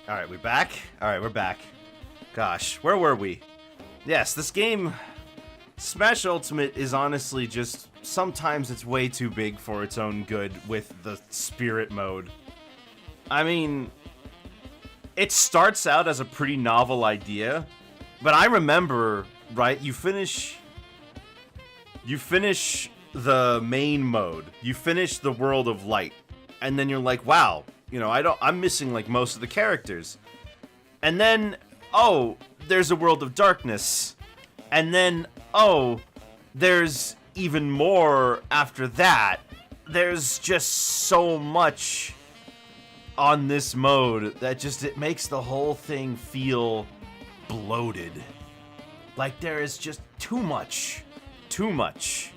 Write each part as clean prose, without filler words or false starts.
Alright, we back? Alright, we're back. Gosh, where were we? Yes, this game, Smash Ultimate, is honestly just, sometimes it's way too big for its own good with the spirit mode. I mean, it starts out as a pretty novel idea, but I remember, right, you finish the main mode, you finish the World of Light, and then you're like, wow, you know, I'm missing like most of the characters. And then, oh, there's a World of Darkness. And then, oh, there's even more after that. There's just so much on this mode that just, it makes the whole thing feel bloated. Like there is just too much. Too much.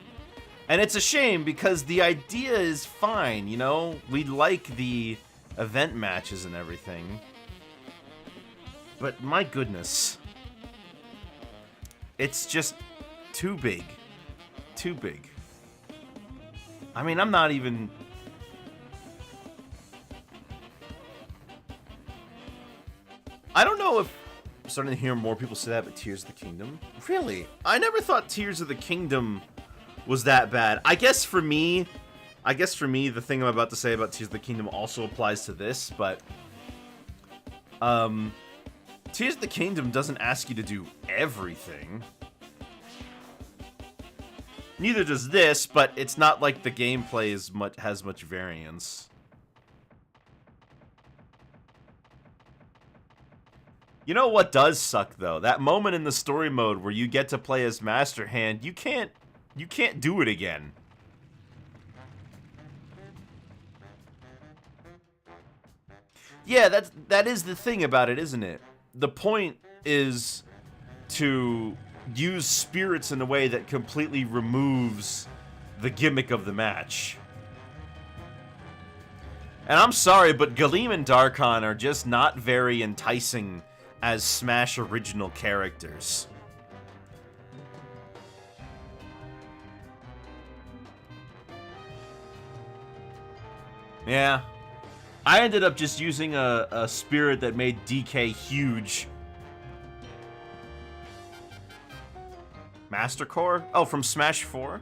And it's a shame because the idea is fine, you know? We like the event matches and everything. But my goodness. It's just too big. Too big. I mean, I'm not even... I don't know if I'm starting to hear more people say that, but Tears of the Kingdom? Really? I never thought Tears of the Kingdom was that bad. I guess for me, the thing I'm about to say about Tears of the Kingdom also applies to this, but Tears of the Kingdom doesn't ask you to do everything. Neither does this, but it's not like the gameplay has much variance. You know what does suck though? That moment in the story mode where you get to play as Master Hand, you can't do it again. Yeah, that is the thing about it, isn't it? The point is to use spirits in a way that completely removes the gimmick of the match. And I'm sorry, but Galeem and Darkon are just not very enticing as Smash original characters. Yeah. I ended up just using a spirit that made DK huge. Master Core? Oh, from Smash 4?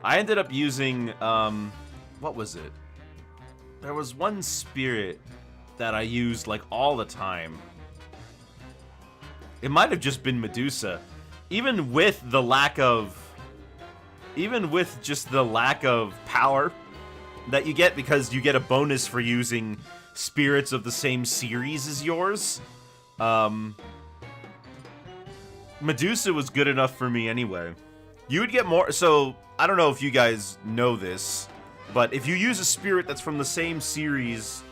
I ended up using, what was it? There was one spirit that I used, like, all the time. It might have just been Medusa. Even with just the lack of power that you get, because you get a bonus for using spirits of the same series as yours, Medusa was good enough for me anyway. You would get more, so, I don't know if you guys know this, but if you use a spirit that's from the same series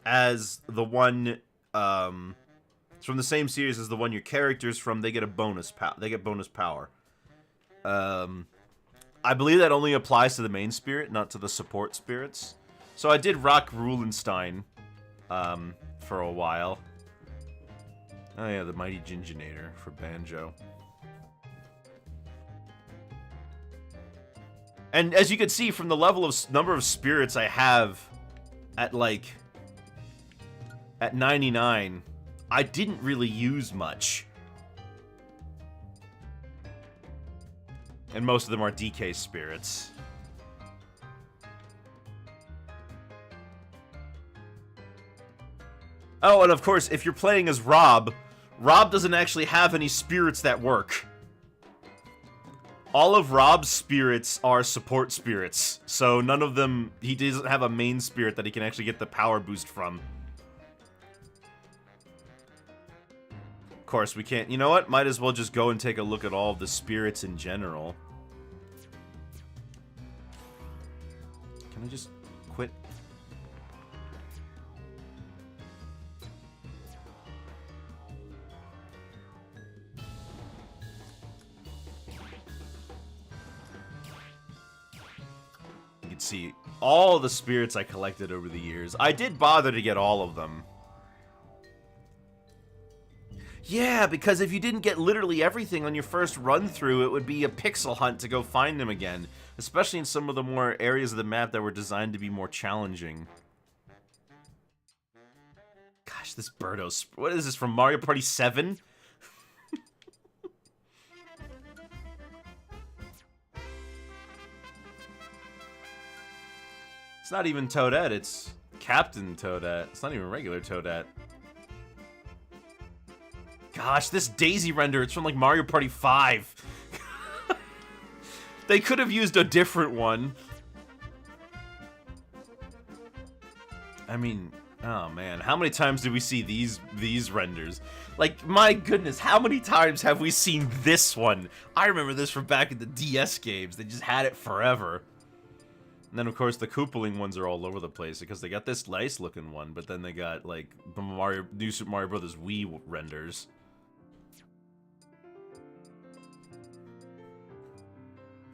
as the one, it's from the same series as the one your character's from, they get a bonus they get bonus power. I believe that only applies to the main spirit, not to the support spirits. So I did rock Rulenstein, for a while. Oh yeah, the Mighty Ginginator for Banjo. And as you can see from the level of number of spirits I have at, like, at 99, I didn't really use much. And most of them are DK spirits. Oh, and of course, if you're playing as Rob, Rob doesn't actually have any spirits that work. All of Rob's spirits are support spirits, so none of them, he doesn't have a main spirit that he can actually get the power boost from. Of course, we can't, you know what? Might as well just go and take a look at all of the spirits in general. Can I just quit? see, all the spirits I collected over the years. I did bother to get all of them. Yeah, because if you didn't get literally everything on your first run through, it would be a pixel hunt to go find them again. Especially in some of the more areas of the map that were designed to be more challenging. Gosh, this Birdo... What is this, from Mario Party 7? It's not even Toadette, it's Captain Toadette. It's not even regular Toadette. Gosh, this Daisy render, it's from like Mario Party 5. They could have used a different one. I mean, oh man, how many times do we see these renders? Like, my goodness, how many times have we seen this one? I remember this from back in the DS games. They just had it forever. And then, of course, the Koopaling ones are all over the place because they got this nice-looking one, but then they got, like, the New Super Mario Bros. Wii renders.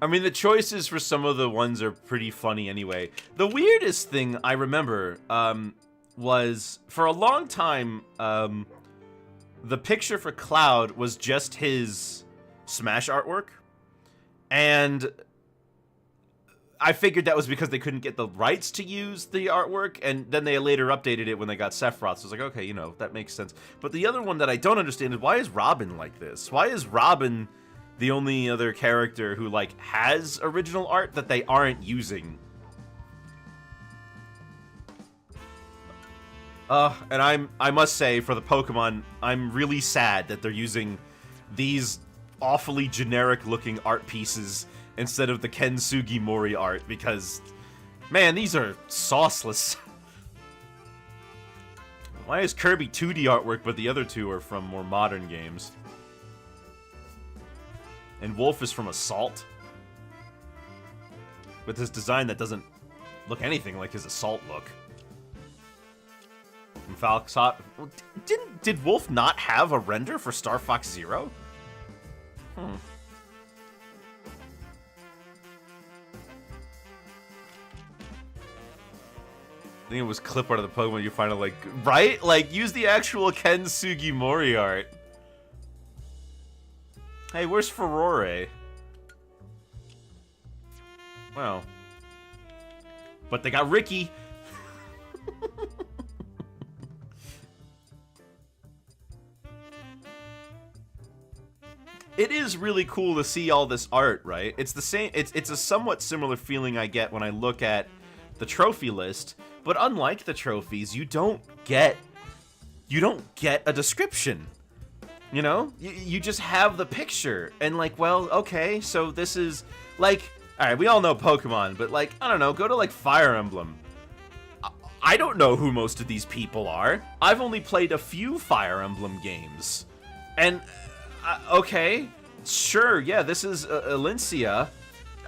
I mean, the choices for some of the ones are pretty funny anyway. The weirdest thing I remember was, for a long time, the picture for Cloud was just his Smash artwork. And I figured that was because they couldn't get the rights to use the artwork, and then they later updated it when they got Sephiroth. So I was like, okay, you know, that makes sense. But the other one that I don't understand is, why is Robin like this? Why is Robin the only other character who, like, has original art that they aren't using? And I must say, for the Pokemon, I'm really sad that they're using these awfully generic-looking art pieces instead of the Ken Sugimori art, because, man, these are sauceless. Why is Kirby 2D artwork, but the other two are from more modern games? And Wolf is from Assault, with his design that doesn't look anything like his Assault look. And did Wolf not have a render for Star Fox Zero? I think it was clip art of the Pokemon you find it, like, right? Like, use the actual Ken Sugimori art. Hey, where's Furore? Well. But they got Ricky. It is really cool to see all this art, right? It's the same, it's a somewhat similar feeling I get when I look at the trophy list, but unlike the trophies, you don't get a description. You know? You just have the picture, and like, well, okay, so this is, like, alright, we all know Pokemon, but like, I don't know, go to like Fire Emblem. I don't know who most of these people are. I've only played a few Fire Emblem games. And, okay, sure, yeah, this is Elincia.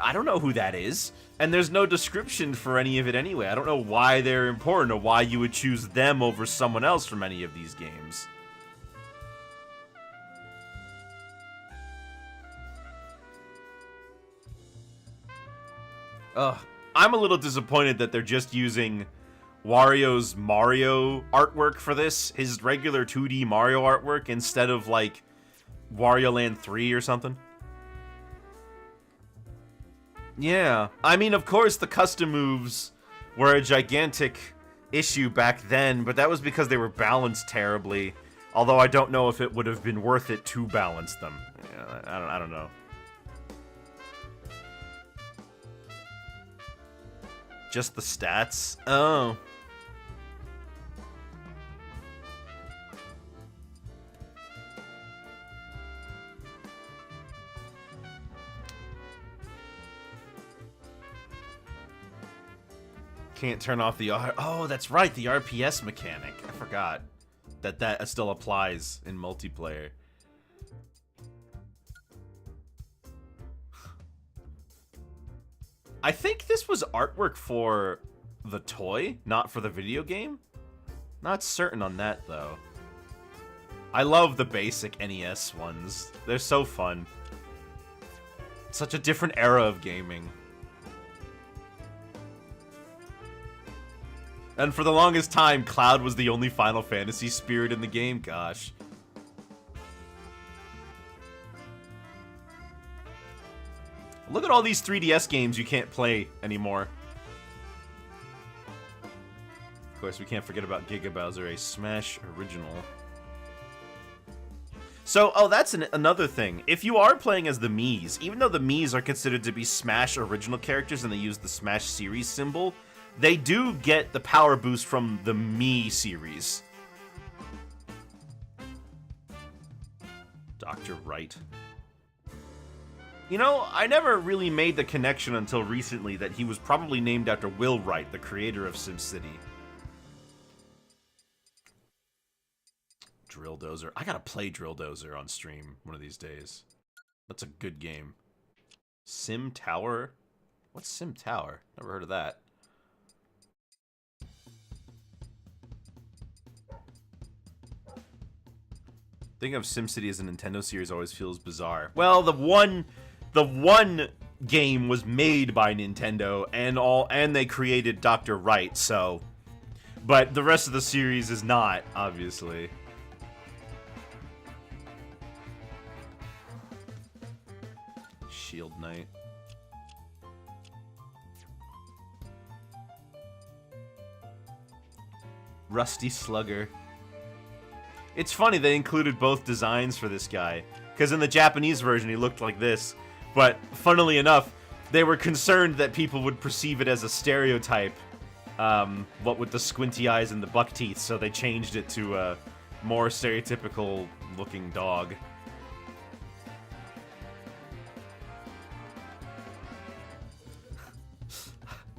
I don't know who that is. And there's no description for any of it anyway. I don't know why they're important or why you would choose them over someone else from any of these games. I'm a little disappointed that they're just using Wario's Mario artwork for this, his regular 2D Mario artwork, instead of, like, Wario Land 3 or something. Yeah, I mean, of course, the custom moves were a gigantic issue back then, but that was because they were balanced terribly. Although I don't know if it would have been worth it to balance them. Yeah, I don't know. Just the stats? Oh. Can't turn off the R. Oh, that's right, the RPS mechanic. I forgot that still applies in multiplayer. I think this was artwork for the toy, not for the video game. Not certain on that, though. I love the basic NES ones. They're so fun. Such a different era of gaming. And for the longest time, Cloud was the only Final Fantasy spirit in the game. Gosh. Look at all these 3DS games you can't play anymore. Of course, we can't forget about Giga Bowser, a Smash original. So, oh, that's another thing. If you are playing as the Miis, even though the Miis are considered to be Smash original characters and they use the Smash series symbol, they do get the power boost from the Mii series. Dr. Wright. You know, I never really made the connection until recently that he was probably named after Will Wright, the creator of SimCity. Drill Dozer. I gotta play Drill Dozer on stream one of these days. That's a good game. Sim Tower? What's Sim Tower? Never heard of that. Thinking of SimCity as a Nintendo series always feels bizarre. Well, the one game was made by Nintendo and they created Dr. Wright, so but the rest of the series is not, obviously. Shield Knight. Rusty Slugger. It's funny they included both designs for this guy, because in the Japanese version he looked like this, but funnily enough, they were concerned that people would perceive it as a stereotype, what with the squinty eyes and the buck teeth, so they changed it to a more stereotypical looking dog.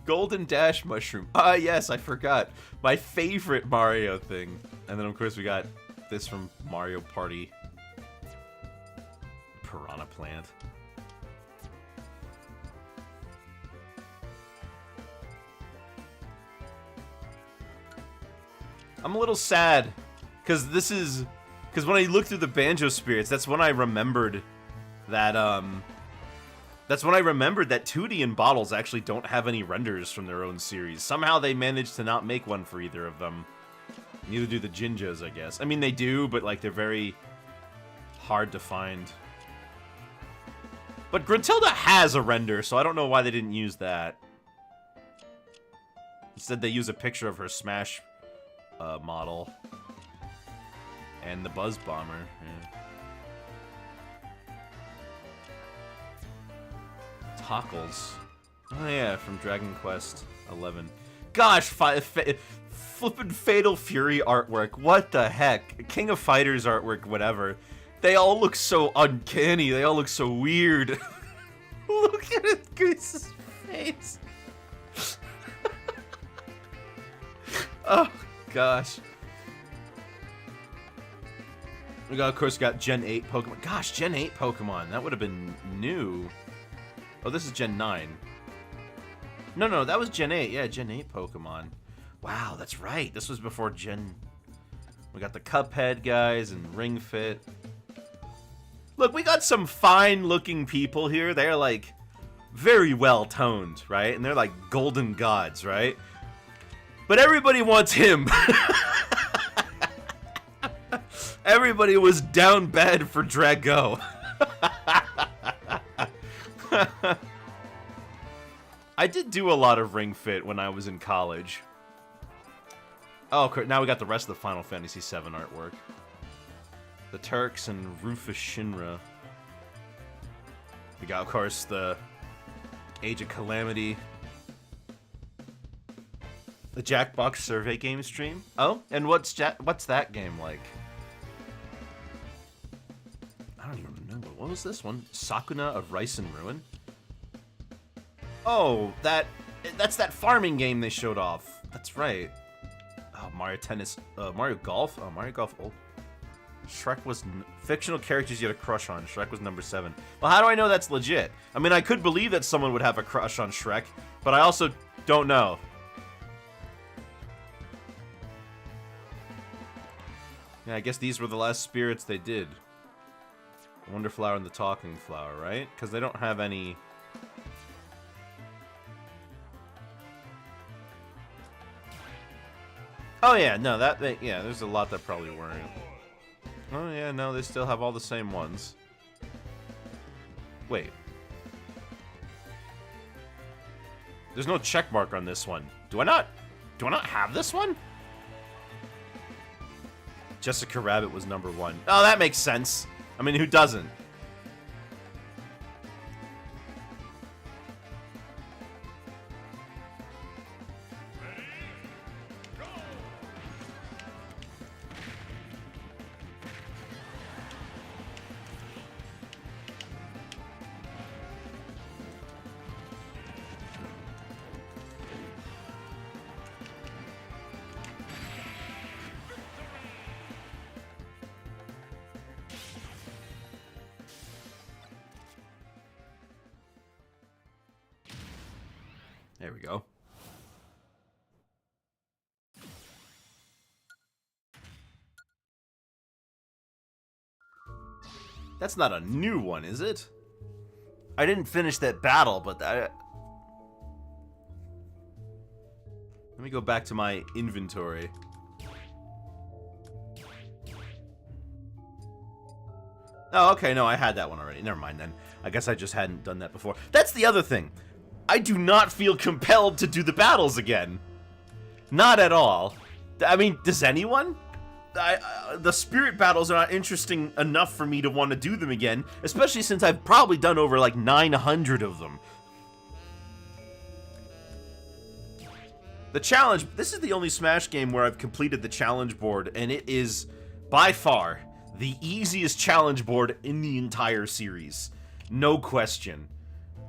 Golden Dash Mushroom. Ah, yes, I forgot. My favorite Mario thing. And then, of course, we got this from Mario Party. Piranha Plant. I'm a little sad. Because when I looked through the Banjo Spirits, that's when I remembered that, That's when I remembered that Tooty and Bottles actually don't have any renders from their own series. Somehow they managed to not make one for either of them. Neither do the Jinjos, I guess. I mean, they do, but like they're very hard to find. But Gruntilda has a render, so I don't know why they didn't use that. Instead, they use a picture of her Smash model. And the Buzz Bomber. Yeah. Tockles. Oh yeah, from Dragon Quest 11. Gosh, flippin' Fatal Fury artwork. What the heck? King of Fighters artwork, whatever. They all look so uncanny. They all look so weird. Look at Goose's face. Oh, gosh. We got, of course, got Gen 8 Pokemon. Gosh, Gen 8 Pokemon. That would have been new. Oh, this is Gen 9. No, that was Gen 8. Yeah, Gen 8 Pokemon. Wow, that's right. This was before Gen... We got the Cuphead guys and Ring Fit. Look, we got some fine-looking people here. They're, like, very well-toned, right? And they're, like, golden gods, right? But everybody wants him. Everybody was down bad for Drago. I did do a lot of Ring Fit when I was in college. Oh, now we got the rest of the Final Fantasy VII artwork. The Turks and Rufus Shinra. We got, of course, the Age of Calamity. The Jackbox survey game stream. Oh, and what's that game like? I don't even remember. What was this one? Sakuna of Rice and Ruin? Oh, that's that farming game they showed off. That's right. Oh, Mario Tennis, Mario Golf. Oh, Mario Golf. Oh, Shrek was fictional characters you had a crush on. Shrek was number 7. Well, how do I know that's legit? I mean, I could believe that someone would have a crush on Shrek, but I also don't know. Yeah, I guess these were the last spirits they did. The Wonder Flower and the Talking Flower, right? Because they don't have any... Oh yeah, no, yeah, there's a lot that probably weren't. Oh yeah, no, they still have all the same ones. Wait. There's no check mark on this one. Do I not have this one? Jessica Rabbit was #1. Oh, that makes sense. I mean, who doesn't? There we go. That's not a new one, is it? I didn't finish that battle, but let me go back to my inventory. Oh, okay, no, I had that one already. Never mind then. I guess I just hadn't done that before. That's the other thing. I do not feel compelled to do the battles again. Not at all. I mean, does anyone? The spirit battles are not interesting enough for me to want to do them again, especially since I've probably done over like 900 of them. The challenge, this is the only Smash game where I've completed the challenge board, and it is by far the easiest challenge board in the entire series. No question.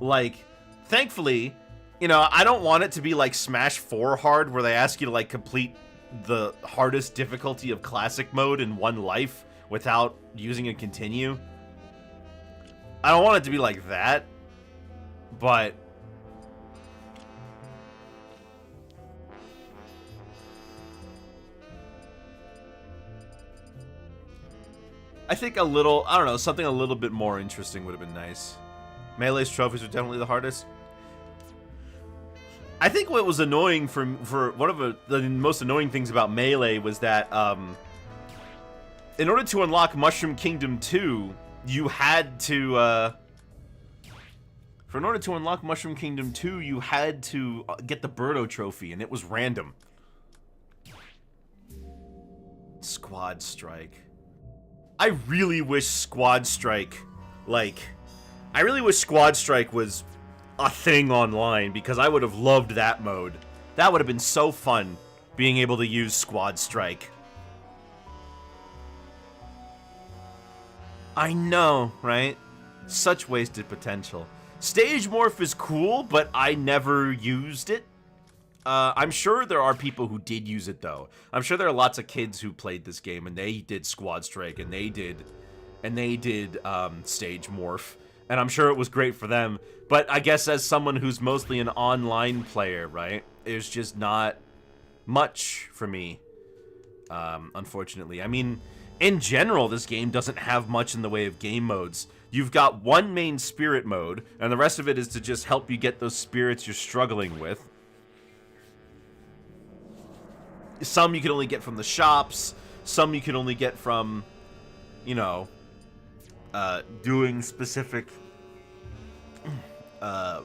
Like, thankfully, you know, I don't want it to be like Smash 4 hard, where they ask you to like complete the hardest difficulty of classic mode in one life without using a continue. I don't want it to be like that, but I think a little, I don't know, something a little bit more interesting would have been nice. Melee's trophies are definitely the hardest. I think what was annoying for one of the most annoying things about Melee was that in order to unlock Mushroom Kingdom 2, you had to in order to unlock Mushroom Kingdom 2, you had to get the Birdo trophy, and it was random. Squad Strike. I really wish Squad Strike, like, I really wish Squad Strike was a thing online, because I would have loved that mode. That would have been so fun, being able to use Squad Strike. I know, right? Such wasted potential. Stage Morph is cool, but I never used it. I'm sure there are people who did use it, though. I'm sure there are lots of kids who played this game, and they did Squad Strike, and they did Stage Morph. And I'm sure it was great for them. But I guess as someone who's mostly an online player, right, it's just not much for me, unfortunately. I mean, in general, this game doesn't have much in the way of game modes. You've got one main spirit mode, and the rest of it is to just help you get those spirits you're struggling with. Some you can only get from the shops, some you can only get from, you know, doing specific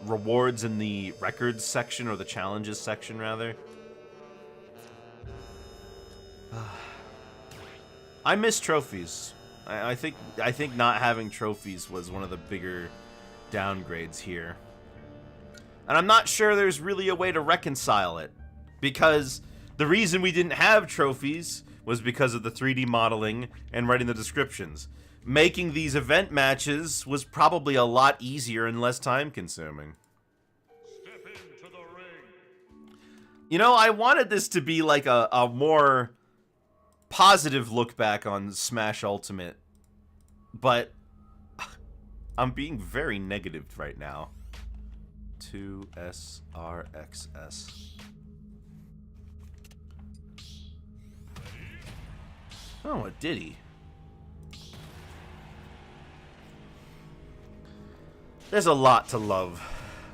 rewards in the records section, or the challenges section, rather. I miss trophies. I think not having trophies was one of the bigger downgrades here. And I'm not sure there's really a way to reconcile it, because the reason we didn't have trophies was because of the 3D modeling and writing the descriptions. Making these event matches was probably a lot easier and less time-consuming. Step into the ring. You know, I wanted this to be like a more positive look back on Smash Ultimate, but I'm being very negative right now. 2SRXS. Oh, a Diddy. There's a lot to love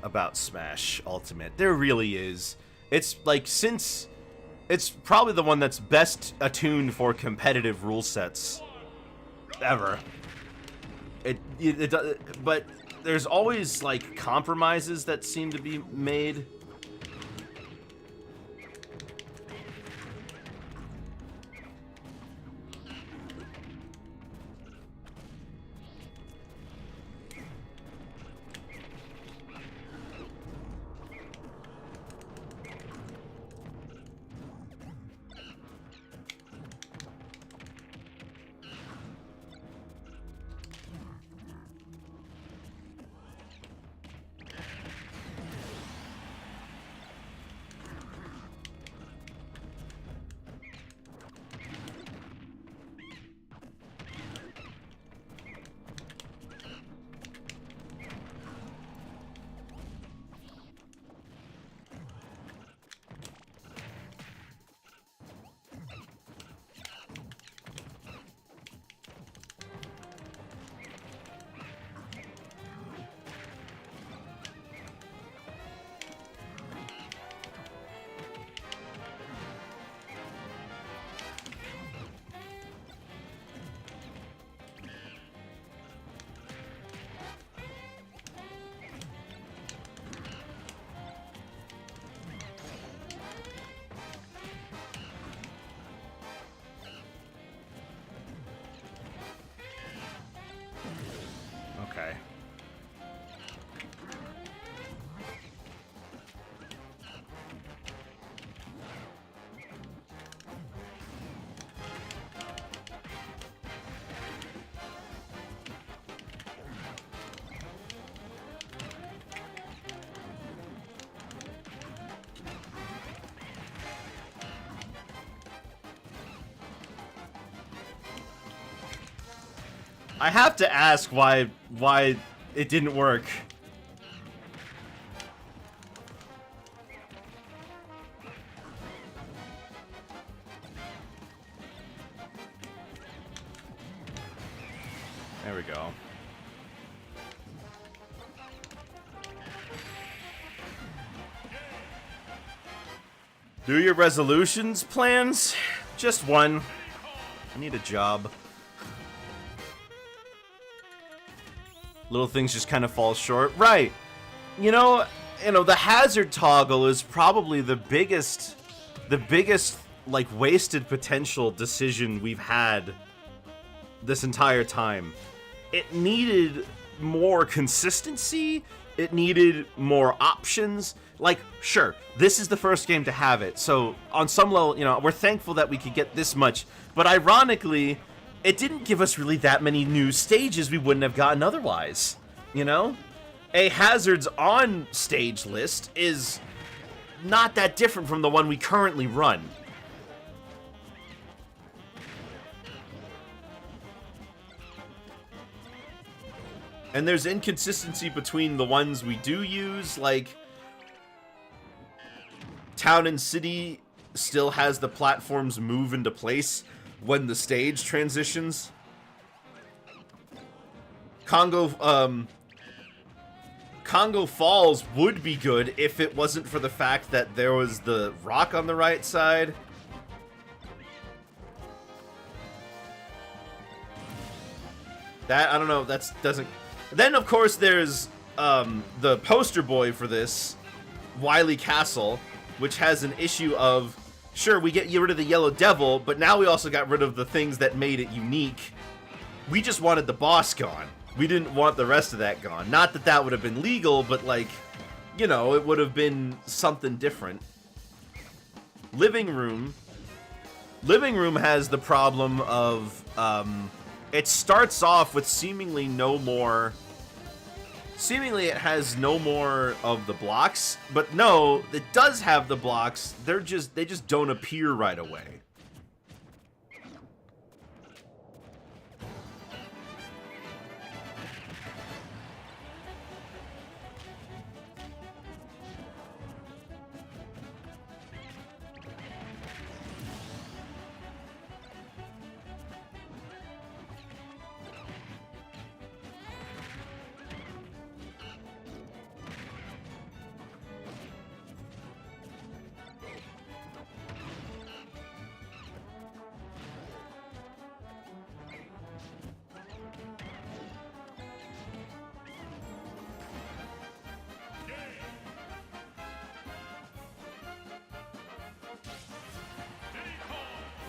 about Smash Ultimate. There really is. It's like, since It's probably the one that's best attuned for competitive rule sets ever. But there's always like compromises that seem to be made. Okay. I have to ask why it didn't work. There we go. Do your resolutions plans? Just one. I need a job. Little things just kind of fall short. Right. You know, the hazard toggle is probably the biggest like wasted potential decision we've had this entire time. It needed more consistency. It needed more options. Like, sure, this is the first game to have it. So on some level, we're thankful that we could get this much. But ironically, it didn't give us really that many new stages we wouldn't have gotten otherwise, A hazards on stage list is not that different from the one we currently run. And there's inconsistency between the ones we do use, like Town and City still has the platforms move into place when the stage transitions. Congo Falls would be good if it wasn't for the fact that there was the rock on the right side. That, I don't know, that doesn't... Then, of course, there's the poster boy for this, Wily Castle, which has an issue of, sure, we get rid of the Yellow Devil, but now we also got rid of the things that made it unique. We just wanted the boss gone. We didn't want the rest of that gone. Not that that would have been legal, but, like, it would have been something different. Living Room has the problem of, it starts off with seemingly it has no more of the blocks, but no, it does have the blocks. They just don't appear right away.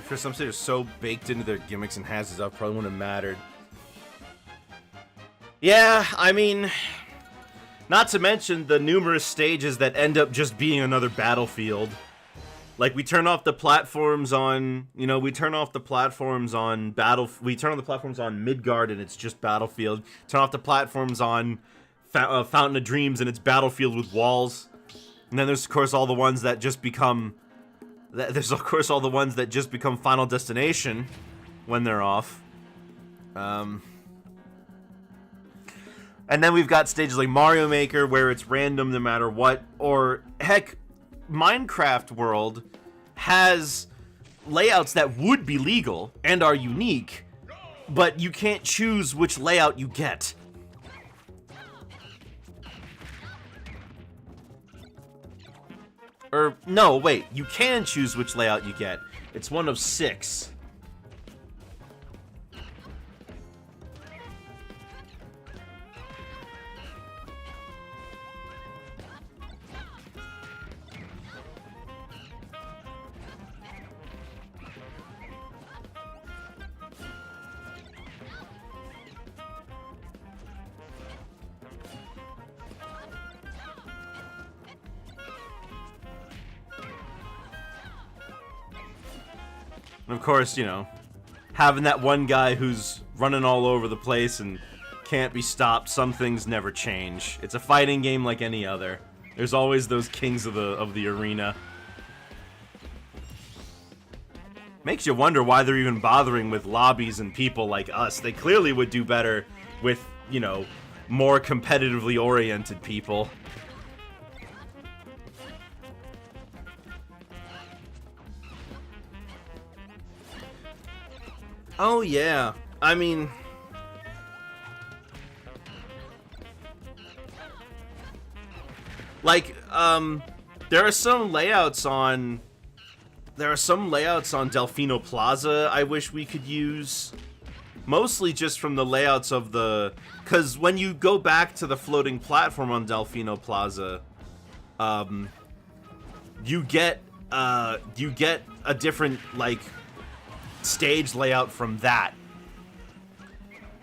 For some stages so baked into their gimmicks and hazards, that probably wouldn't have mattered. Yeah, I mean, not to mention the numerous stages that end up just being another battlefield. Like, we turn off the platforms on, you know, we turn on the platforms on Midgard and it's just Battlefield. Turn off the platforms on Fountain of Dreams and it's Battlefield with walls. And then there's, of course, all the ones that just become... Final Destination when they're off. And then we've got stages like Mario Maker where it's random no matter what. Or, heck... Minecraft World has layouts that would be legal and are unique, but you can't choose which layout you get. Or, no, wait, you can choose which layout you get. It's one of 6. And of course, you know, having that one guy who's running all over the place and can't be stopped, some things never change. It's a fighting game like any other. There's always those kings of the arena. Makes you wonder why they're even bothering with lobbies and people like us. They clearly would do better with, you know, more competitively oriented people. Oh, yeah. I mean... Like, there are some layouts on... Delfino Plaza I wish we could use. Mostly just from the layouts of the... Because when you go back to the floating platform on Delfino Plaza, you get a different, like... stage layout from that,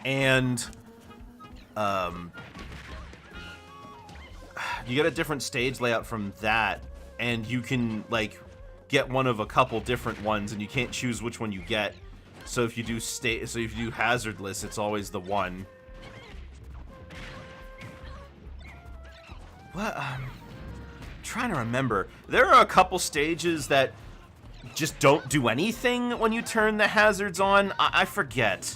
and you get a different stage layout from that, and you can like get one of a couple different ones, and you can't choose which one you get. So if you do hazardless, it's always the one. What? Trying to remember. There are a couple stages that just don't do anything when you turn the hazards on. I forget.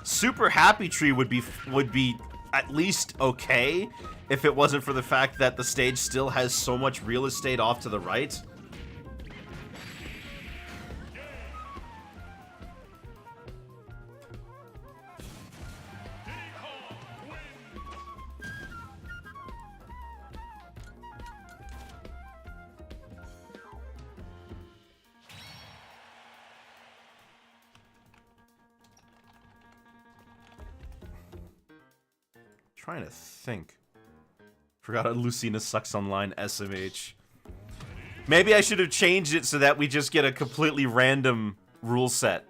Super Happy Tree would be at least okay if it wasn't for the fact that the stage still has so much real estate off to the right. Trying to think. Forgot how Lucina sucks online SMH. Maybe I should have changed it so that we just get a completely random rule set.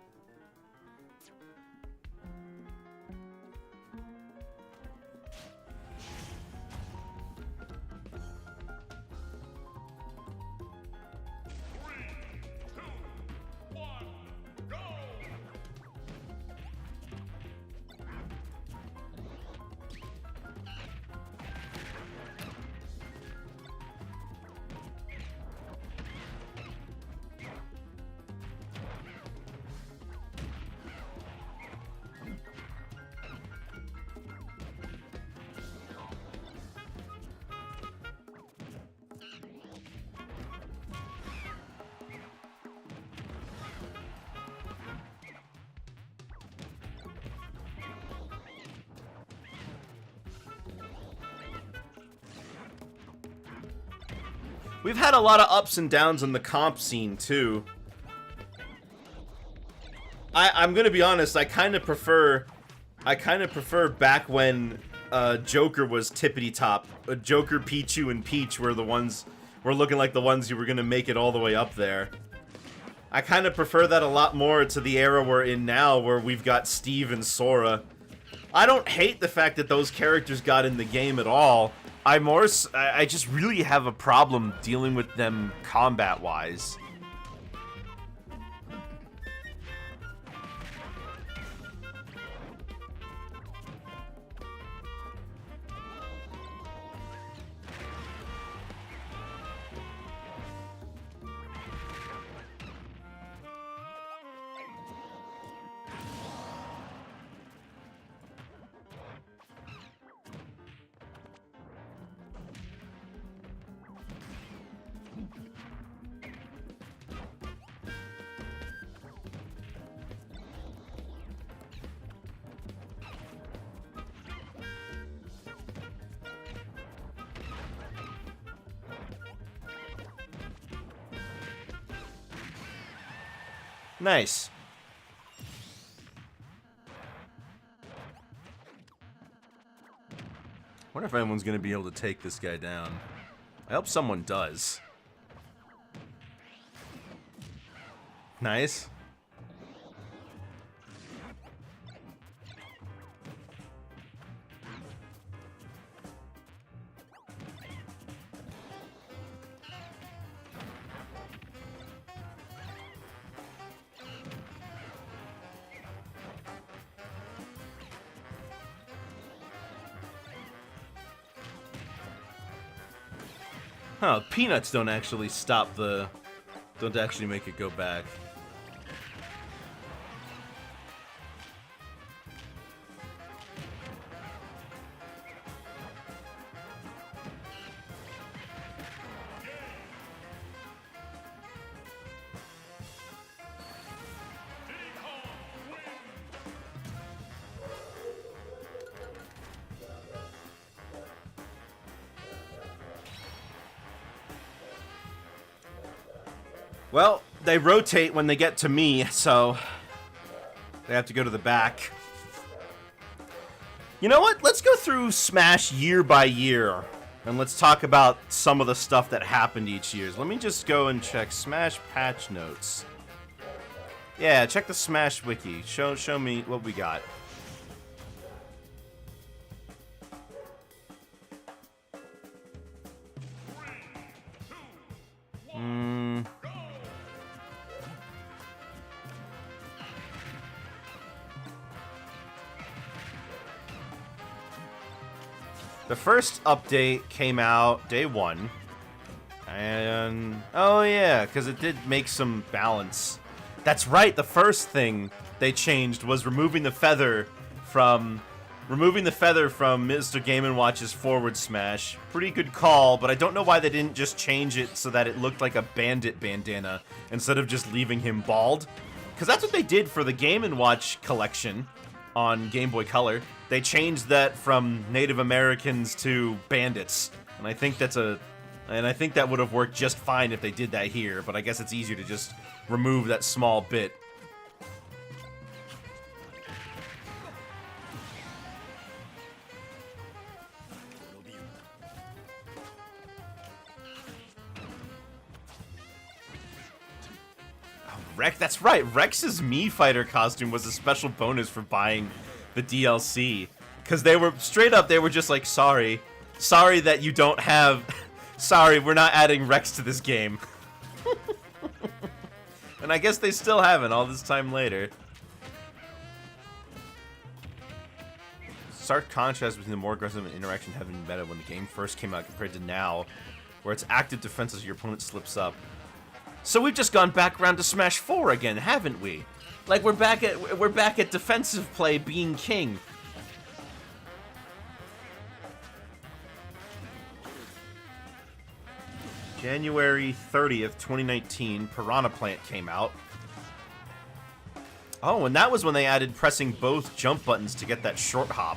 We've had a lot of ups and downs in the comp scene, too. I'm gonna be honest, I kind of prefer back when Joker was tippity top. Joker, Pichu, and Peach were looking like the ones who were gonna make it all the way up there. I kind of prefer that a lot more to the era we're in now, where we've got Steve and Sora. I don't hate the fact that those characters got in the game at all. I just really have a problem dealing with them combat-wise. Nice. Wonder if anyone's gonna be able to take this guy down. I hope someone does. Nice. Huh, peanuts don't actually don't actually make it go back. Well, they rotate when they get to me, so they have to go to the back. You know what? Let's go through Smash year by year, and let's talk about some of the stuff that happened each year. Let me just go and check Smash patch notes. Yeah, check the Smash wiki. Show me what we got. The first update came out day 1, and oh yeah, because it did make some balance. That's right, the first thing they changed was removing the feather from Mr. Game & Watch's forward smash. Pretty good call, but I don't know why they didn't just change it so that it looked like a bandit bandana instead of just leaving him bald. Because that's what they did for the Game & Watch collection on Game Boy Color. They changed that from Native Americans to bandits, and I think that would have worked just fine if they did that here, but I guess it's easier to just remove that small bit. Rex, that's right. Rex's Mii Fighter costume was a special bonus for buying the DLC, because they were straight up. They were just like, sorry that you don't have. Sorry, we're not adding Rex to this game. And I guess they still haven't all this time later. Stark contrast between the more aggressive and interaction-heavy meta when the game first came out compared to now, where it's active defense as your opponent slips up. So we've just gone back around to Smash 4 again, haven't we? Like we're back at defensive play being king. January 30th, 2019, Piranha Plant came out. Oh, and that was when they added pressing both jump buttons to get that short hop.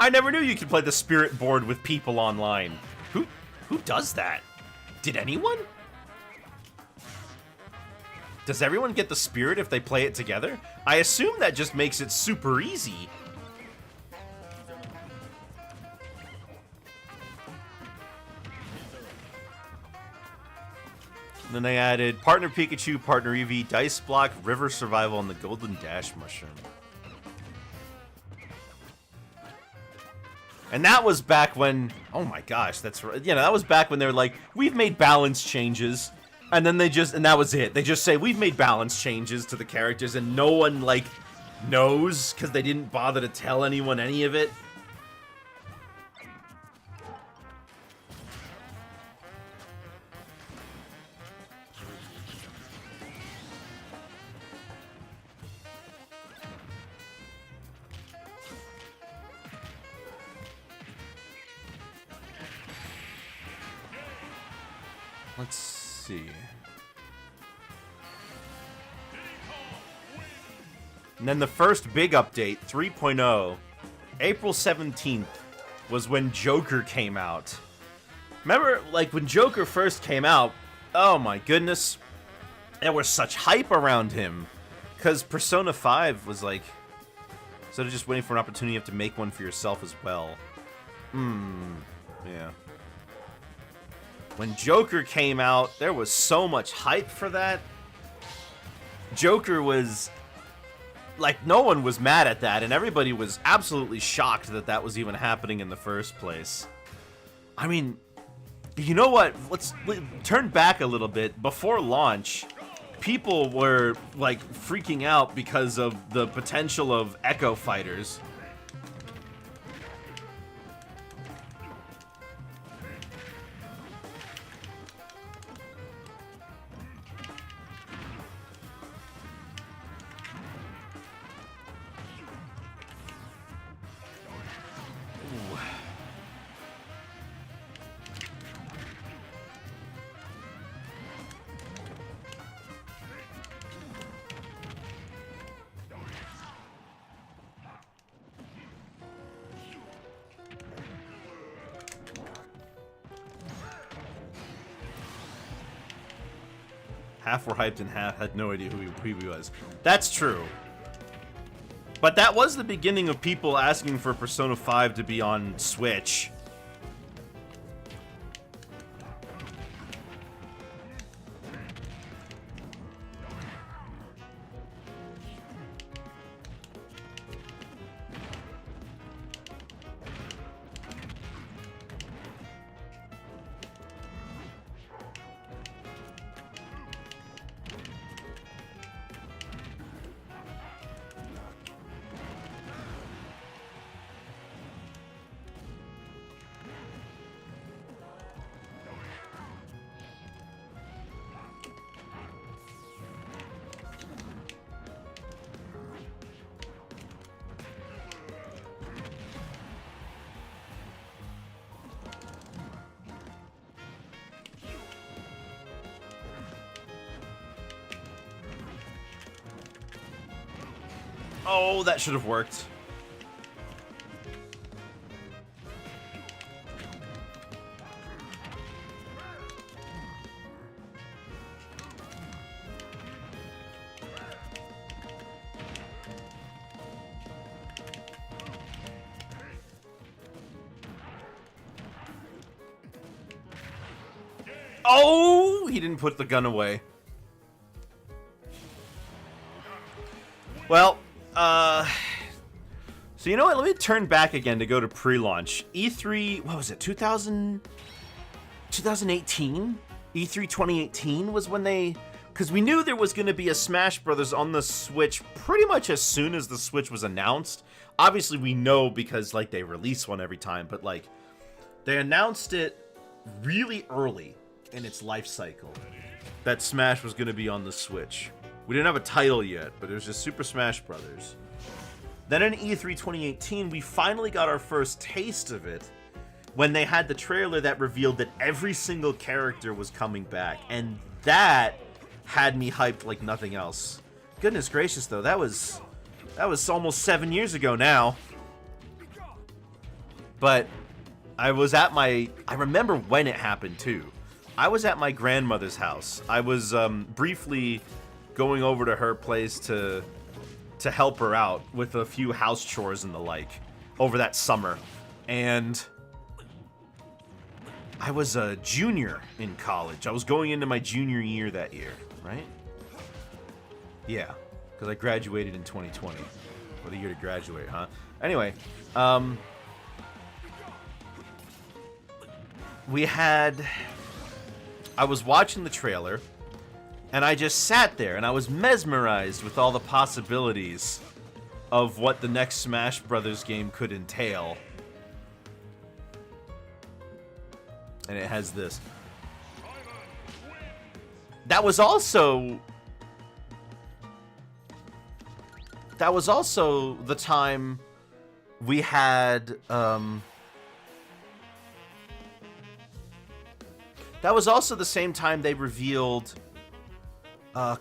I never knew you could play the Spirit Board with people online. Who does that? Did anyone? Does everyone get the spirit if they play it together? I assume that just makes it super easy. And then they added Partner Pikachu, Partner Eevee, Dice Block, River Survival, and the Golden Dash Mushroom. And that was back when, oh my gosh, that's right. You know, that was back when they were like, we've made balance changes. And then and that was it. They just say, we've made balance changes to the characters, and no one, like, knows, because they didn't bother to tell anyone any of it. Let's see. And then the first big update, 3.0, April 17th, was when Joker came out. Remember, like, when Joker first came out, oh my goodness, there was such hype around him. Because Persona 5 was like, instead of just waiting for an opportunity, you have to make one for yourself as well. Yeah. When Joker came out, there was so much hype for that. Joker was, like, no one was mad at that, and everybody was absolutely shocked that that was even happening in the first place. I mean, you know what? Let's turn back a little bit. Before launch, people were, like, freaking out because of the potential of Echo Fighters. Half were hyped and half had no idea who he was. That's true. But that was the beginning of people asking for Persona 5 to be on Switch. Oh, that should have worked. Oh, he didn't put the gun away. Well, so you know what? Let me turn back again to go to pre-launch. E3, what was it, 2018? E3 2018 was when they... Because we knew there was going to be a Smash Brothers on the Switch pretty much as soon as the Switch was announced. Obviously, we know because, like, they release one every time, but, like, they announced it really early in its life cycle that Smash was going to be on the Switch. We didn't have a title yet, but it was just Super Smash Brothers. Then in E3 2018, we finally got our first taste of it when they had the trailer that revealed that every single character was coming back. And that had me hyped like nothing else. Goodness gracious, though, that was almost 7 years ago now. But I remember when it happened, too. I was at my grandmother's house. I was briefly going over to her place to help her out with a few house chores and the like over that summer. And I was a junior in college. I was going into my junior year that year, right? Yeah, because I graduated in 2020. What a year to graduate, huh? Anyway, I was watching the trailer, and I just sat there, and I was mesmerized with all the possibilities of what the next Smash Brothers game could entail. And it has this. That was also the time we had, that was also the same time they revealed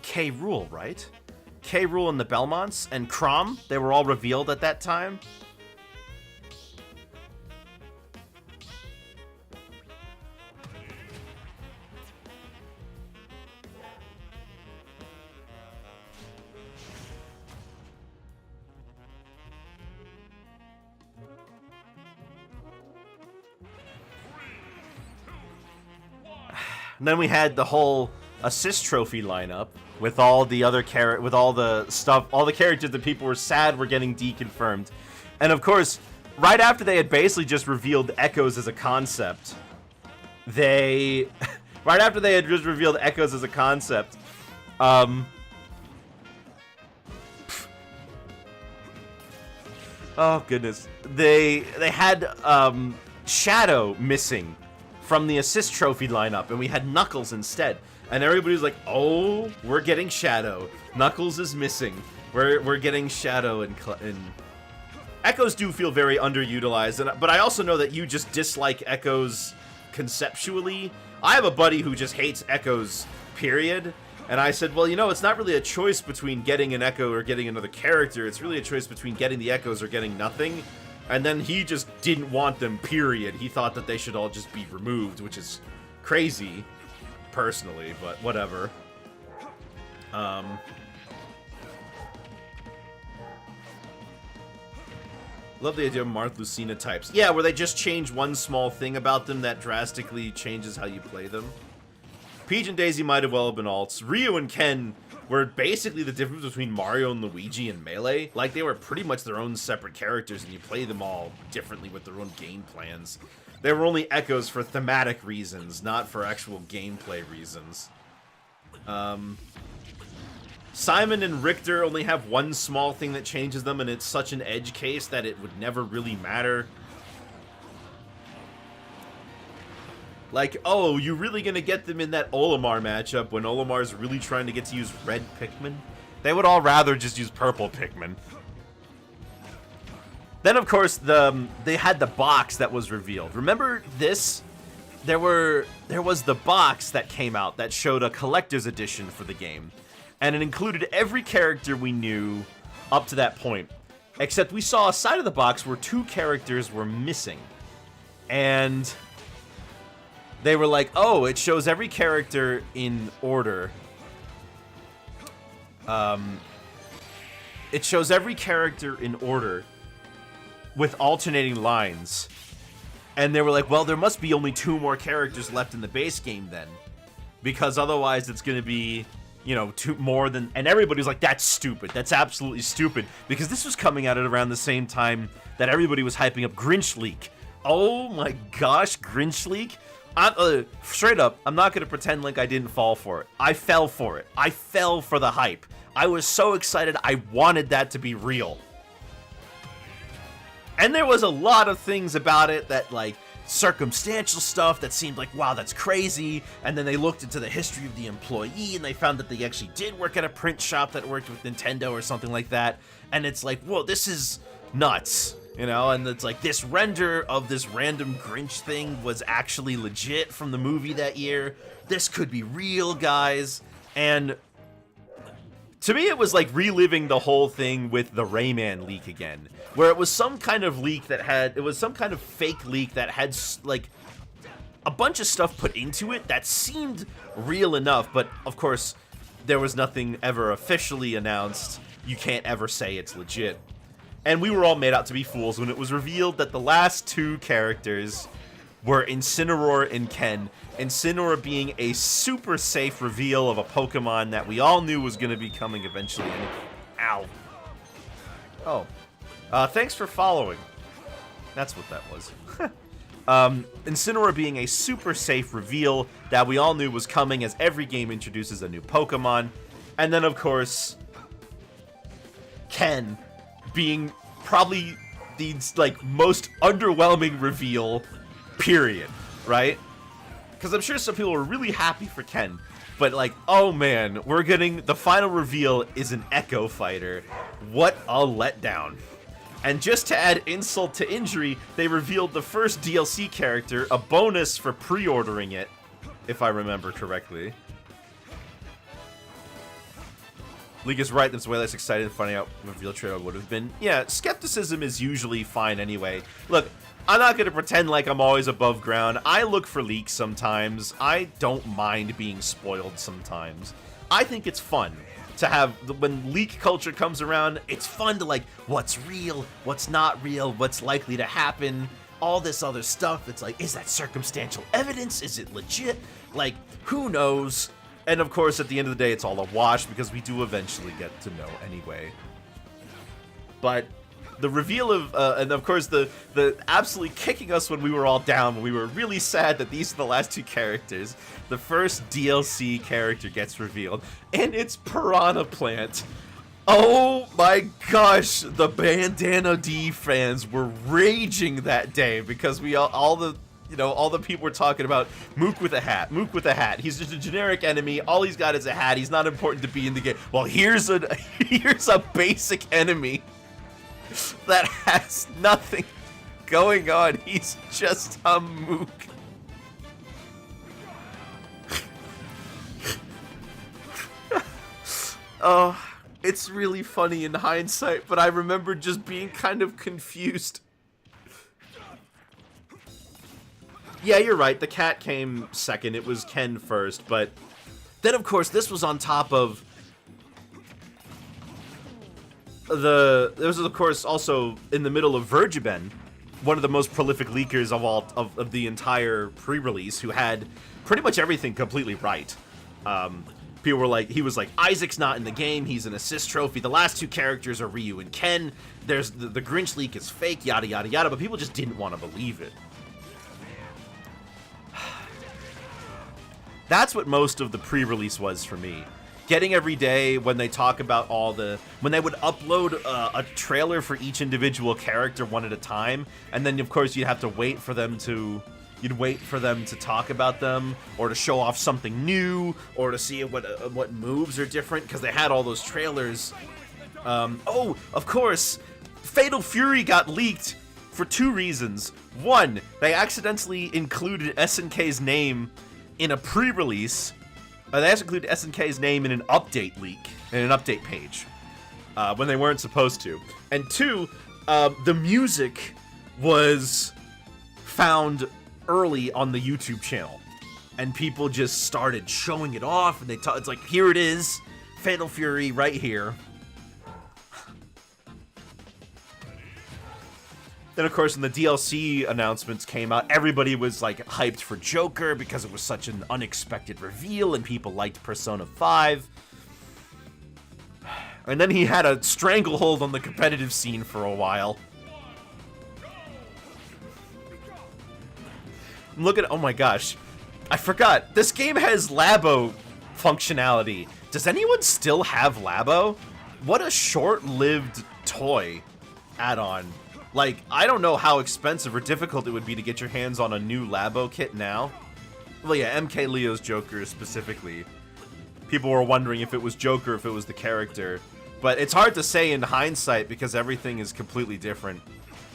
K. Rool, right? K. Rool and the Belmonts and Chrom, they were all revealed at that time. And then we had the whole assist trophy lineup with all the other with all the stuff, all the characters that people were sad were getting deconfirmed. And of course, right after they had basically just revealed Echoes as a concept, oh goodness, they had Shadow missing from the assist trophy lineup, and we had Knuckles instead. And everybody was like, "Oh, we're getting Shadow. Knuckles is missing. We're getting Shadow." And Echoes do feel very underutilized, but I also know that you just dislike Echoes conceptually. I have a buddy who just hates Echoes, period. And I said, well, you know, it's not really a choice between getting an Echo or getting another character. It's really a choice between getting the Echoes or getting nothing. And then he just didn't want them, period. He thought that they should all just be removed, which is crazy, personally, but whatever. Love the idea of Marth Lucina types. Yeah, where they just change one small thing about them that drastically changes how you play them. Peach and Daisy might have well have been alts. Ryu and Ken were basically the difference between Mario and Luigi and Melee. Like, they were pretty much their own separate characters, and you play them all differently with their own game plans. They were only Echoes for thematic reasons, not for actual gameplay reasons. Simon and Richter only have one small thing that changes them, and it's such an edge case that it would never really matter. Like, oh, you really gonna get them in that Olimar matchup when Olimar's really trying to get to use red Pikmin? They would all rather just use purple Pikmin. Then, of course, they had the box that was revealed. Remember this? There was the box that came out that showed a collector's edition for the game. And it included every character we knew up to that point. Except we saw a side of the box where two characters were missing. And they were like, oh, it shows every character in order. It shows every character in order with alternating lines. And they were like, well, there must be only two more characters left in the base game then. Because otherwise it's going to be, you know, two more than... And everybody was like, that's stupid. That's absolutely stupid. Because this was coming out at around the same time that everybody was hyping up Grinch Leak. Oh my gosh, Grinch Leak? Straight up, I'm not going to pretend like I didn't fall for it. I fell for it. I fell for the hype. I was so excited, I wanted that to be real. And there was a lot of things about it that, like, circumstantial stuff that seemed like, wow, that's crazy. And then they looked into the history of the employee and they found that they actually did work at a print shop that worked with Nintendo or something like that. And it's like, whoa, this is nuts. You know, and it's like this render of this random Grinch thing was actually legit from the movie that year. This could be real, guys. And to me, it was like reliving the whole thing with the Rayman leak again, where it was some kind of leak that had, it was some kind of fake leak that had like a bunch of stuff put into it that seemed real enough. But of course, there was nothing ever officially announced. You can't ever say it's legit. And we were all made out to be fools when it was revealed that the last two characters were Incineroar and Ken. Incineroar being a super safe reveal of a Pokemon that we all knew was going to be coming eventually. Ow. Oh. Thanks for following. That's what that was. Incineroar being a super safe reveal that we all knew was coming, as every game introduces a new Pokemon. And then, of course, Ken being probably the, like, most underwhelming reveal, period, right? Because I'm sure some people were really happy for Ken, but like, oh man, we're getting, the final reveal is an Echo Fighter. What a letdown. And just to add insult to injury, they revealed the first DLC character, a bonus for pre-ordering it, if I remember correctly. League is right, that's way less excited than finding out what reveal trailer would have been. Yeah, skepticism is usually fine anyway. Look, I'm not going to pretend like I'm always above ground. I look for leaks sometimes. I don't mind being spoiled sometimes. I think it's fun to have, when leak culture comes around, it's fun to like, what's real, what's not real, what's likely to happen, all this other stuff. It's like, is that circumstantial evidence? Is it legit? Like, who knows? And of course, at the end of the day, it's all a wash because we do eventually get to know anyway. But the reveal of, and of course, the absolutely kicking us when we were all down, when we were really sad that these are the last two characters. The first DLC character gets revealed, and it's Piranha Plant. Oh my gosh, the Bandana D fans were raging that day because we all the people were talking about Mook with a hat. Mook with a hat. He's just a generic enemy. All he's got is a hat. He's not important to be in the game. Well, here's a basic enemy that has nothing going on. He's just a Mook. Oh, it's really funny in hindsight, but I remember just being kind of confused. Yeah, you're right. The cat came second. It was Ken first, but then, of course, this was on top of this was, of course, also in the middle of Vergiben, one of the most prolific leakers of the entire pre-release, who had pretty much everything completely right. People were like, he was like, Isaac's not in the game. He's an assist trophy. The last two characters are Ryu and Ken. There's the Grinch leak is fake, yada yada yada. But people just didn't want to believe it. That's what most of the pre-release was for me. Getting every day when they talk about when they would upload a trailer for each individual character one at a time, and then of course you'd have to wait for them to talk about them, or to show off something new, or to see what moves are different, because they had all those trailers. Oh, of course, Fatal Fury got leaked for two reasons. One, they accidentally included SNK's name in a pre-release. They also included SNK's name in an update leak, in an update page, when they weren't supposed to. And two, the music was found early on the YouTube channel, and people just started showing it off, and it's like, here it is, Fatal Fury right here. Then, of course, when the DLC announcements came out, everybody was, like, hyped for Joker because it was such an unexpected reveal, and people liked Persona 5. And then he had a stranglehold on the competitive scene for a while. Look at, oh my gosh, I forgot, this game has Labo functionality. Does anyone still have Labo? What a short-lived toy add-on. Like, I don't know how expensive or difficult it would be to get your hands on a new Labo kit now. Well, yeah, MK Leo's Joker specifically. People were wondering if it was Joker, if it was the character. But it's hard to say in hindsight because everything is completely different.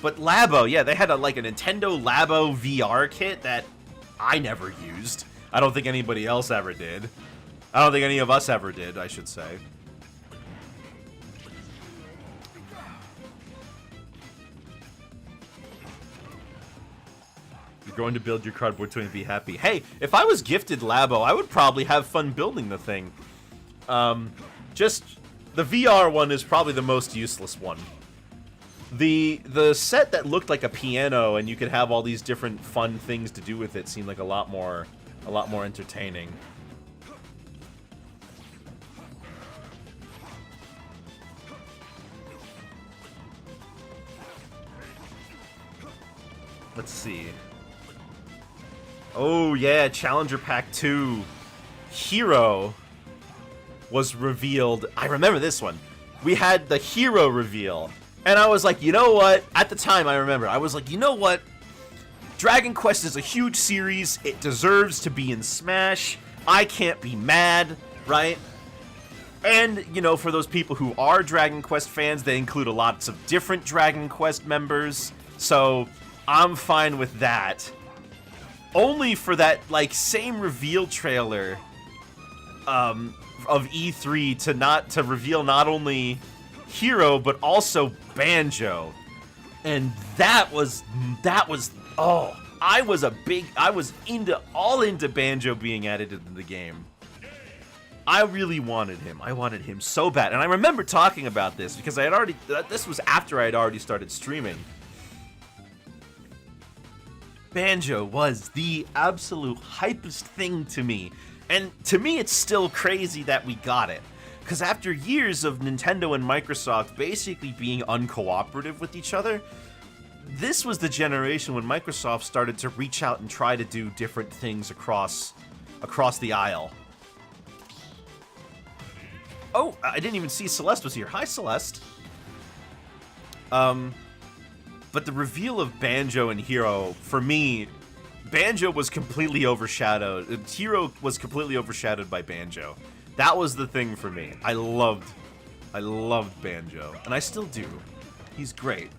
But Labo, yeah, they had a Nintendo Labo VR kit that I never used. I don't think anybody else ever did. I don't think any of us ever did, I should say. You're going to build your cardboard toy and be happy. Hey, if I was gifted Labo, I would probably have fun building the thing. Just the VR one is probably the most useless one. The set that looked like a piano and you could have all these different fun things to do with it seemed like a lot more entertaining. Let's see. Oh yeah, Challenger Pack 2. Hero was revealed. I remember this one. We had the Hero reveal. And I was like, you know what? At the time, I remember, I was like, you know what? Dragon Quest is a huge series. It deserves to be in Smash. I can't be mad, right? And, you know, for those people who are Dragon Quest fans, they include lots of different Dragon Quest members. So, I'm fine with that. Only for that, like, same reveal trailer of E3 to reveal not only Hero, but also Banjo. And that was, oh, I was all into Banjo being added into the game. I really wanted him. I wanted him so bad. And I remember talking about this because this was after I had already started streaming. Banjo was the absolute hypest thing to me. And to me, it's still crazy that we got it. Because after years of Nintendo and Microsoft basically being uncooperative with each other, this was the generation when Microsoft started to reach out and try to do different things across the aisle. Oh, I didn't even see Celeste was here. Hi, Celeste. But the reveal of Banjo and Hero, for me, Banjo was completely overshadowed. Hero was completely overshadowed by Banjo. That was the thing for me. I loved Banjo, and I still do. He's great.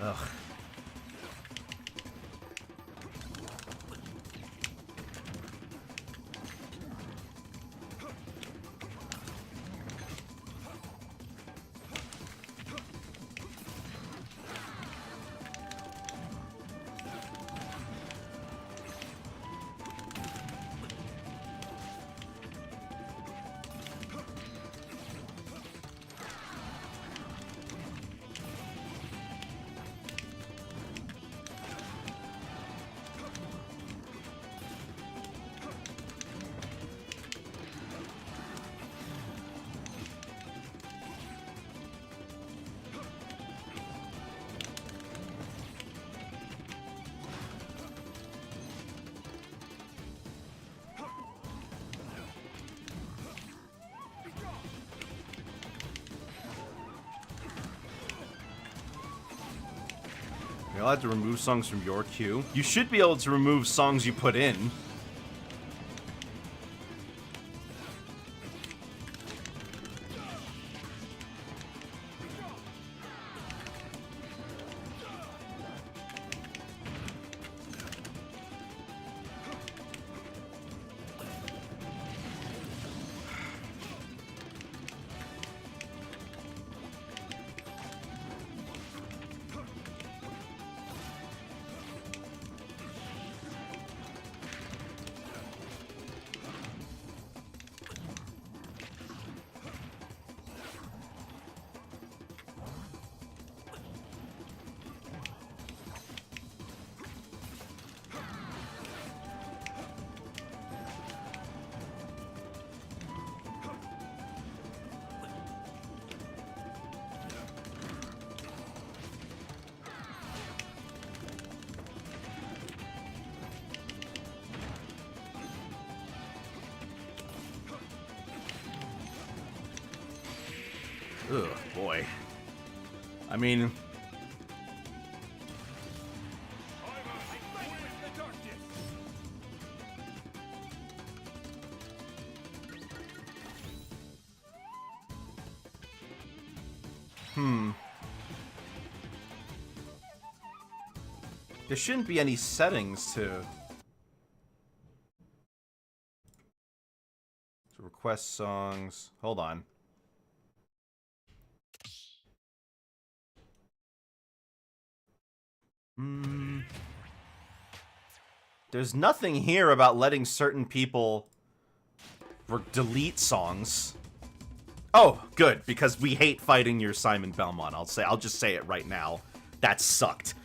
Ugh. You're allowed to remove songs from your queue. You should be able to remove songs you put in. Ugh, boy. I mean... There shouldn't be any settings to request songs. Hold on. There's nothing here about letting certain people delete songs. Oh, good, because we hate fighting your Simon Belmont. I'll just say it right now. That sucked.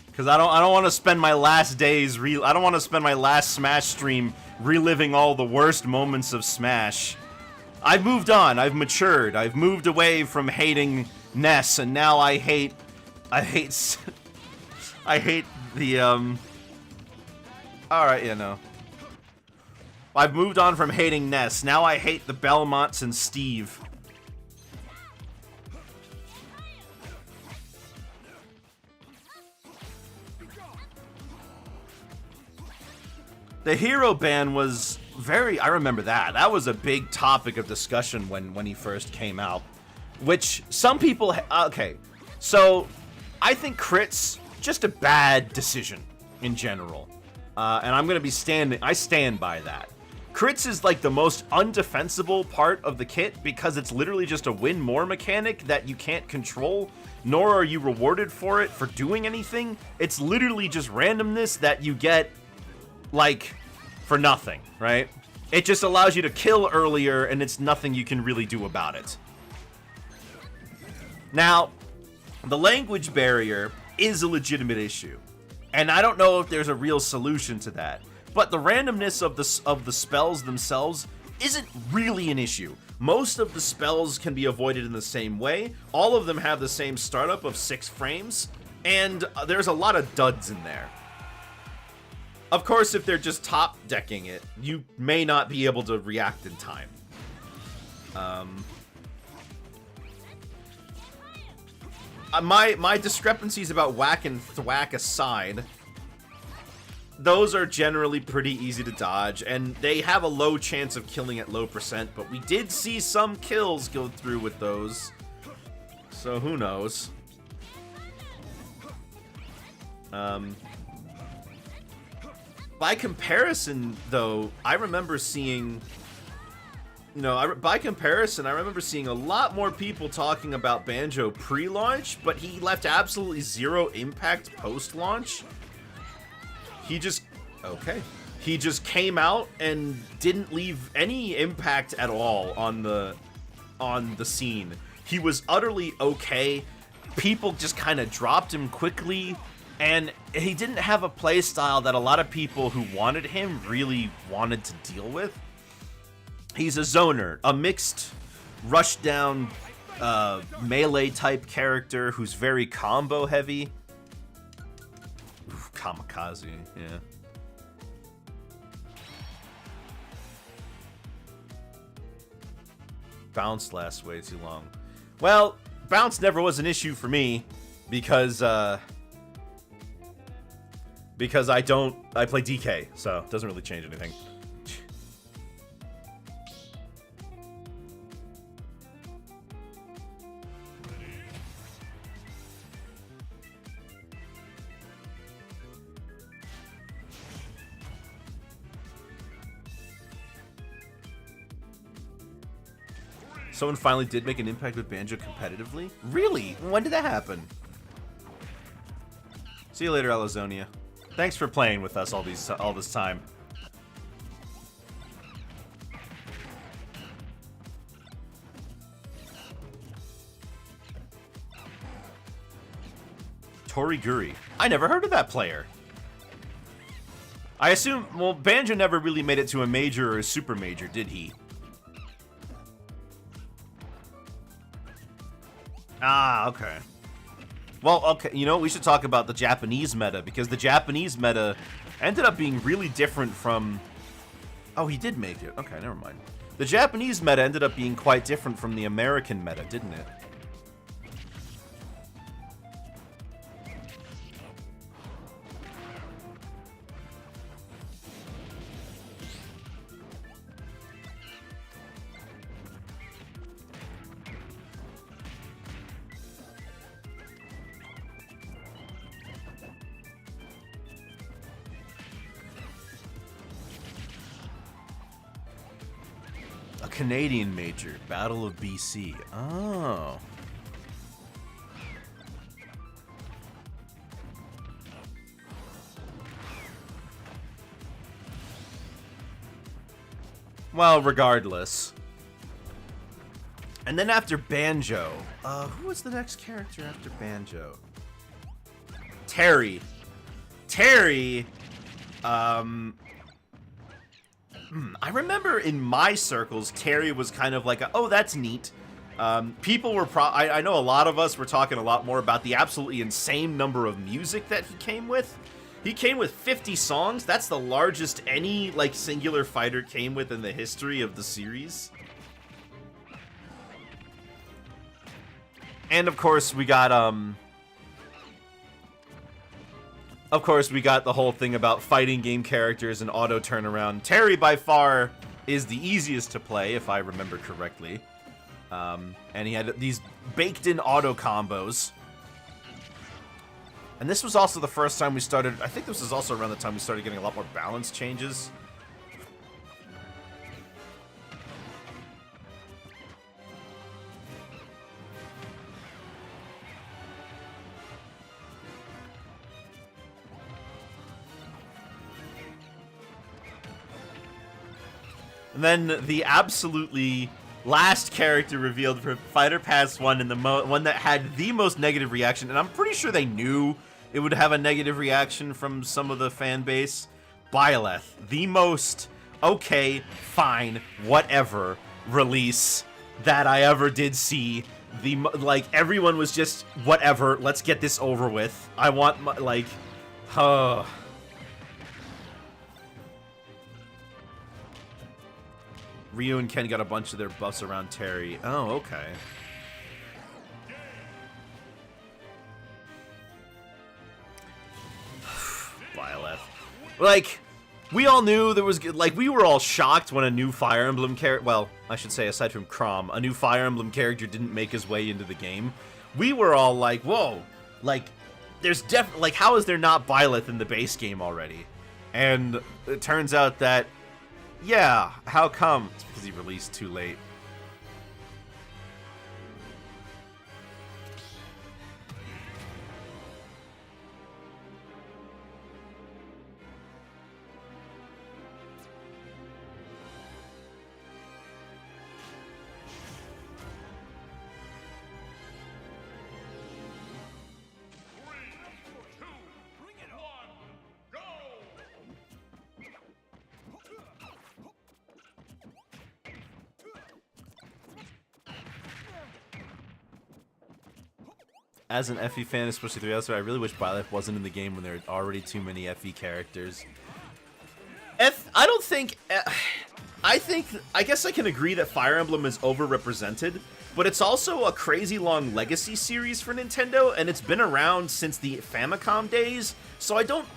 Because I don't want to spend my last days I don't want to spend my last Smash stream reliving all the worst moments of Smash. I've moved on. I've matured. I've moved away from hating Ness, and now I hate I hate the Alright, you know. I've moved on from hating Ness. Now I hate the Belmonts and Steve. The hero ban was I remember that. That was a big topic of discussion when he first came out. Which some people, okay. So, I think Crit's just a bad decision in general. And I'm gonna be I stand by that. Crits is like the most undefensible part of the kit because it's literally just a win more mechanic that you can't control, nor are you rewarded for it for doing anything. It's literally just randomness that you get like, for nothing, right? It just allows you to kill earlier, and it's nothing you can really do about it. Now, the language barrier is a legitimate issue, and I don't know if there's a real solution to that. But the randomness of the spells themselves isn't really an issue. Most of the spells can be avoided in the same way. All of them have the same startup of 6 frames, and there's a lot of duds in there. Of course, if they're just top decking it, you may not be able to react in time. My discrepancies about whack and thwack aside, those are generally pretty easy to dodge, and they have a low chance of killing at low percent, but we did see some kills go through with those. So who knows? By comparison, though, I remember seeing, by comparison, I remember seeing a lot more people talking about Banjo pre-launch, but he left absolutely zero impact post-launch. He just came out and didn't leave any impact at all on the scene. He was utterly okay. People just kind of dropped him quickly. And he didn't have a playstyle that a lot of people who wanted him really wanted to deal with. He's a zoner, a mixed rushdown melee type character who's very combo heavy. Oof, kamikaze, yeah. Bounce lasts way too long. Well, bounce never was an issue for me because I play DK, so it doesn't really change anything. Someone finally did make an impact with Banjo competitively? Really? When did that happen? See you later, Alazonia. Thanks for playing with us all this time. Toriguri. I never heard of that player. I assume, well, Banjo never really made it to a major or a super major, did he? Ah, okay. Well, okay, you know, we should talk about the Japanese meta, because the Japanese meta ended up being really different from... Oh, he did make it. Okay, never mind. The Japanese meta ended up being quite different from the American meta, didn't it? A Canadian major, Battle of BC. Oh. Well, regardless. And then after Banjo, who was the next character after Banjo? Terry. Terry, I remember in my circles, Terry was kind of like, oh, that's neat. People were I know a lot of us were talking a lot more about the absolutely insane number of music that he came with. He came with 50 songs. That's the largest any, like, singular fighter came with in the history of the series. And of course, we got, the whole thing about fighting game characters and auto turnaround. Terry, by far, is the easiest to play, if I remember correctly. And he had these baked-in auto combos. And this was also the first time we started... I think this was also around the time we started getting a lot more balance changes. And then the absolutely last character revealed for Fighter Pass 1 and the one that had the most negative reaction, and I'm pretty sure they knew it would have a negative reaction from some of the fan base. Byleth, the most okay, fine, whatever release that I ever did see. Like, everyone was just, whatever, let's get this over with. I want my, like, Ryu and Ken got a bunch of their buffs around Terry. Oh, okay. Byleth. Like, we all knew there was... Like, we were all shocked when a new Fire Emblem character... Well, I should say, aside from Chrom, a new Fire Emblem character didn't make his way into the game. We were all like, whoa. Like, there's definitely... Like, how is there not Byleth in the base game already? And it turns out that... Yeah, how come? It's because he released too late. As an FE fan, especially 3 I really wish Byleth wasn't in the game when there are already too many FE characters. I don't think... I guess I can agree that Fire Emblem is overrepresented, but it's also a crazy long legacy series for Nintendo, and it's been around since the Famicom days, so I don't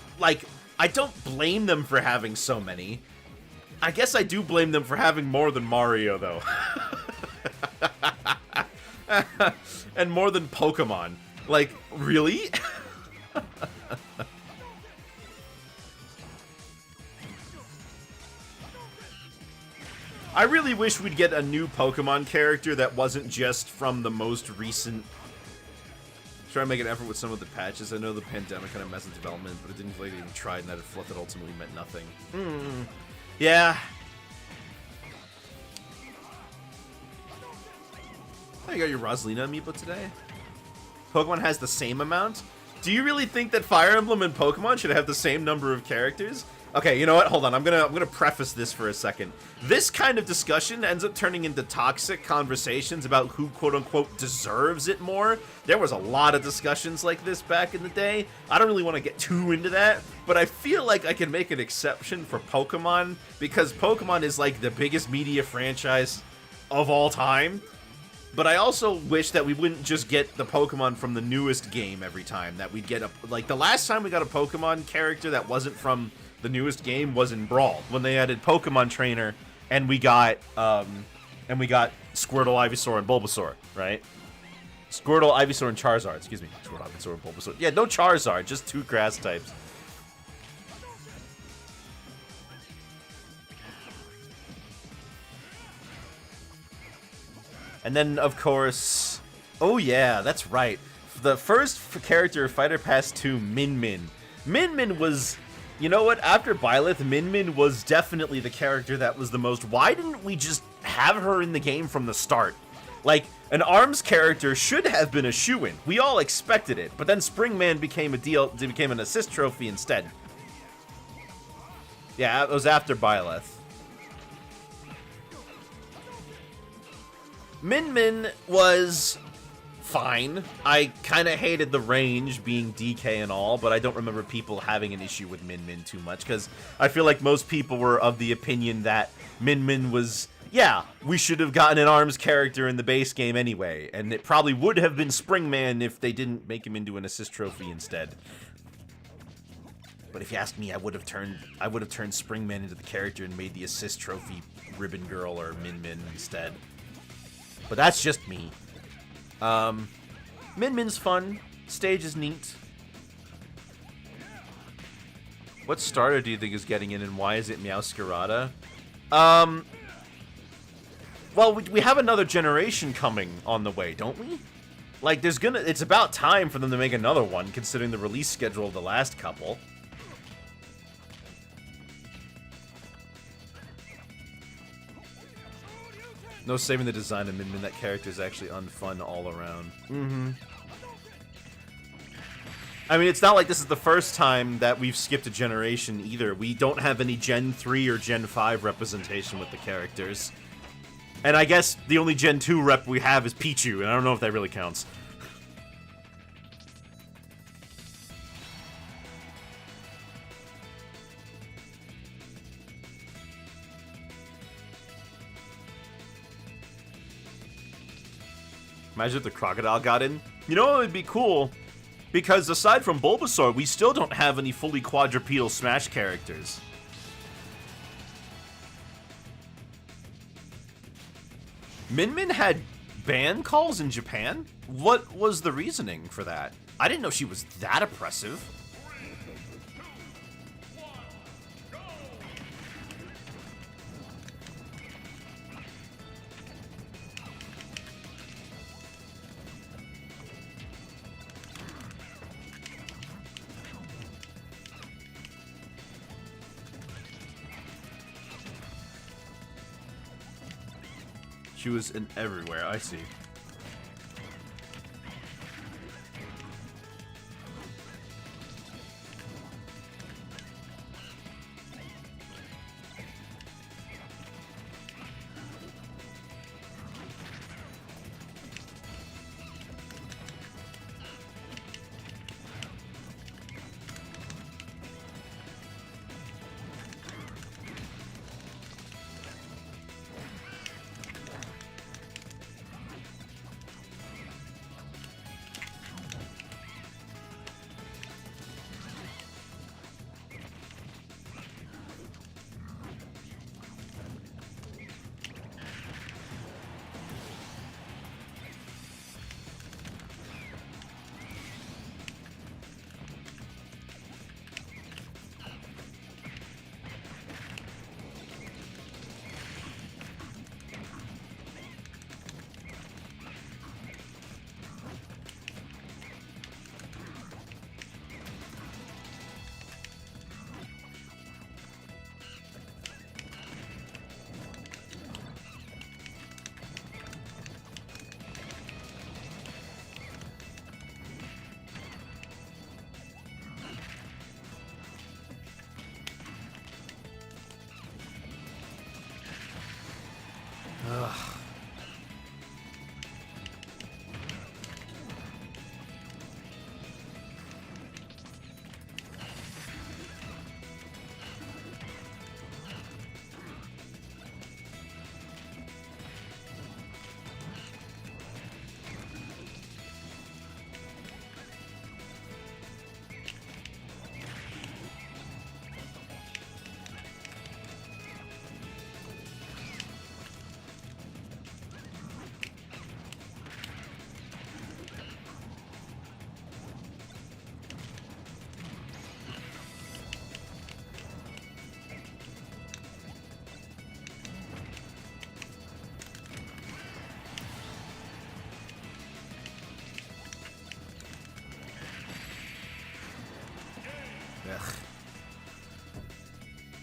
blame them for having so many. I guess I do blame them for having more than Mario, though. And more than Pokemon. Like, really? I really wish we'd get a new Pokemon character that wasn't just from the most recent... Try to make an effort with some of the patches. I know the pandemic kind of messed with development, but it didn't feel like they even tried, and that fluff that ultimately meant nothing. Yeah. Oh, you got your Rosalina amiibo today? Pokemon has the same amount? Do you really think that Fire Emblem and Pokemon should have the same number of characters? Okay, you know what? Hold on. I'm gonna preface this for a second. This kind of discussion ends up turning into toxic conversations about who, quote-unquote, deserves it more. There was a lot of discussions like this back in the day. I don't really want to get too into that, but I feel like I can make an exception for Pokemon, because Pokemon is, like, the biggest media franchise of all time. But I also wish that we wouldn't just get the Pokemon from the newest game every time. That we'd get a... Like, the last time we got a Pokemon character that wasn't from the newest game was in Brawl, when they added Pokemon Trainer, and we got Squirtle, Ivysaur, and Bulbasaur, right? Squirtle, Ivysaur, and Charizard. Excuse me. Squirtle, Ivysaur, and Bulbasaur. Yeah, no Charizard, just 2 grass types. And then, of course... Oh, yeah, that's right. The first character Fighter Pass 2, Min Min. Min Min was... You know what? After Byleth, Min Min was definitely the character that was the most... Why didn't we just have her in the game from the start? Like, an ARMS character should have been a shoo-in. We all expected it, but then Springman became became an assist trophy instead. Yeah, it was after Byleth. Min Min was fine. I kind of hated the range being DK and all, but I don't remember people having an issue with Min Min too much, because I feel like most people were of the opinion that Min Min was... Yeah, we should have gotten an ARMS character in the base game anyway, and it probably would have been Springman if they didn't make him into an assist trophy instead. But if you ask me, I would have turned Springman into the character and made the assist trophy Ribbon Girl or Min Min instead. But that's just me. Min Min's fun. Stage is neat. What starter do you think is getting in, and why is it Meowscarada? Well, we have another generation coming on the way, don't we? Like, it's about time for them to make another one, considering the release schedule of the last couple. No saving the design of Min Min. That character is actually unfun all around. I mean, it's not like this is the first time that we've skipped a generation either. We don't have any Gen 3 or Gen 5 representation with the characters. And I guess the only Gen 2 rep we have is Pichu, and I don't know if that really counts. Imagine if the Crocodile got in. You know, it would be cool, because aside from Bulbasaur, we still don't have any fully quadrupedal Smash characters. Min Min had ban calls in Japan? What was the reasoning for that? I didn't know she was that oppressive. She was in everywhere, I see.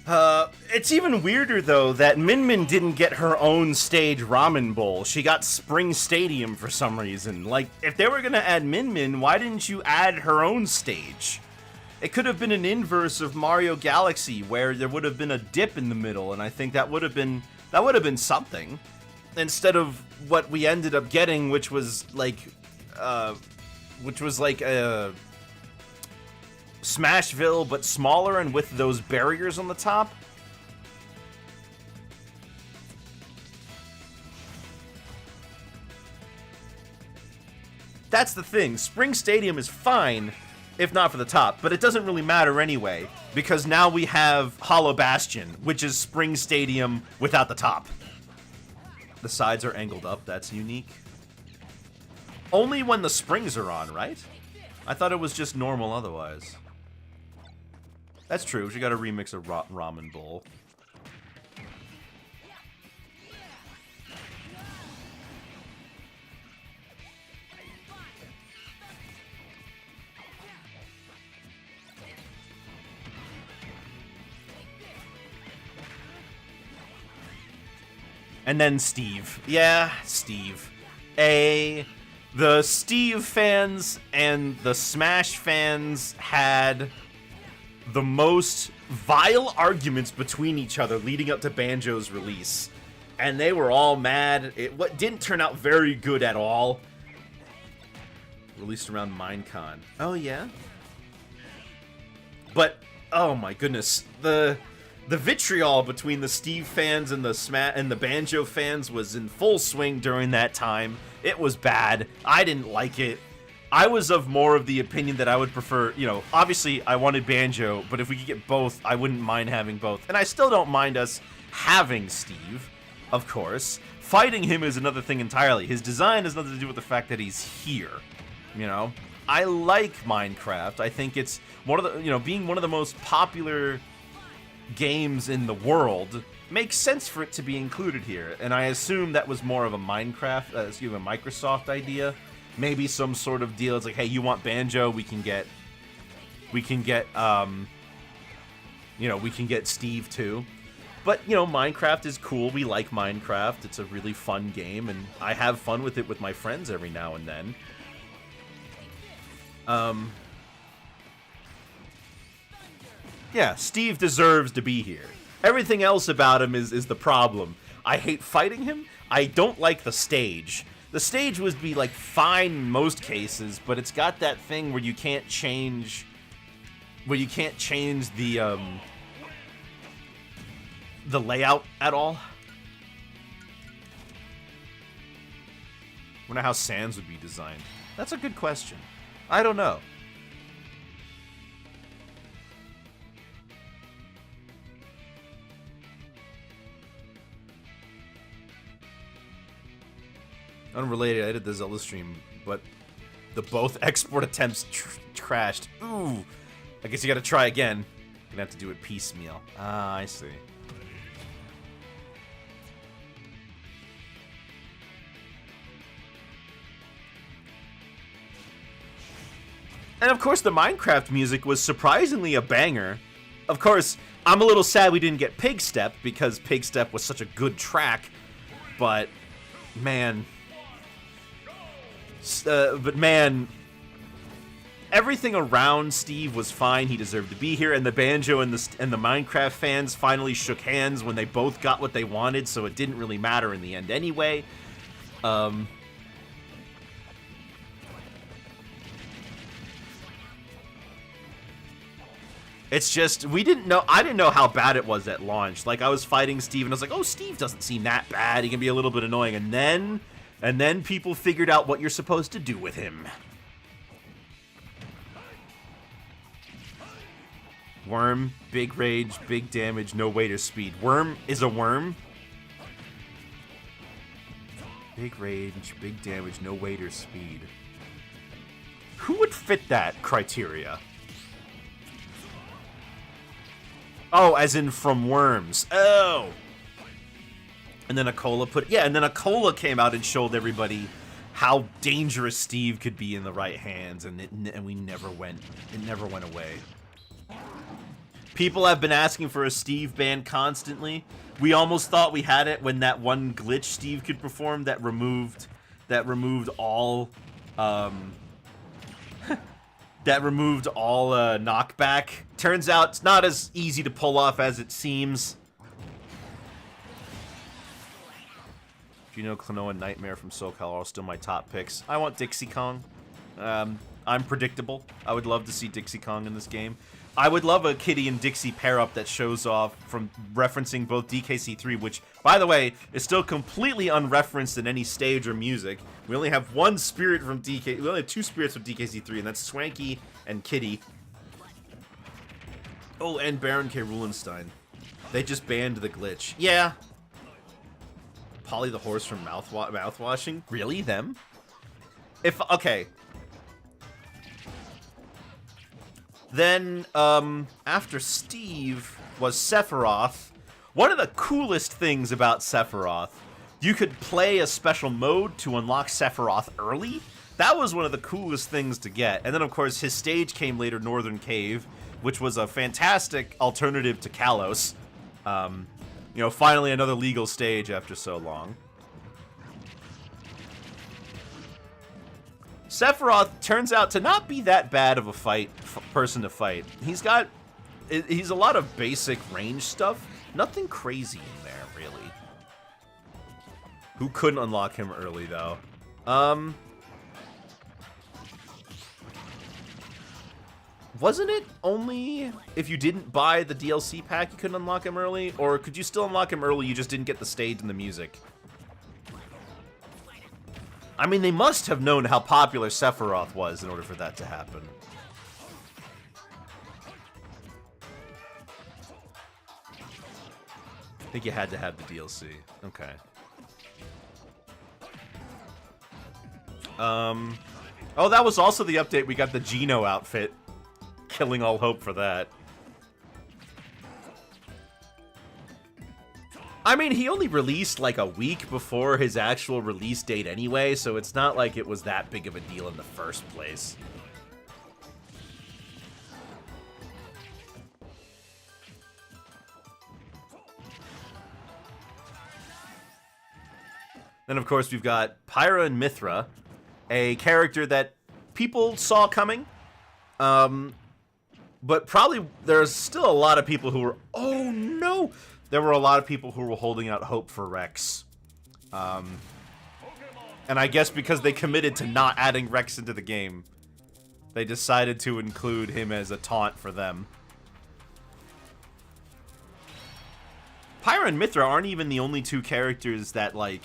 It's even weirder, though, that Min Min didn't get her own stage ramen bowl. She got Spring Stadium for some reason. Like, if they were gonna add Min Min, why didn't you add her own stage? It could have been an inverse of Mario Galaxy, where there would have been a dip in the middle, and I think that would have been something. Instead of what we ended up getting, which was like a Smashville, but smaller and with those barriers on the top. That's the thing. Spring Stadium is fine, if not for the top, but it doesn't really matter anyway, because now we have Hollow Bastion, which is Spring Stadium without the top. The sides are angled up, that's unique. Only when the springs are on, right? I thought it was just normal otherwise. That's true, she got to remix a ramen bowl. And then Steve. Yeah, Steve. The Steve fans and the Smash fans had the most vile arguments between each other leading up to Banjo's release. And they were all mad. What didn't turn out very good at all. Released around Minecon. Oh, yeah? But, oh my goodness. The vitriol between the Steve fans and the Banjo fans was in full swing during that time. It was bad. I didn't like it. I was of more of the opinion that I would prefer, you know, obviously I wanted Banjo, but if we could get both, I wouldn't mind having both. And I still don't mind us having Steve, of course. Fighting him is another thing entirely. His design has nothing to do with the fact that he's here, you know? I like Minecraft. I think it's one of the, you know, being one of the most popular games in the world makes sense for it to be included here. And I assume that was more of a Microsoft idea. Maybe some sort of deal. It's like, hey, you want Banjo? We can get, you know, we can get Steve too. But, you know, Minecraft is cool. We like Minecraft. It's a really fun game, and I have fun with it with my friends every now and then. Yeah, Steve deserves to be here. Everything else about him is the problem. I hate fighting him. I don't like the stage. The stage would be, like, fine in most cases, but it's got that thing where you can't change... the layout at all. Wonder how Sans would be designed. That's a good question. I don't know. Unrelated, I did the Zelda stream, but the both export attempts crashed. Ooh. I guess you gotta try again. Gonna have to do it piecemeal. Ah, I see. And of course, the Minecraft music was surprisingly a banger. Of course, I'm a little sad we didn't get Pig Step, because Pig Step was such a good track, but, man... everything around Steve was fine. He deserved to be here, and the Banjo and the Minecraft fans finally shook hands when they both got what they wanted, so it didn't really matter in the end anyway. It's just, I didn't know how bad it was at launch. Like, I was fighting Steve, and I was like, oh, Steve doesn't seem that bad. He can be a little bit annoying, and then people figured out what you're supposed to do with him. Worm, big rage, big damage, no weight or speed. Worm is a worm. Big rage, big damage, no weight or speed. Who would fit that criteria? Oh, as in from Worms. Oh! And then Acola Acola came out and showed everybody how dangerous Steve could be in the right hands, and it never went away. People have been asking for a Steve ban constantly. We almost thought we had it when that one glitch Steve could perform that removed all knockback. Turns out it's not as easy to pull off as it seems. Gino, Klonoa, and Nightmare from SoCal are still my top picks. I want Dixie Kong. I'm predictable. I would love to see Dixie Kong in this game. I would love a Kitty and Dixie pair-up that shows off from referencing both DKC3, which, by the way, is still completely unreferenced in any stage or music. We only have one spirit from DK... We only have two spirits from DKC3, and that's Swanky and Kitty. Oh, and Baron K. Rulenstein. They just banned the glitch. Yeah. Polly the horse from mouthwashing? Really? Them? Okay. Then, after Steve was Sephiroth. One of the coolest things about Sephiroth, you could play a special mode to unlock Sephiroth early. That was one of the coolest things to get. And then, of course, his stage came later, Northern Cave, which was a fantastic alternative to Kalos. You know, finally another legal stage after so long. Sephiroth turns out to not be that bad of a person to fight. He's a lot of basic range stuff. Nothing crazy in there, really. Who couldn't unlock him early, though? Wasn't it only if you didn't buy the DLC pack you couldn't unlock him early? Or could you still unlock him early, you just didn't get the stage and the music? I mean, they must have known how popular Sephiroth was in order for that to happen. I think you had to have the DLC. Okay. Oh, that was also the update. We got the Geno outfit. Killing all hope for that. I mean, he only released like a week before his actual release date anyway, so it's not like it was that big of a deal in the first place. Then, of course, we've got Pyra and Mythra, a character that people saw coming. But probably there's still a lot of people who were, oh no! There were a lot of people who were holding out hope for Rex. And I guess because they committed to not adding Rex into the game, they decided to include him as a taunt for them. Pyra and Mythra aren't even the only two characters that, like,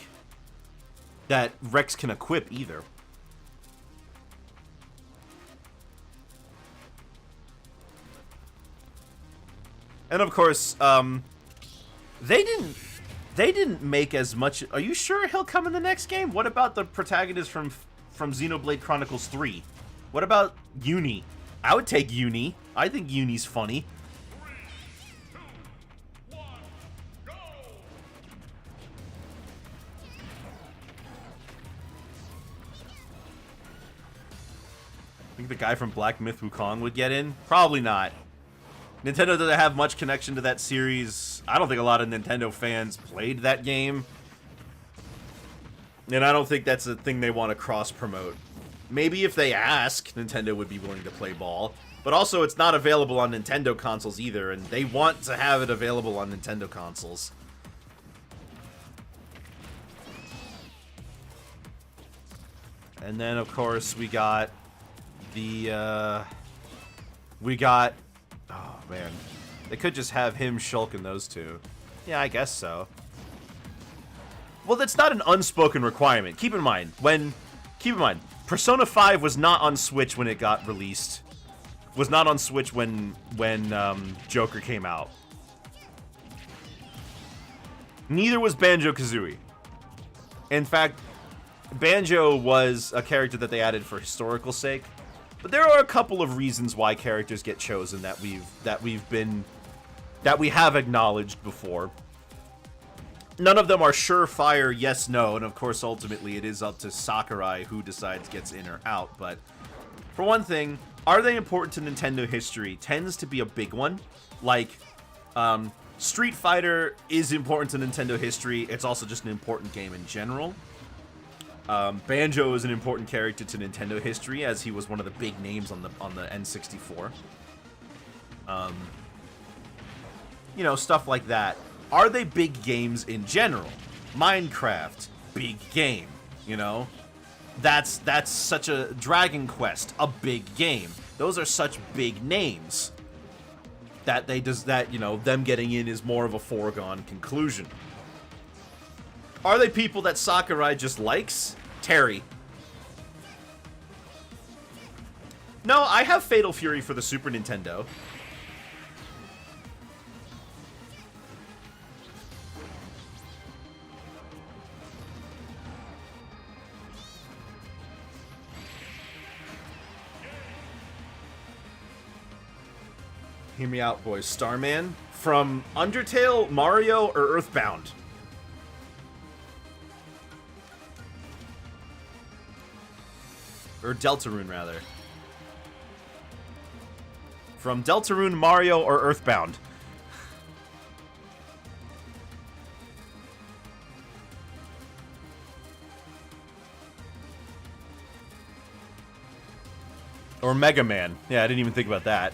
that Rex can equip either. And of course, they didn't make as much. Are you sure he'll come in the next game? What about the protagonist from Xenoblade Chronicles 3? What about Uni? I would take Uni. I think Uni's funny. 3, 2, 1, go! Think the guy from Black Myth Wukong would get in? Probably not. Nintendo doesn't have much connection to that series. I don't think a lot of Nintendo fans played that game. And I don't think that's a thing they want to cross-promote. Maybe if they ask, Nintendo would be willing to play ball. But also, it's not available on Nintendo consoles either, and they want to have it available on Nintendo consoles. And then, of course, we got the, oh, man. They could just have him shulking those two. Yeah, I guess so. Well, that's not an unspoken requirement. Keep in mind, Persona 5 was not on Switch when it got released. Was not on Switch when Joker came out. Neither was Banjo-Kazooie. In fact, Banjo was a character that they added for historical sake. But there are a couple of reasons why characters get chosen that we have acknowledged before. None of them are surefire yes, no, and of course ultimately it is up to Sakurai who decides gets in or out, but for one thing, Are they important to Nintendo history? Tends to be a big one. Like, Street Fighter is important to Nintendo history. It's also just an important game in general. Banjo is an important character to Nintendo history, as he was one of the big names on the N64. You know, stuff like that. Are they big games in general? Minecraft, big game. You know, that's such a Dragon Quest, a big game. Those are such big names that you know, them getting in is more of a foregone conclusion. Are they people that Sakurai just likes? Terry. No, I have Fatal Fury for the Super Nintendo. Hear me out, boys. Starman? From Undertale, Mario, or Earthbound? Or Deltarune, rather. From Deltarune, Mario, or Earthbound? Or Mega Man. Yeah, I didn't even think about that.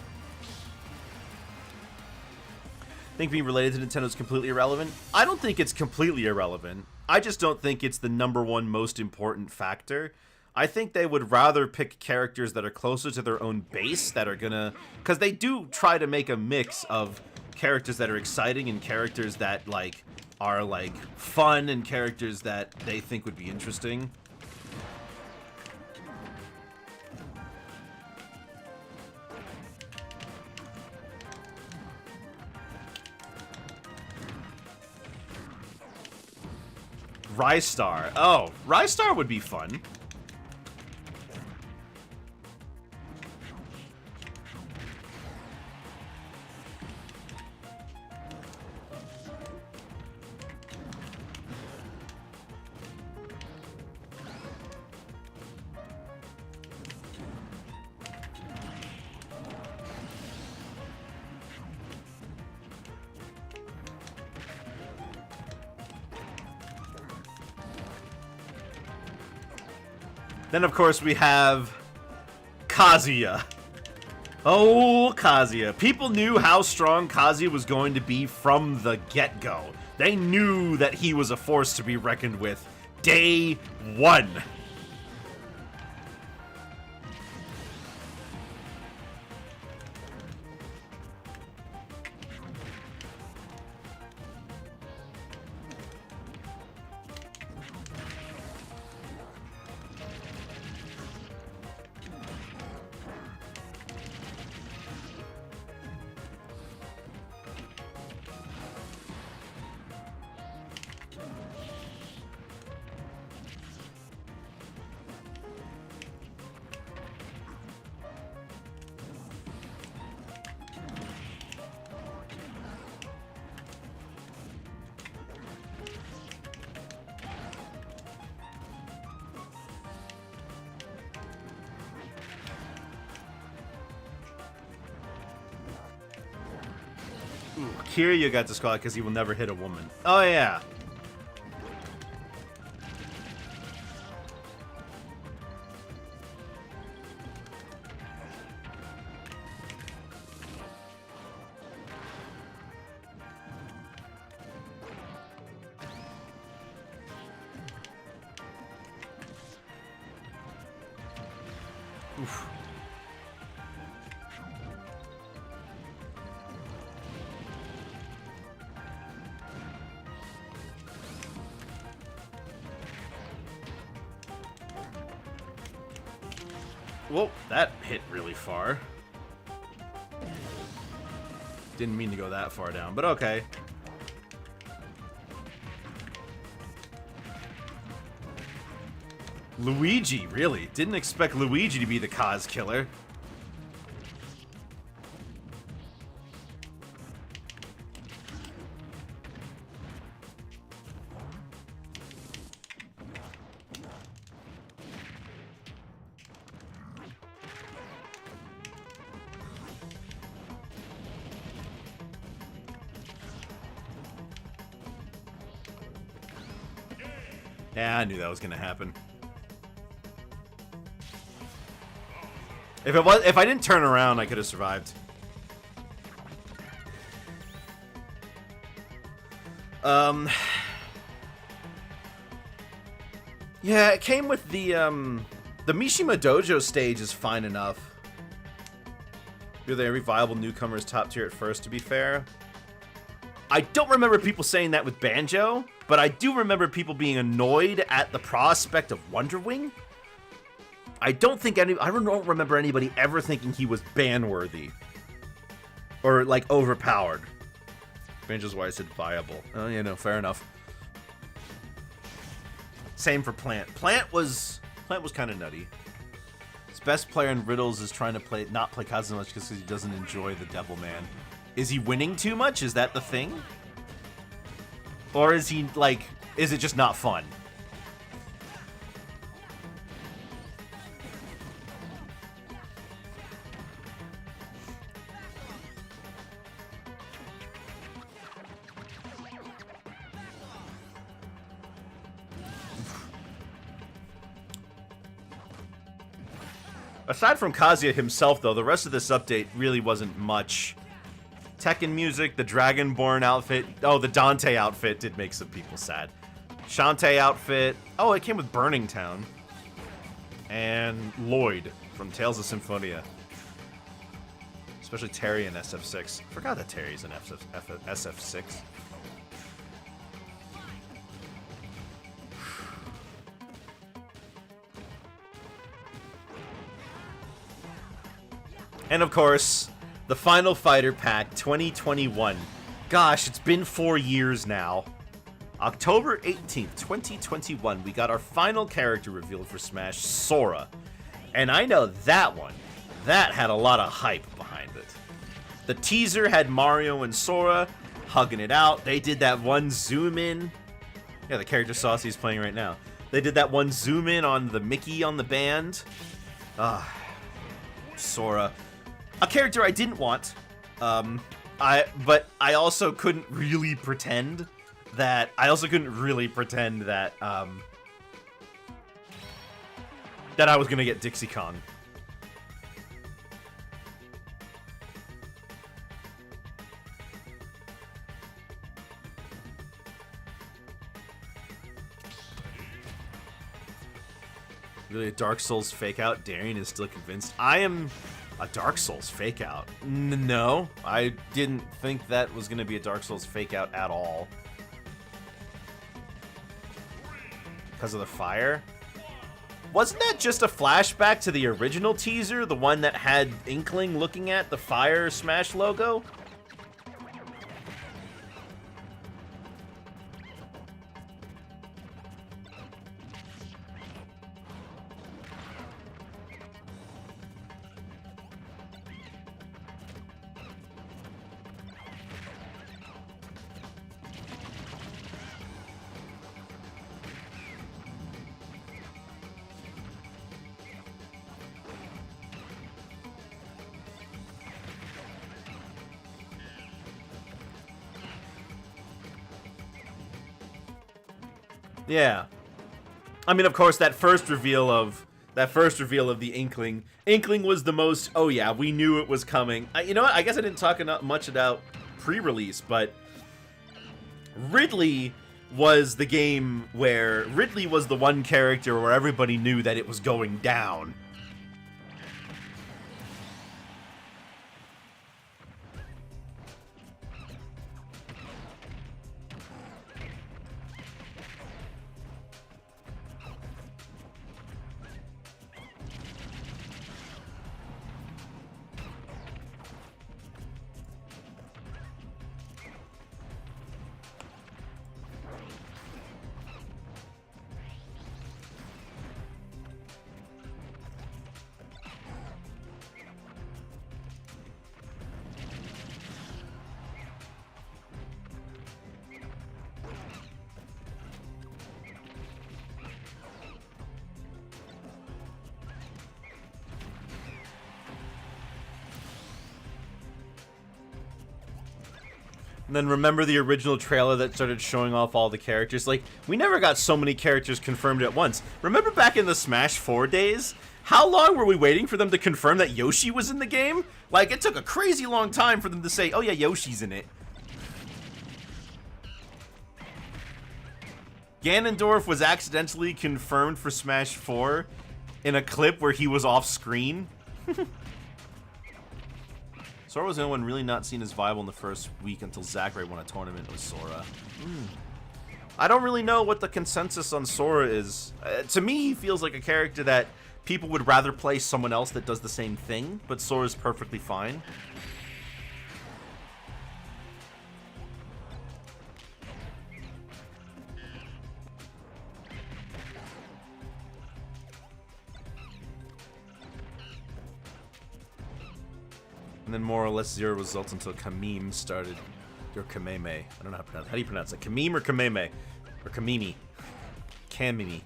Think being related to Nintendo is completely irrelevant? I don't think it's completely irrelevant. I just don't think it's the #1 most important factor. I think they would rather pick characters that are closer to their own base, that are gonna... Because they do try to make a mix of characters that are exciting and characters that, like, are, like, fun and characters that they think would be interesting. Rystar. Oh, Rystar would be fun. Then, of course, we have Kazuya. Oh, Kazuya. People knew how strong Kazuya was going to be from the get-go. They knew that he was a force to be reckoned with day one. Ooh, Kiryu got disqualified because he will never hit a woman. Oh, yeah. Oof. Whoa, that hit really far. Didn't mean to go that far down, but okay. Luigi, really? Didn't expect Luigi to be the Kaz killer. Yeah, I knew that was gonna happen. If I didn't turn around, I could have survived. Yeah, it came with the Mishima Dojo stage is fine enough. You're the every viable newcomer is top tier at first, to be fair. I don't remember people saying that with Banjo, but I do remember people being annoyed at the prospect of Wonder Wing. I don't remember anybody ever thinking he was ban-worthy. Or, like, overpowered. Banjo's why I said viable. Oh, yeah, no, fair enough. Same for Plant. Plant was kind of nutty. His best player in Riddles is trying to not play Kazuma much because he doesn't enjoy the Devil Man. Is he winning too much? Is that the thing? Or is he, like, is it just not fun? Aside from Kazuya himself, though, the rest of this update really wasn't much. Tekken music, the Dragonborn outfit. Oh, the Dante outfit did make some people sad. Shantae outfit. Oh, it came with Burning Town. And Lloyd from Tales of Symphonia. Especially Terry in SF6. Forgot that Terry's in SF6. And of course, the Final Fighter Pack 2021. Gosh, it's been 4 years now. October 18th, 2021, we got our final character revealed for Smash, Sora. And I know that one, that had a lot of hype behind it. The teaser had Mario and Sora hugging it out. They did that one zoom in. Yeah, the character Saucy's playing right now. They did that one zoom in on the Mickey on the band. Sora. A character I didn't want, but I also couldn't really pretend that I was gonna get Dixie Kong. Really a Dark Souls fake out? Darian is still convinced. I am a Dark Souls fake out. No, I didn't think that was going to be a Dark Souls fake out at all. Because of the fire? Wasn't that just a flashback to the original teaser? The one that had Inkling looking at the Fire Smash logo? Yeah. I mean, of course, that first reveal of the Inkling was the most, oh yeah, we knew it was coming. You know what? I guess I didn't talk much about pre-release, but Ridley was the game where Ridley was the one character where everybody knew that it was going down. And then remember the original trailer that started showing off all the characters? Like, we never got so many characters confirmed at once. Remember back in the Smash 4 days? How long were we waiting for them to confirm that Yoshi was in the game? Like, it took a crazy long time for them to say, oh yeah, Yoshi's in it. Ganondorf was accidentally confirmed for Smash 4 in a clip where he was off screen. Sora was the only one really not seen as viable in the first week until Zachary won a tournament with Sora. I don't really know what the consensus on Sora is. To me, he feels like a character that people would rather play someone else that does the same thing, but Sora's perfectly fine. And then more or less zero results until Kameme started. Or Kameme. I don't know how to pronounce it. How do you pronounce it? Kameme or Kameme? Or Kamimi? Kamimi.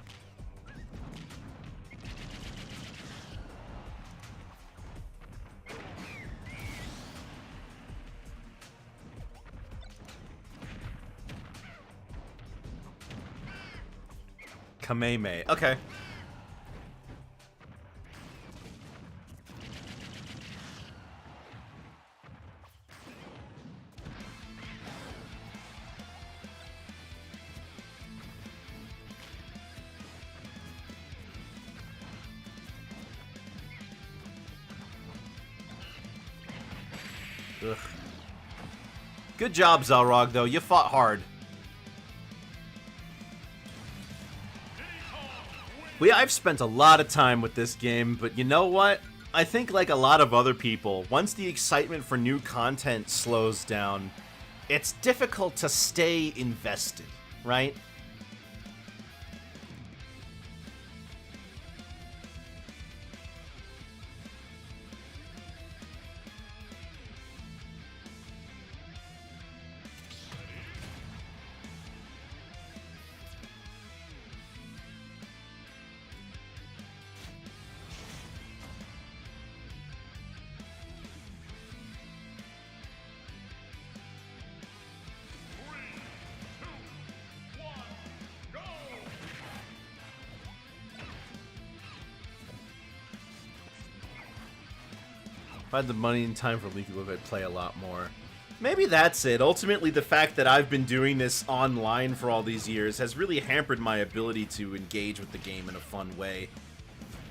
Kameme. Okay. Ugh. Good job, Zelrog, though. You fought hard. I've spent a lot of time with this game, but you know what? I think like a lot of other people, once the excitement for new content slows down, it's difficult to stay invested, right? If I had the money and time for League of Legends, I'd play a lot more. Maybe that's it. Ultimately, the fact that I've been doing this online for all these years has really hampered my ability to engage with the game in a fun way.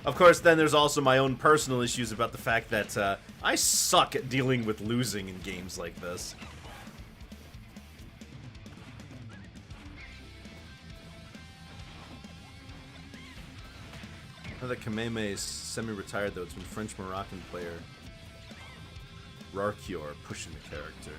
Of course, then there's also my own personal issues about the fact that I suck at dealing with losing in games like this. Now that Kameme is semi-retired, though, it's been French-Moroccan player Rarkior pushing the character.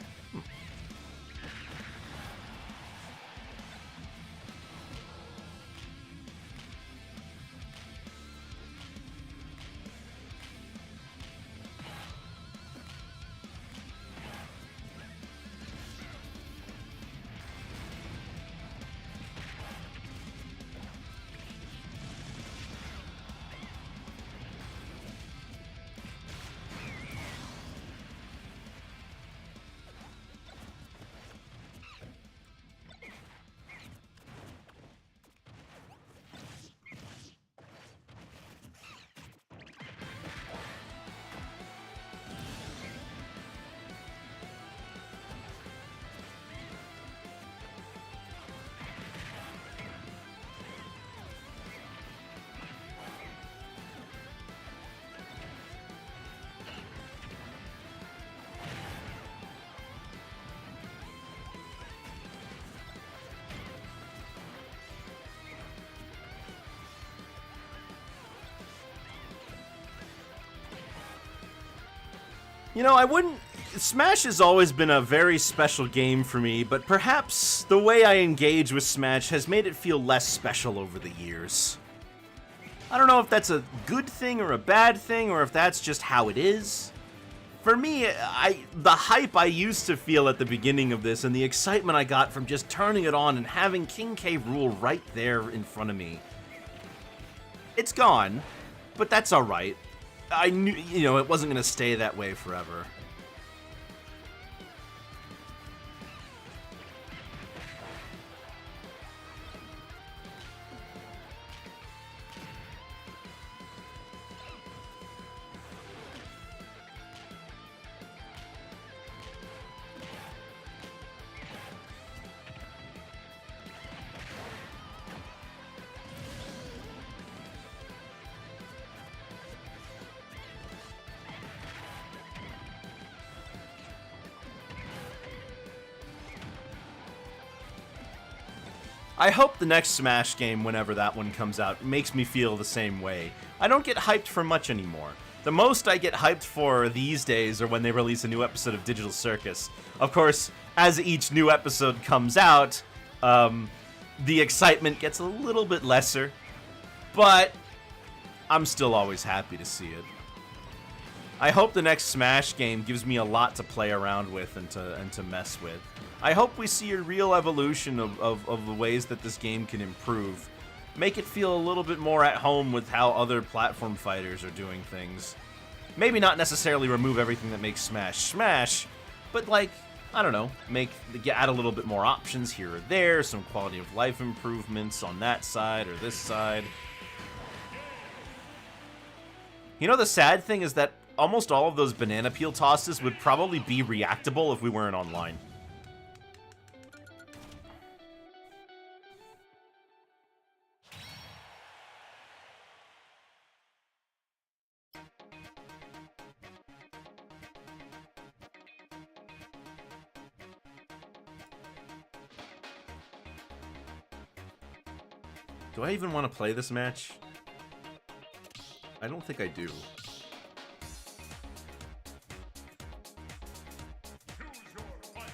You know, I wouldn't... Smash has always been a very special game for me, but perhaps the way I engage with Smash has made it feel less special over the years. I don't know if that's a good thing or a bad thing, or if that's just how it is. For me, the hype I used to feel at the beginning of this, and the excitement I got from just turning it on and having King K. Rool right there in front of me, it's gone, but that's alright. I knew, you know, it wasn't going to stay that way forever. I hope the next Smash game, whenever that one comes out, makes me feel the same way. I don't get hyped for much anymore. The most I get hyped for these days are when they release a new episode of Digital Circus. Of course, as each new episode comes out, the excitement gets a little bit lesser, but I'm still always happy to see it. I hope the next Smash game gives me a lot to play around with and to mess with. I hope we see a real evolution of the ways that this game can improve. Make it feel a little bit more at home with how other platform fighters are doing things. Maybe not necessarily remove everything that makes Smash Smash, but like, I don't know, add a little bit more options here or there, some quality of life improvements on that side or this side. You know, the sad thing is that almost all of those banana peel tosses would probably be reactable if we weren't online. Do I even want to play this match? I don't think I do. Choose your fighter.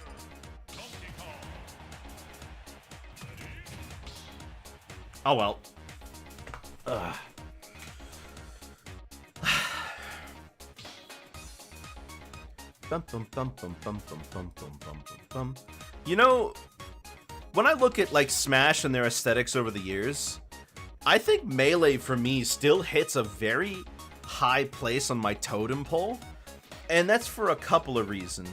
Donkey Kong. Oh well. Ugh. Bum, bum, bum, bum, bum, bum, bum, bum, bum, bum. You know, when I look at like Smash and their aesthetics over the years, I think Melee for me still hits a very high place on my totem pole, and that's for a couple of reasons.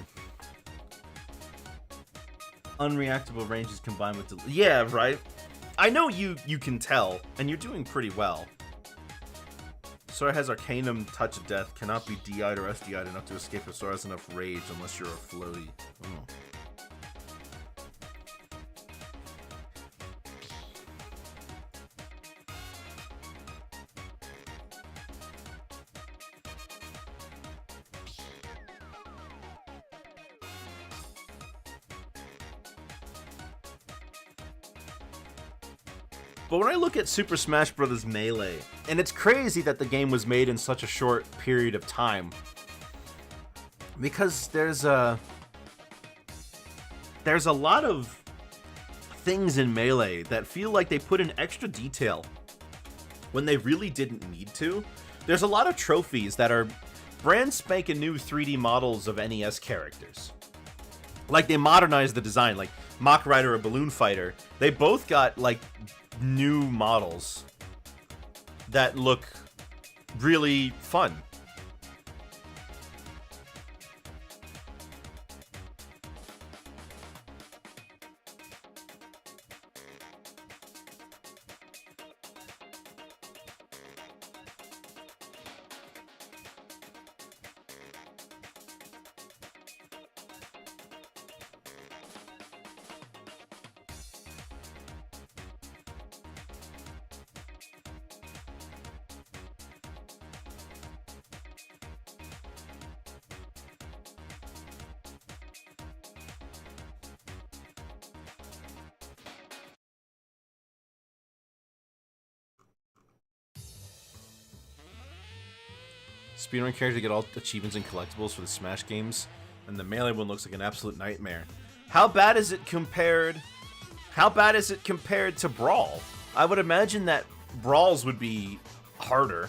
Unreactable ranges combined with yeah, right. I know you can tell, and you're doing pretty well. Sora has Arcanum Touch of Death, cannot be DI'd or SDI'd enough to escape if Sora has enough rage unless you're a floaty. Oh. But when I look at Super Smash Bros. Melee, and it's crazy that the game was made in such a short period of time, because there's a lot of things in Melee that feel like they put in extra detail when they really didn't need to. There's a lot of trophies that are brand spanking new 3D models of NES characters. Like, they modernized the design, like Mach Rider or Balloon Fighter. They both got, like, new models that look really fun. Speedrun character get all achievements and collectibles for the Smash games, and the Melee one looks like an absolute nightmare. How bad is it compared? How bad is it compared to Brawl? I would imagine that Brawls would be harder.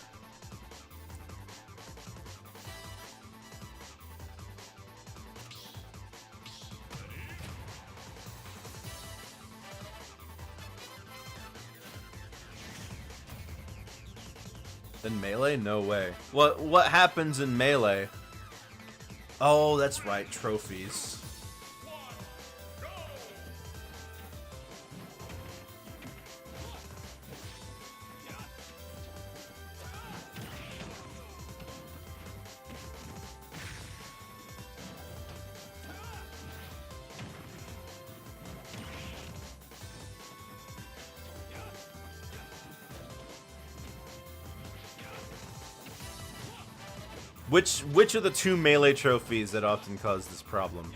In Melee? No way. What happens in Melee? Oh, that's right, trophies. Which are the two Melee trophies that often cause this problem?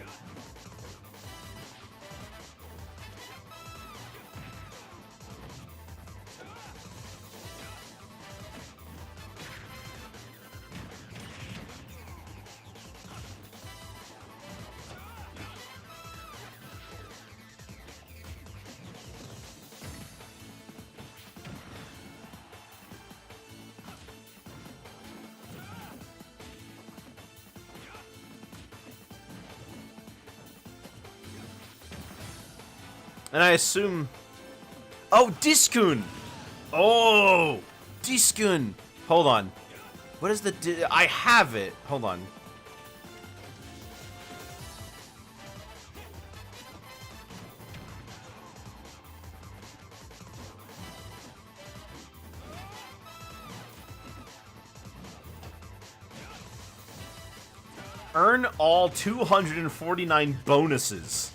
And I assume... Oh, Diskun! Oh! Diskun! Hold on. What is the... I have it. Hold on. Earn all 249 bonuses.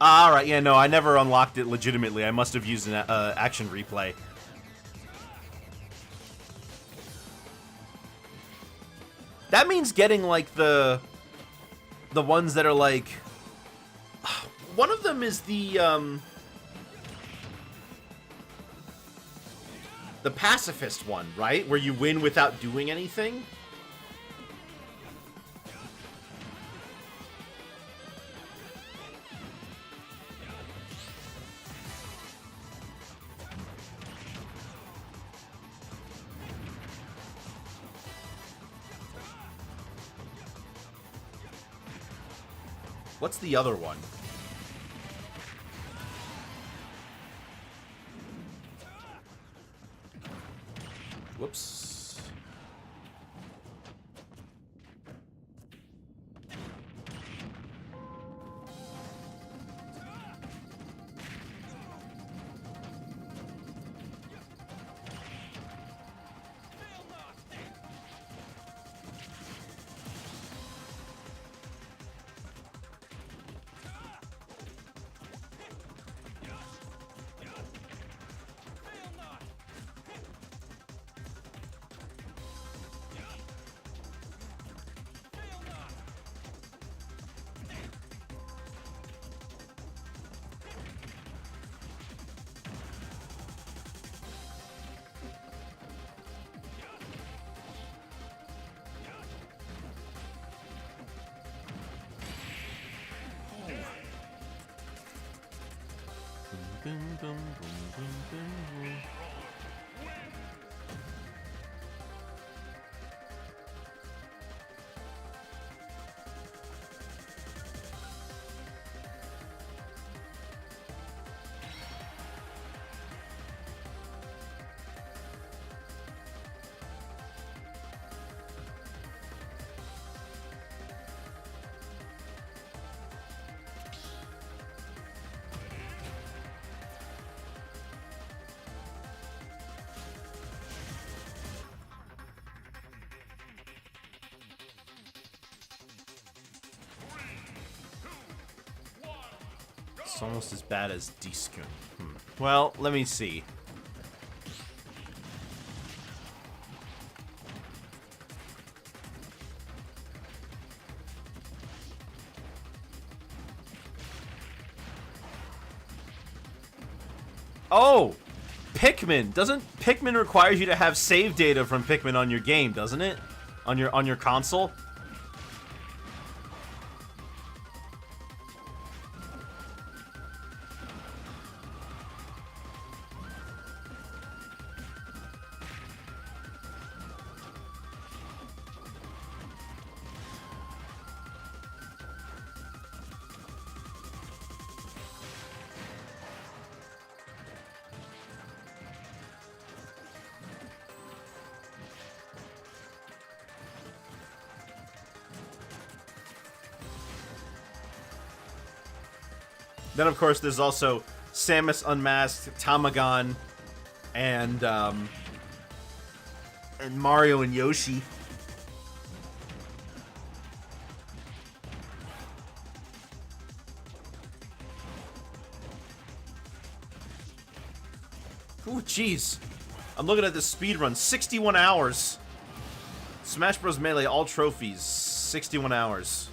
Alright, yeah, no, I never unlocked it legitimately. I must have used an action replay. That means getting, like, the ones that are, like... One of them is the pacifist one, right? Where you win without doing anything? What's the other one? Whoops. It's almost as bad as Diskun. Well, let me see. Oh! Pikmin! Doesn't Pikmin requires you to have save data from Pikmin on your game, doesn't it? On your console? Then, of course, there's also Samus Unmasked, Tamagon, and Mario and Yoshi. Ooh, jeez. I'm looking at this speed run. 61 hours. Smash Bros. Melee, all trophies. 61 hours.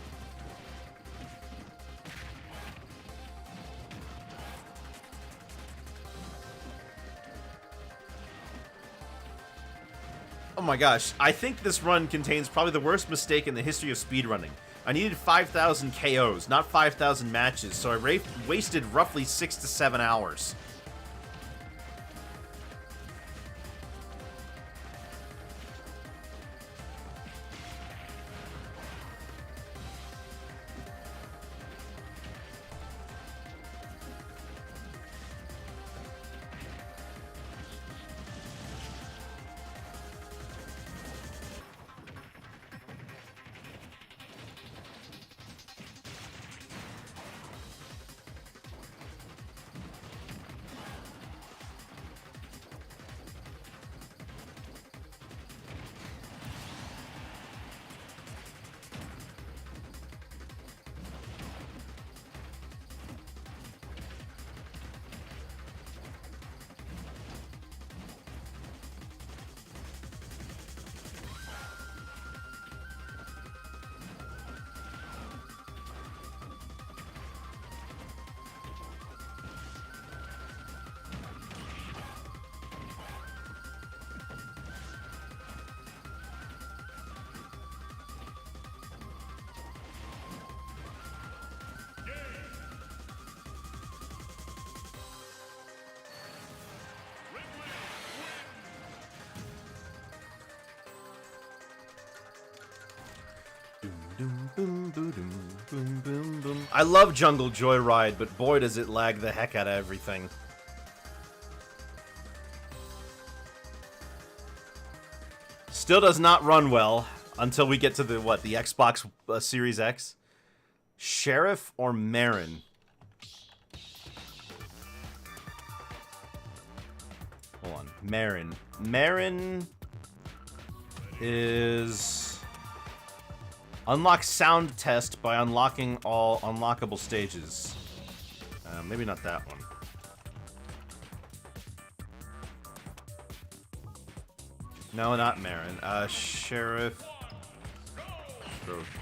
Oh my gosh, I think this run contains probably the worst mistake in the history of speedrunning. I needed 5,000 KOs, not 5,000 matches, so I wasted roughly 6 to 7 hours. Boom, boom, boom, boom, boom, boom. I love Jungle Joyride, but boy does it lag the heck out of everything. Still does not run well until we get to the, what, the Xbox Series X? Sheriff or Marin? Hold on. Marin. Marin is... Unlock sound test by unlocking all unlockable stages. Maybe not that one. No, not Marin. Sheriff Trophy.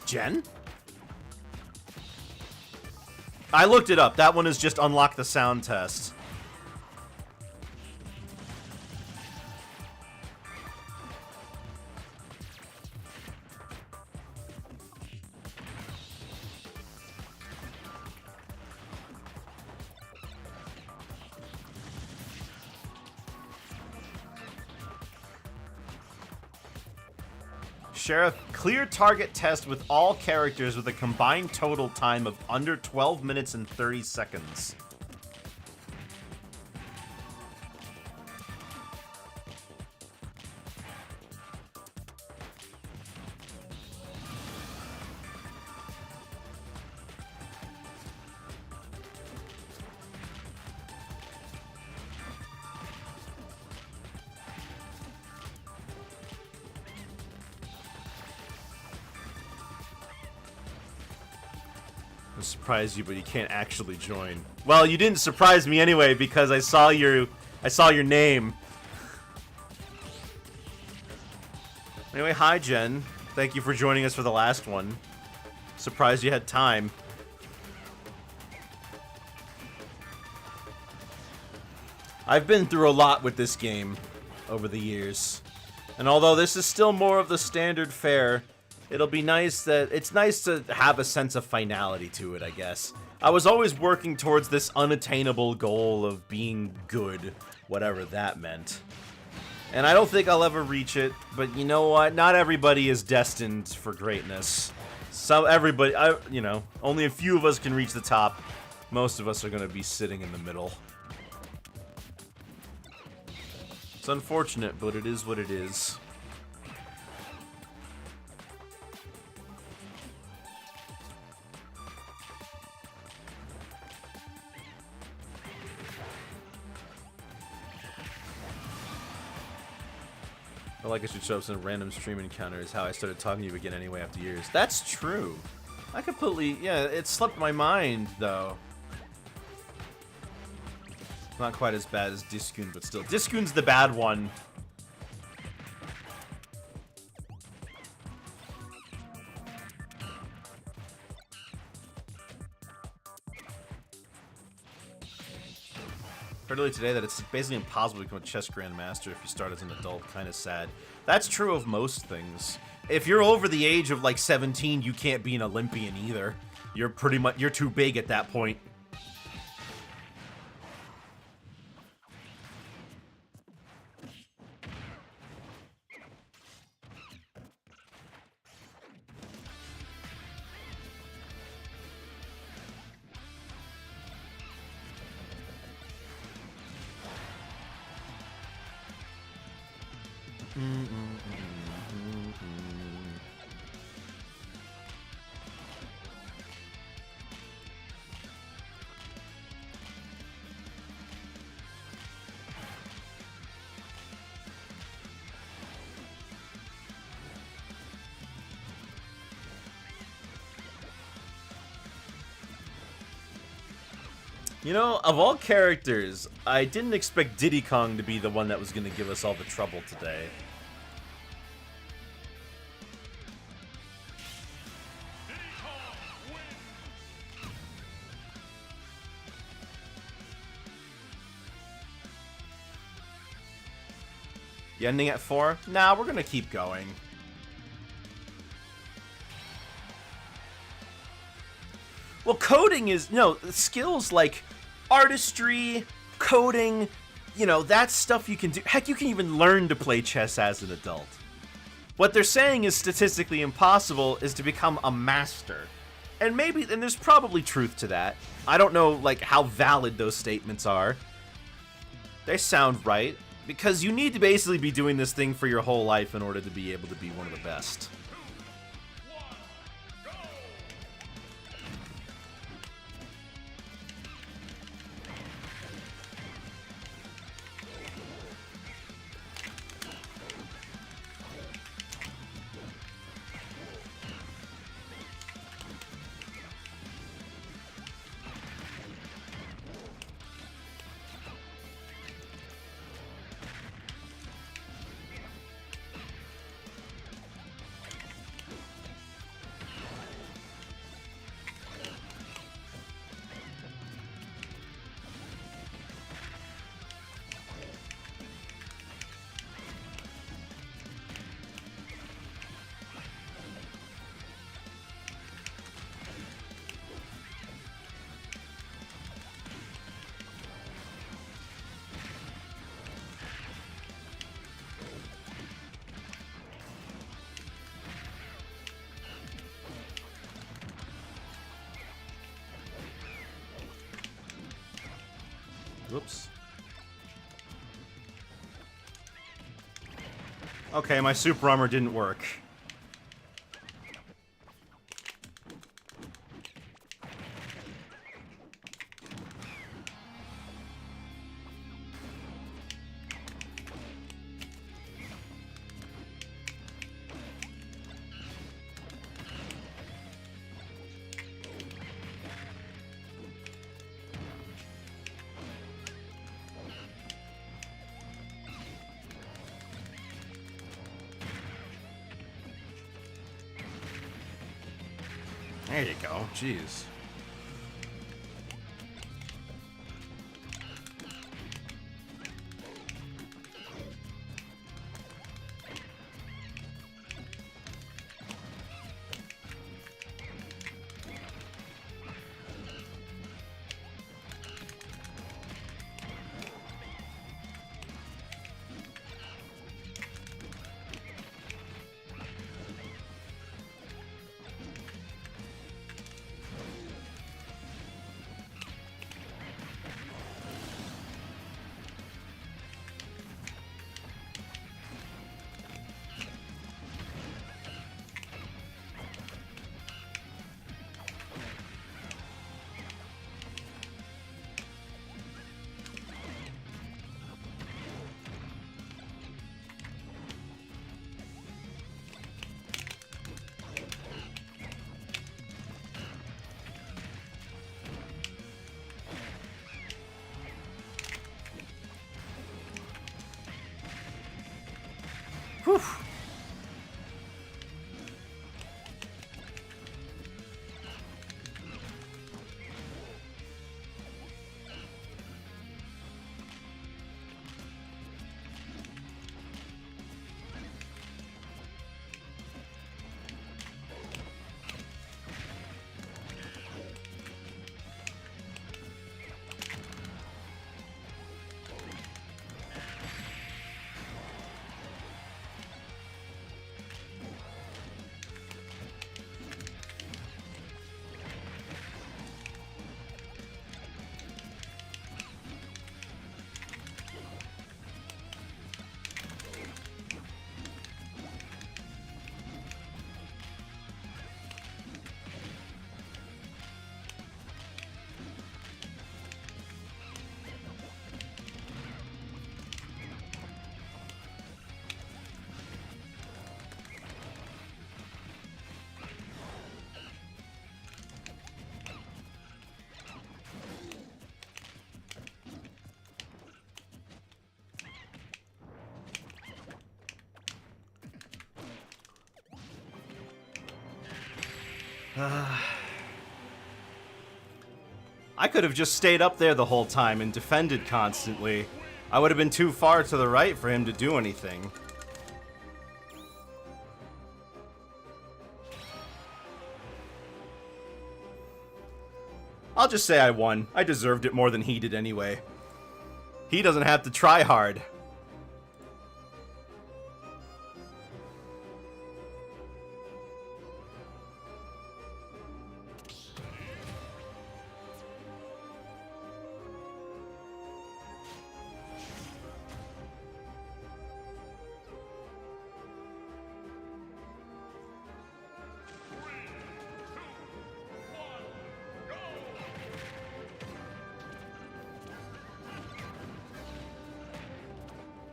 Jen? I looked it up. That one is just unlock the sound test. Sheriff, clear target test with all characters with a combined total time of under 12 minutes and 30 seconds. Surprise you, but you can't actually join. Well, you didn't surprise me anyway because I saw your name. Anyway, hi Jen. Thank you for joining us for the last one. Surprised you had time. I've been through a lot with this game over the years. And although this is still more of the standard fare, it'll be nice that it's nice to have a sense of finality to it, I guess. I was always working towards this unattainable goal of being good, whatever that meant. And I don't think I'll ever reach it, but you know what? Not everybody is destined for greatness. Everybody, you know, only a few of us can reach the top. Most of us are going to be sitting in the middle. It's unfortunate, but it is what it is. I like I should show up some random stream encounters. How I started talking to you again anyway after years. That's true. I completely, yeah, it slipped my mind though. Not quite as bad as Discoon, but still. Discoon's the bad one. Heard earlier today that it's basically impossible to become a chess grandmaster if you start as an adult. Kind of sad. That's true of most things. If you're over the age of like 17, you can't be an Olympian either. You're pretty much, you're too big at that point. You know, of all characters, I didn't expect Diddy Kong to be the one that was going to give us all the trouble today. You ending at 4? Nah, we're going to keep going. Well, coding is, skills like artistry, coding, that's stuff you can do. Heck, you can even learn to play chess as an adult. What they're saying is statistically impossible is to become a master. And there's probably truth to that. I don't know, how valid those statements are. They sound right, because you need to basically be doing this thing for your whole life in order to be able to be one of the best. Whoops. Okay, my super armor didn't work. There you go. Jeez. Whew. I could have just stayed up there the whole time and defended constantly. I would have been too far to the right for him to do anything. I'll just say I won. I deserved it more than he did anyway. He doesn't have to try hard.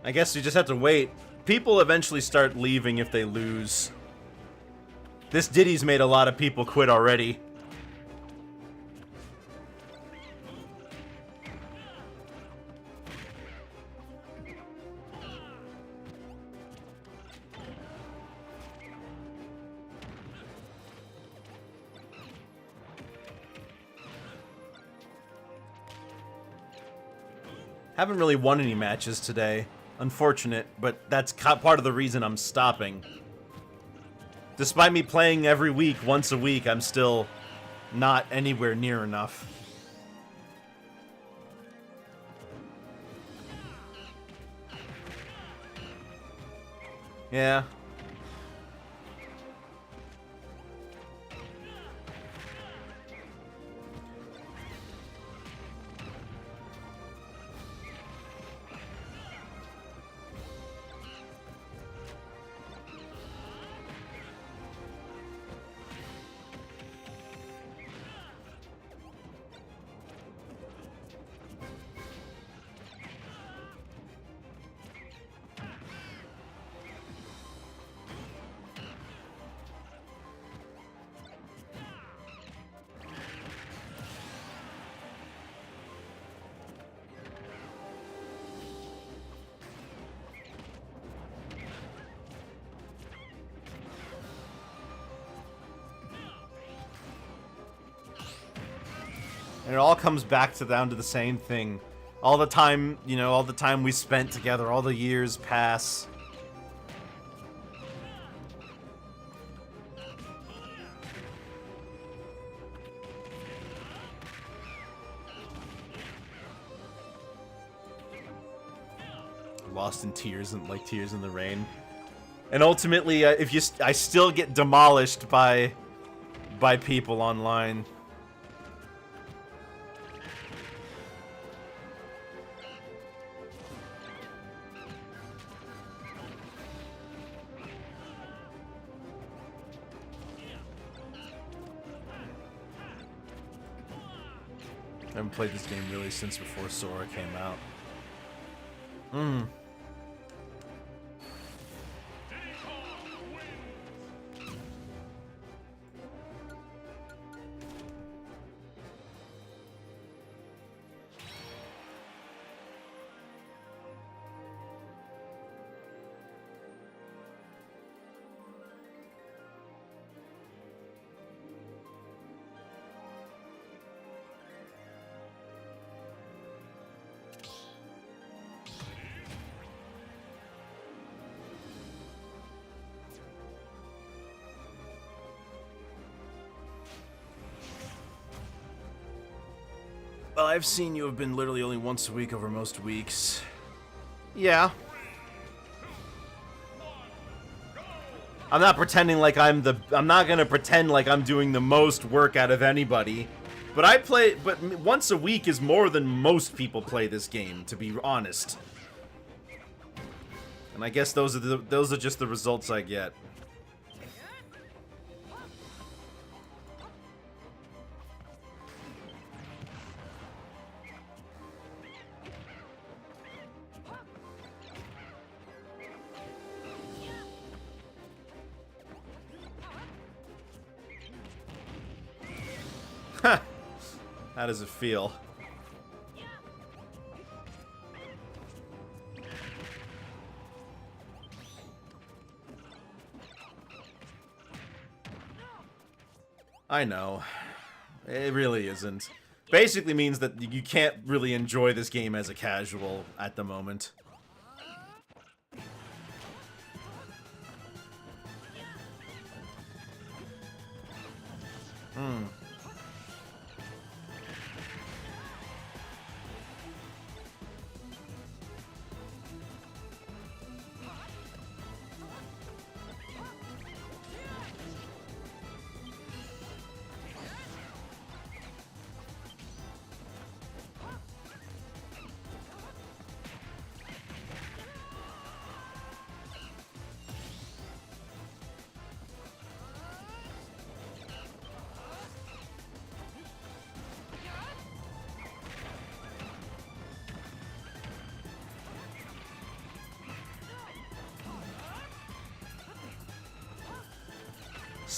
I guess you just have to wait. People eventually start leaving if they lose. This Diddy's made a lot of people quit already. Haven't really won any matches today. Unfortunate, but that's part of the reason I'm stopping. Despite me playing every week, once a week, I'm still not anywhere near enough. Yeah. And it all comes back down to the same thing. All the time, you know, all the time we spent together, all the years pass. Lost in tears and like tears in the rain. And ultimately, I still get demolished by people online. I haven't played this game really since before Sora came out. Well, I've seen you have been literally only once a week over most weeks. Yeah. I'm not pretending like I'm not gonna pretend like I'm doing the most work out of anybody. But but once a week is more than most people play this game, to be honest. And I guess those are just the results I get. How does it feel? I know. It really isn't. Basically means that you can't really enjoy this game as a casual at the moment.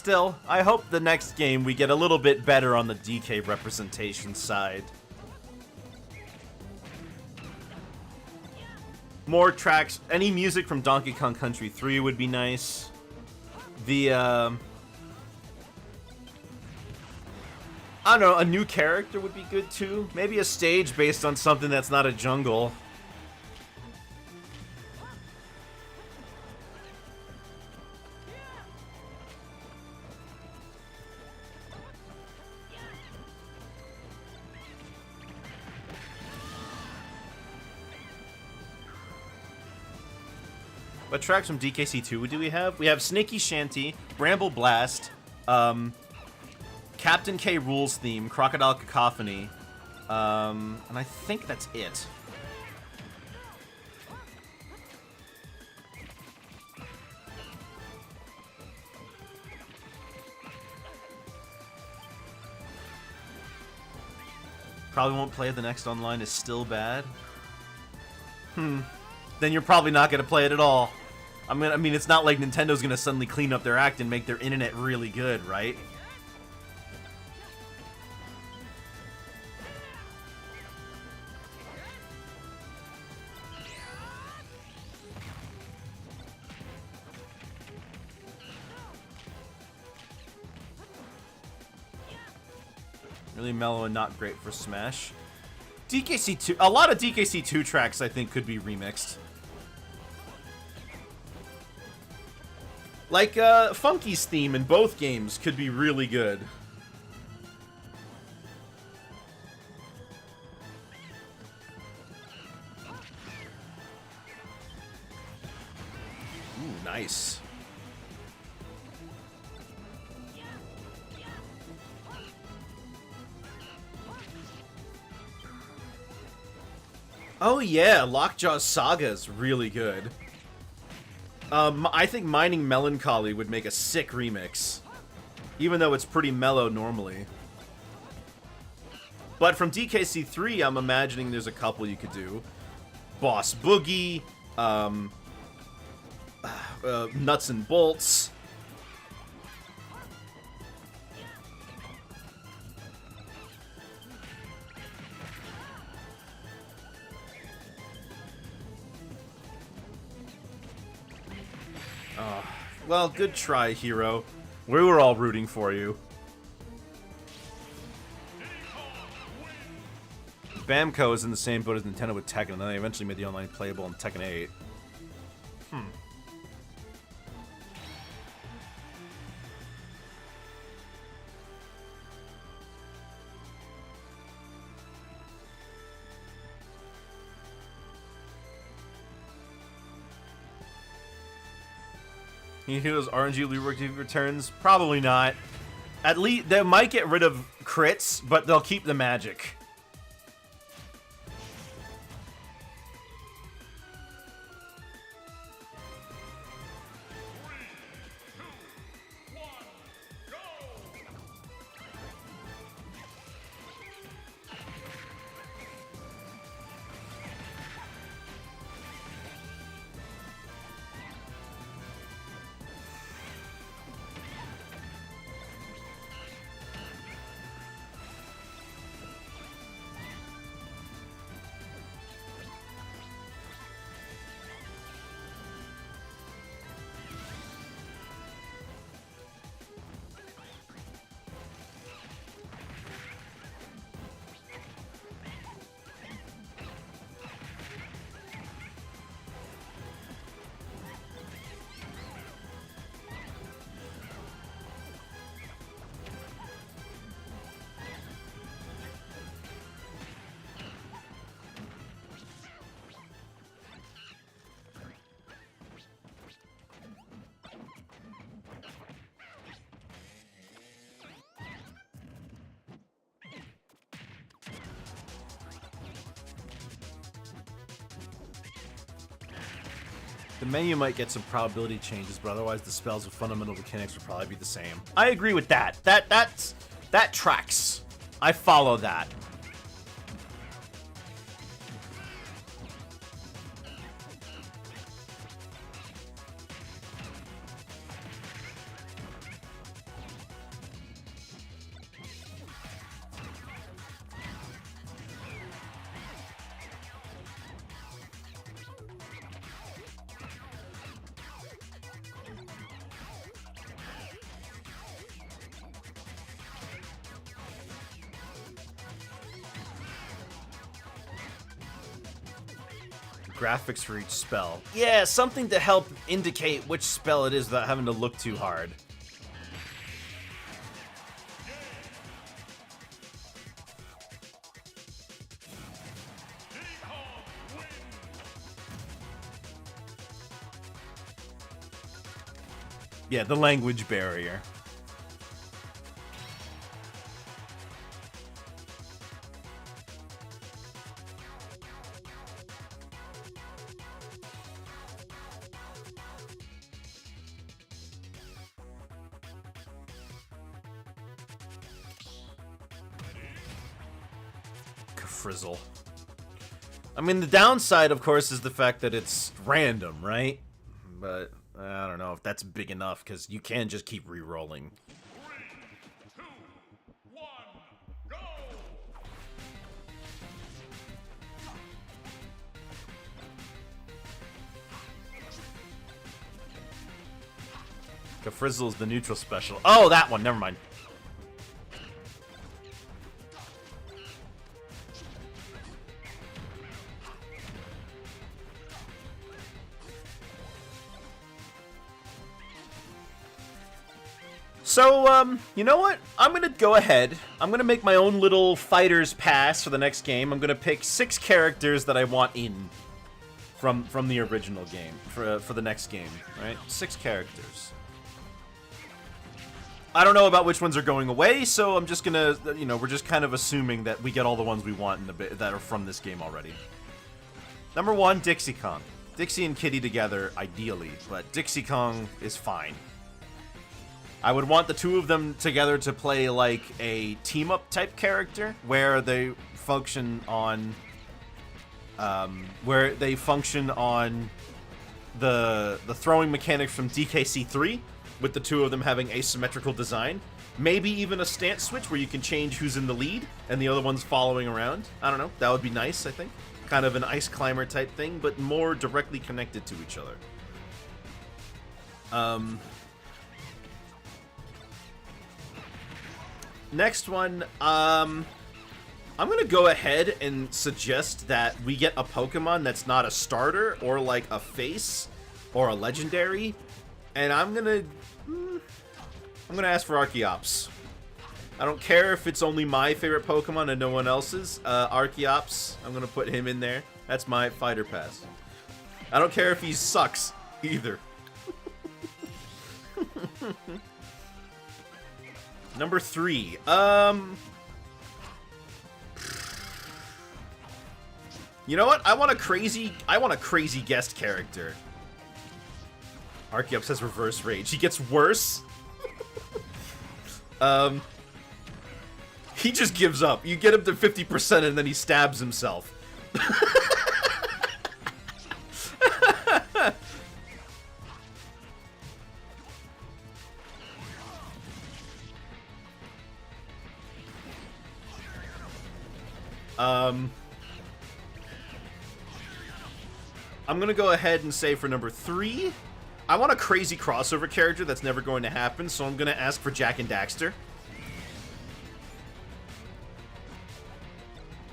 still, I hope the next game we get a little bit better on the DK representation side. More tracks, any music from Donkey Kong Country 3 would be nice. The, I don't know, a new character would be good too. Maybe a stage based on something that's not a jungle. What tracks from DKC2 do we have? We have Snaky Shanty, Bramble Blast, Captain K Rules theme, Crocodile Cacophony, and I think that's it. Probably won't play. The next online is still bad. Then you're probably not gonna play it at all. I mean, it's not like Nintendo's gonna suddenly clean up their act and make their internet really good, right? Really mellow and not great for Smash. DKC2, a lot of DKC2 tracks I think could be remixed. Like, Funky's theme in both games could be really good. Ooh, nice. Oh yeah, Lockjaw Saga is really good. I think Mining Melancholy would make a sick remix. Even though it's pretty mellow normally. But from DKC3, I'm imagining there's a couple you could do. Boss Boogie, Nuts and Bolts. Well, good try, Hero. We were all rooting for you. Bamco is in the same boat as Nintendo with Tekken, and then they eventually made the online playable in Tekken 8. You hear those RNG rework returns? Probably not. At least they might get rid of crits, but they'll keep the magic. The menu might get some probability changes, but otherwise the spells with fundamental mechanics will probably be the same. I agree with that. That tracks. I follow that. graphics for each spell. Yeah, something to help indicate which spell it is without having to look too hard. Yeah, the language barrier. Frizzle. I mean, the downside, of course, is the fact that it's random, right? But I don't know if that's big enough, because you can just keep re-rolling. 3, 2, 1, go! Frizzle is the neutral special. Oh, that one. Never mind. So, you know what? I'm gonna go ahead. I'm gonna make my own little fighter's pass for the next game. I'm gonna pick 6 characters that I want in from the original game for the next game, right? 6 characters. I don't know about which ones are going away, so I'm just gonna, you know, we're just kind of assuming that we get all the ones we want in a bit that are from this game already. Number 1, Dixie Kong. Dixie and Kitty together, ideally, but Dixie Kong is fine. I would want the two of them together to play like a team-up type character, where they function on, the throwing mechanics from DKC3, with the two of them having asymmetrical design. Maybe even a stance switch where you can change who's in the lead and the other one's following around. I don't know. That would be nice, I think. Kind of an ice climber type thing, but more directly connected to each other. Next one, I'm gonna go ahead and suggest that we get a Pokemon that's not a starter or like a face or a legendary, and I'm gonna ask for Archeops. I don't care if it's only my favorite Pokemon and no one else's. Archeops, I'm gonna put him in there. That's my fighter pass. I don't care if he sucks either. Number 3. You know what? I want a crazy guest character. Archeops has reverse rage. He gets worse. He just gives up. You get him to 50% and then he stabs himself. I'm gonna go ahead and say for number 3, I want a crazy crossover character that's never going to happen, so I'm gonna ask for Jak and Daxter.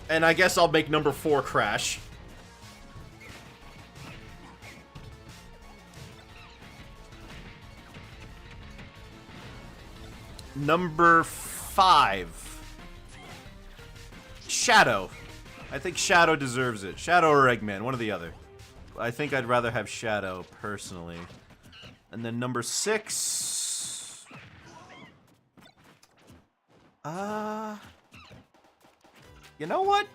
And I guess I'll make number 4 Crash. Number 5. Shadow. I think Shadow deserves it. Shadow or Eggman, one or the other. I think I'd rather have Shadow, personally. And then number 6... You know what?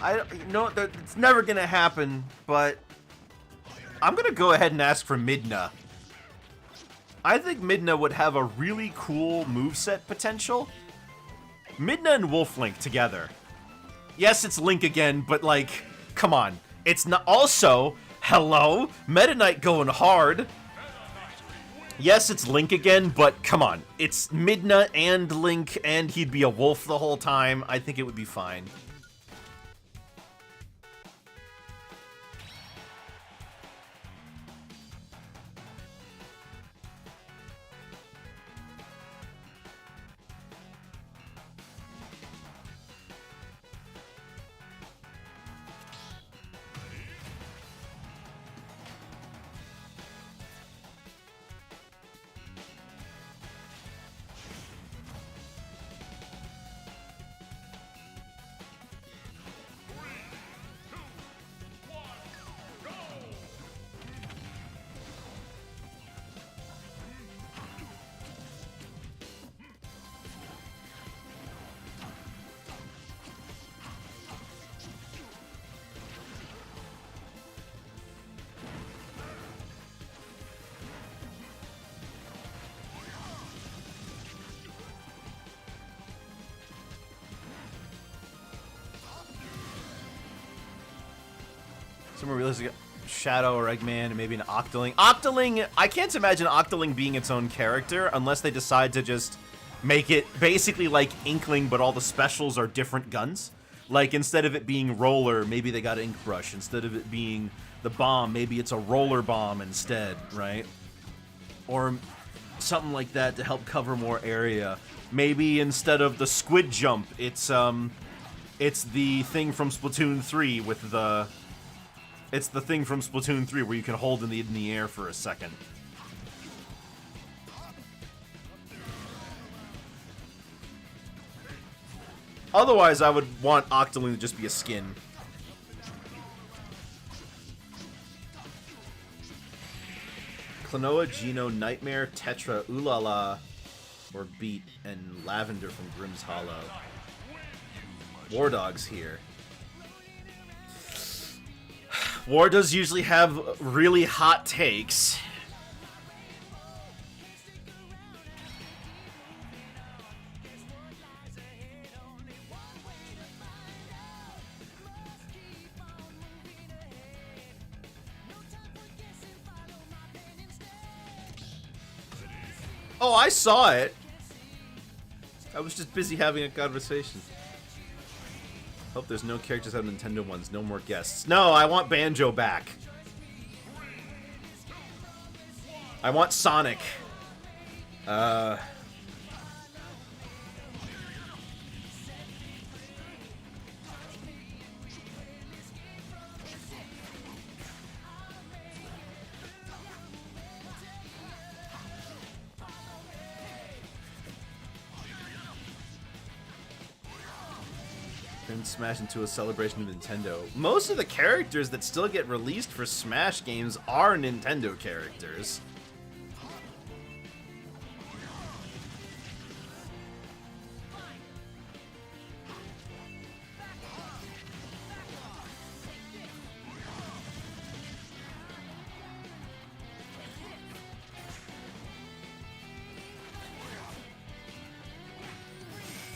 It's never gonna happen, but... I'm gonna go ahead and ask for Midna. I think Midna would have a really cool moveset potential. Midna and Wolf Link together. Yes, it's Link again, but like, come on. It's not. Also, hello, Meta Knight going hard. Yes, it's Link again, but come on. It's Midna and Link, and he'd be a wolf the whole time. I think it would be fine. Some more realistic Shadow or Eggman and maybe an Octoling. Octoling, I can't imagine Octoling being its own character unless they decide to just make it basically like Inkling, but all the specials are different guns. Like, instead of it being Roller, maybe they got Ink Brush. Instead of it being the bomb, maybe it's a Roller Bomb instead, right? Or something like that to help cover more area. Maybe instead of the Squid Jump, it's the thing from Splatoon 3 with the... It's the thing from Splatoon 3 where you can hold in the air for a second. Otherwise, I would want Octoling to just be a skin. Klonoa, Geno, Nightmare, Tetra, Ulala, or Beat, and Lavender from Grimm's Hollow. War Dog's here. War does usually have really hot takes. Oh, I saw it. I was just busy having a conversation. Hope there's no characters out of Nintendo ones. No more guests. No, I want Banjo back. I want Sonic. Smash into a celebration of Nintendo. Most of the characters that still get released for Smash games are Nintendo characters.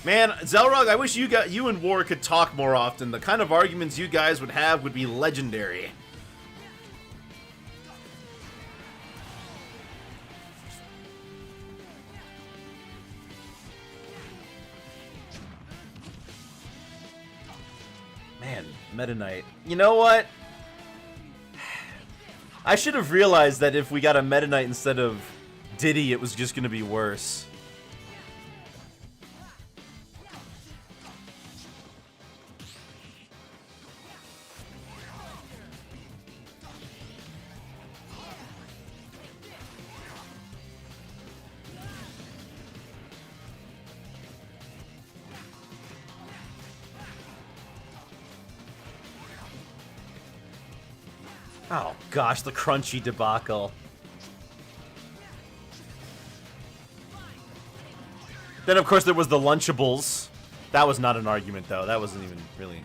Man, Zelrog, I wish you and War could talk more often. The kind of arguments you guys would have would be legendary. Man, Meta Knight. You know what? I should have realized that if we got a Meta Knight instead of Diddy, it was just going to be worse. Oh gosh, the crunchy debacle. Then of course there was the Lunchables. That was not an argument though. That wasn't even really...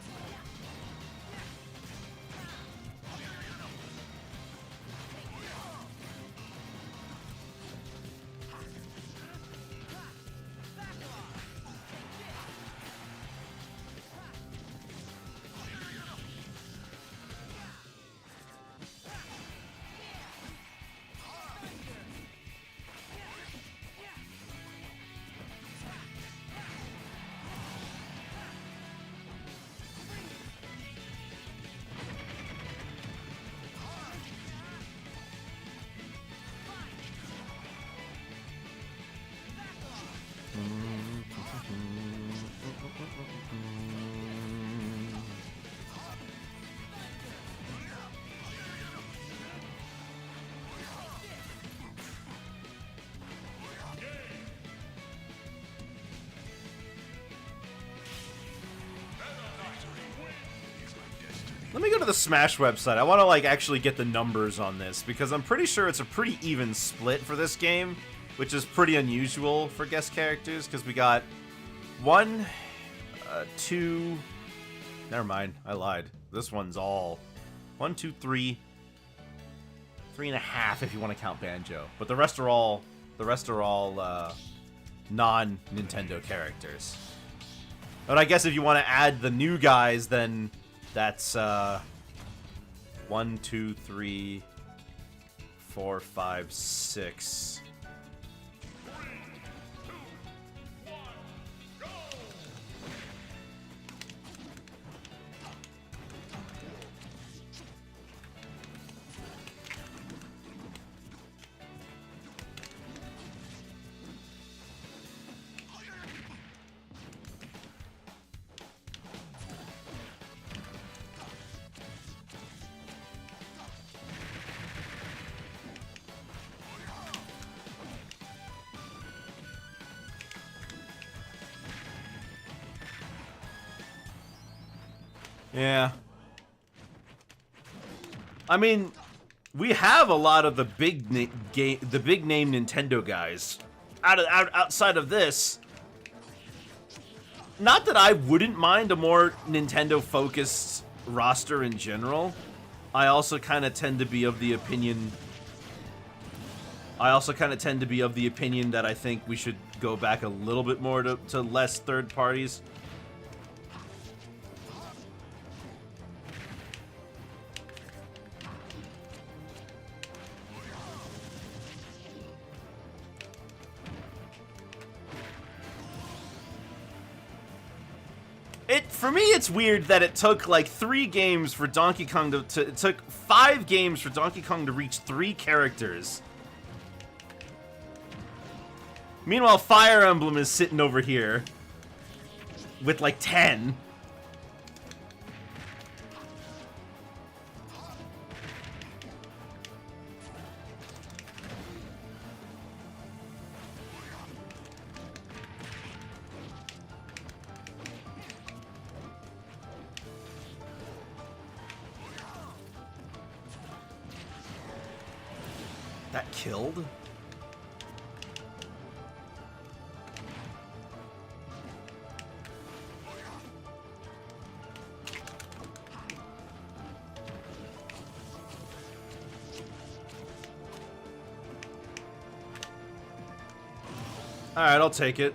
Let me go to the Smash website. I want to like actually get the numbers on this because I'm pretty sure it's a pretty even split for this game, which is pretty unusual for guest characters because we got 1, 2. Never mind, I lied. This one's all 1, 2, 3, 3.5 if you want to count Banjo, but the rest are all non-Nintendo characters. But I guess if you want to add the new guys, then that's 1, 2, 3, 4, 5, 6. Yeah. I mean, we have a lot of the big name Nintendo guys. Outside of this, not that I wouldn't mind a more Nintendo focused roster in general. I also kind of tend to be of the opinion that I think we should go back a little bit more to less third parties. For me, it's weird that it took like 3 games for Donkey Kong it took 5 games for Donkey Kong to reach 3 characters. Meanwhile, Fire Emblem is sitting over here with like 10. That killed? Alright, I'll take it.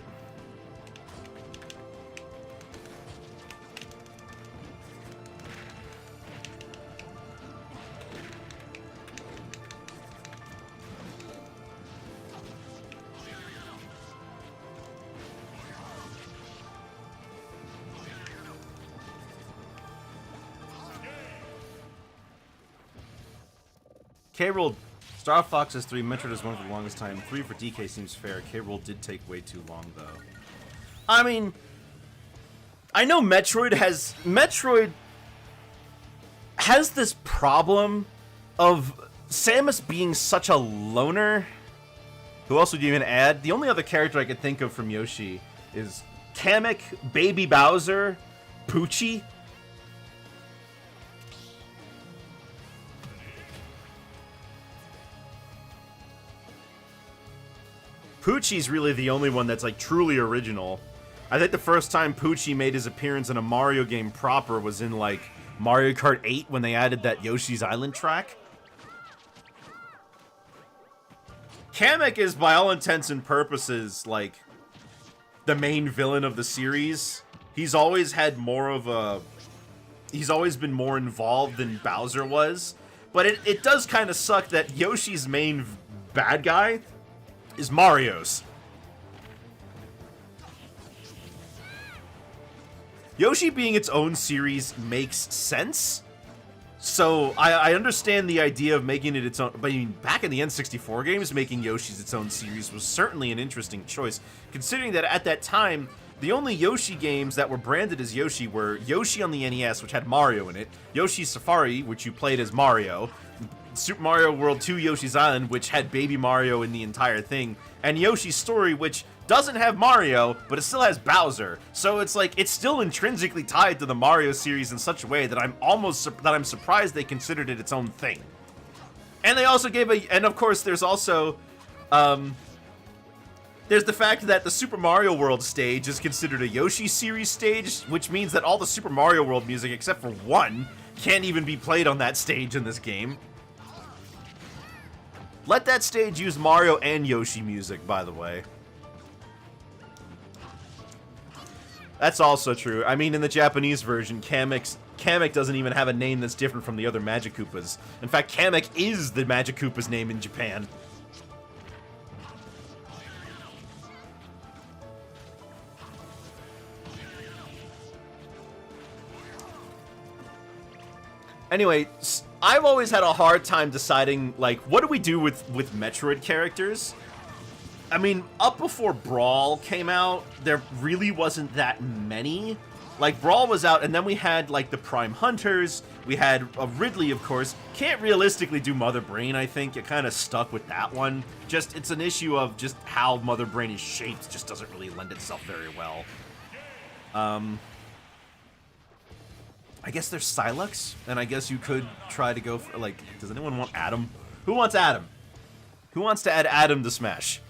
K-Roll, Star Fox has 3, Metroid has 1 for the longest time. 3 for DK seems fair. K-Roll did take way too long, though. I mean, I know Metroid has this problem of Samus being such a loner. Who else would you even add? The only other character I could think of from Yoshi is Kamek, Baby Bowser, Poochie. Poochie's really the only one that's like truly original. I think the first time Poochie made his appearance in a Mario game proper was in like Mario Kart 8 when they added that Yoshi's Island track. Kamek is by all intents and purposes like the main villain of the series. He's always been more involved than Bowser was. But it does kind of suck that Yoshi's main bad guy is Mario's. Yoshi being its own series makes sense. So I understand the idea of making it its own. But I mean, back in the N64 games, making Yoshi's its own series was certainly an interesting choice, considering that at that time, the only Yoshi games that were branded as Yoshi were Yoshi on the NES, which had Mario in it, Yoshi's Safari, which you played as Mario, Super Mario World 2 Yoshi's Island, which had Baby Mario in the entire thing, and Yoshi's Story, which doesn't have Mario, but it still has Bowser. So it's like, it's still intrinsically tied to the Mario series in such a way that I'm surprised they considered it its own thing. And they also and of course there's also, there's the fact that the Super Mario World stage is considered a Yoshi series stage, which means that all the Super Mario World music, except for one, can't even be played on that stage in this game. Let that stage use Mario and Yoshi music, by the way. That's also true. I mean, in the Japanese version, Kamek's Kamek doesn't even have a name that's different from the other Magic Koopas. In fact, Kamek is the Magic Koopa's name in Japan. Anyway, I've always had a hard time deciding, like, what do we do with Metroid characters? I mean, up before Brawl came out, there really wasn't that many. Like, Brawl was out, and then we had, like, the Prime Hunters. We had Ridley, of course. Can't realistically do Mother Brain, I think. It kind of stuck with that one. Just, it's an issue of just how Mother Brain is shaped. Just doesn't really lend itself very well. I guess there's Sylux, and I guess you could try to go for, like, does anyone want Adam? Who wants Adam? Who wants to add Adam to Smash?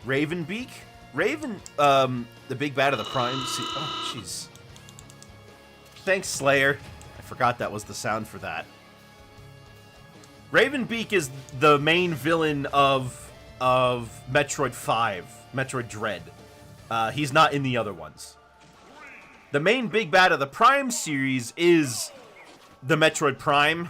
Ravenbeak? Raven, the big bad of the Prime. Oh, jeez. Thanks, Slayer. I forgot that was the sound for that. Ravenbeak is the main villain of Metroid 5, Metroid Dread. He's not in the other ones. The main big bad of the Prime series is the Metroid Prime,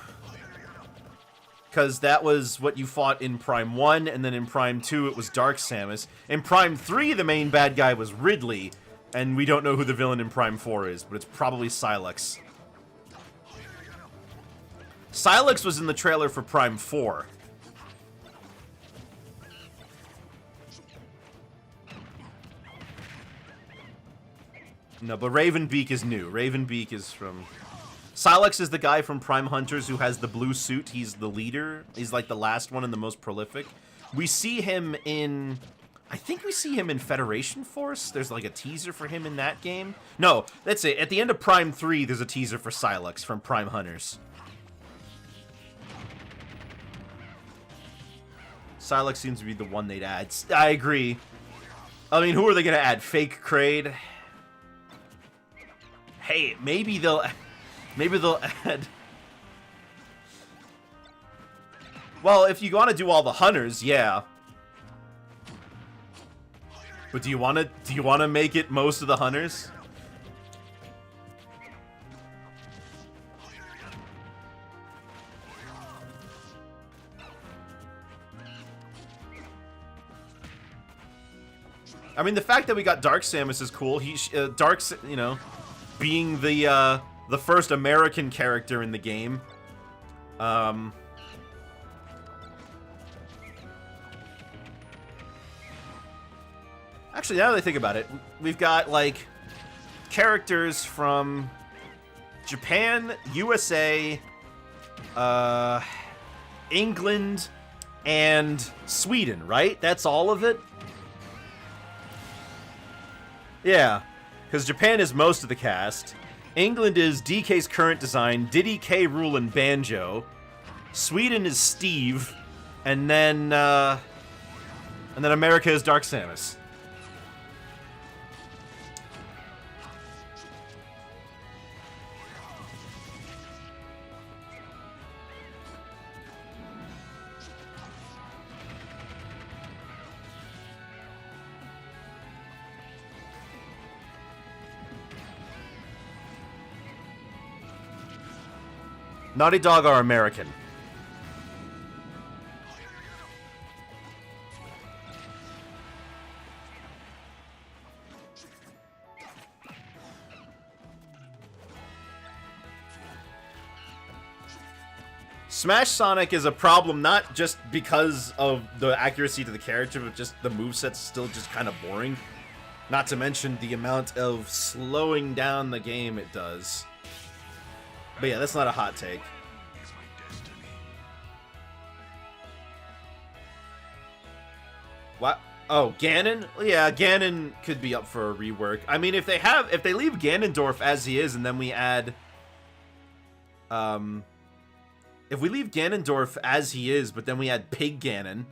because that was what you fought in Prime 1, and then in Prime 2 it was Dark Samus. In Prime 3 the main bad guy was Ridley, and we don't know who the villain in Prime 4 is, but it's probably Sylux. Sylux was in the trailer for Prime 4. No, but Ravenbeak is new. Ravenbeak is from... Sylux is the guy from Prime Hunters who has the blue suit. He's the leader. He's like the last one and the most prolific. We see him in... I think we see him in Federation Force. There's like a teaser for him in that game. No, that's it. At the end of Prime 3, there's a teaser for Sylux from Prime Hunters. Sylux seems to be the one they'd add. I agree. I mean, who are they going to add? Fake Kraid? Hey, maybe they'll add... Well, if you want to do all the hunters, yeah. But do you want to make it most of the hunters? I mean, the fact that we got Dark Samus is cool. You know, being the first American character in the game. Actually, now that I think about it, we've got, like, characters from Japan, USA, England, and Sweden, right? That's all of it? Yeah, because Japan is most of the cast. England is DK's current design, Diddy, K. Rool, and Banjo. Sweden is Steve, and then America is Dark Samus. Naughty Dog are American. Smash Sonic is a problem not just because of the accuracy to the character, but just the moveset's still just kind of boring. Not to mention the amount of slowing down the game it does. But yeah, that's not a hot take. What? Oh, Ganon? Yeah, Ganon could be up for a rework. I mean, if they leave Ganondorf as he is and then we add... if we leave Ganondorf as he is, but then we add Pig Ganon,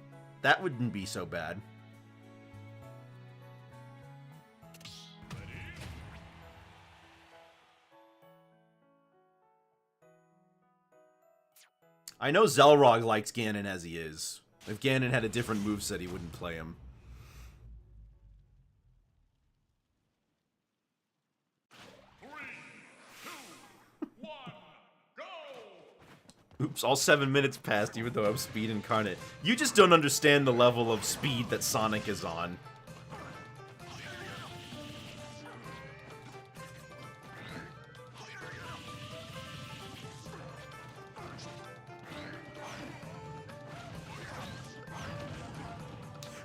that wouldn't be so bad. I know Zelrog likes Ganon as he is. If Ganon had a different moveset, he wouldn't play him. Oops, all 7 minutes passed even though I'm Speed Incarnate. You just don't understand the level of speed that Sonic is on.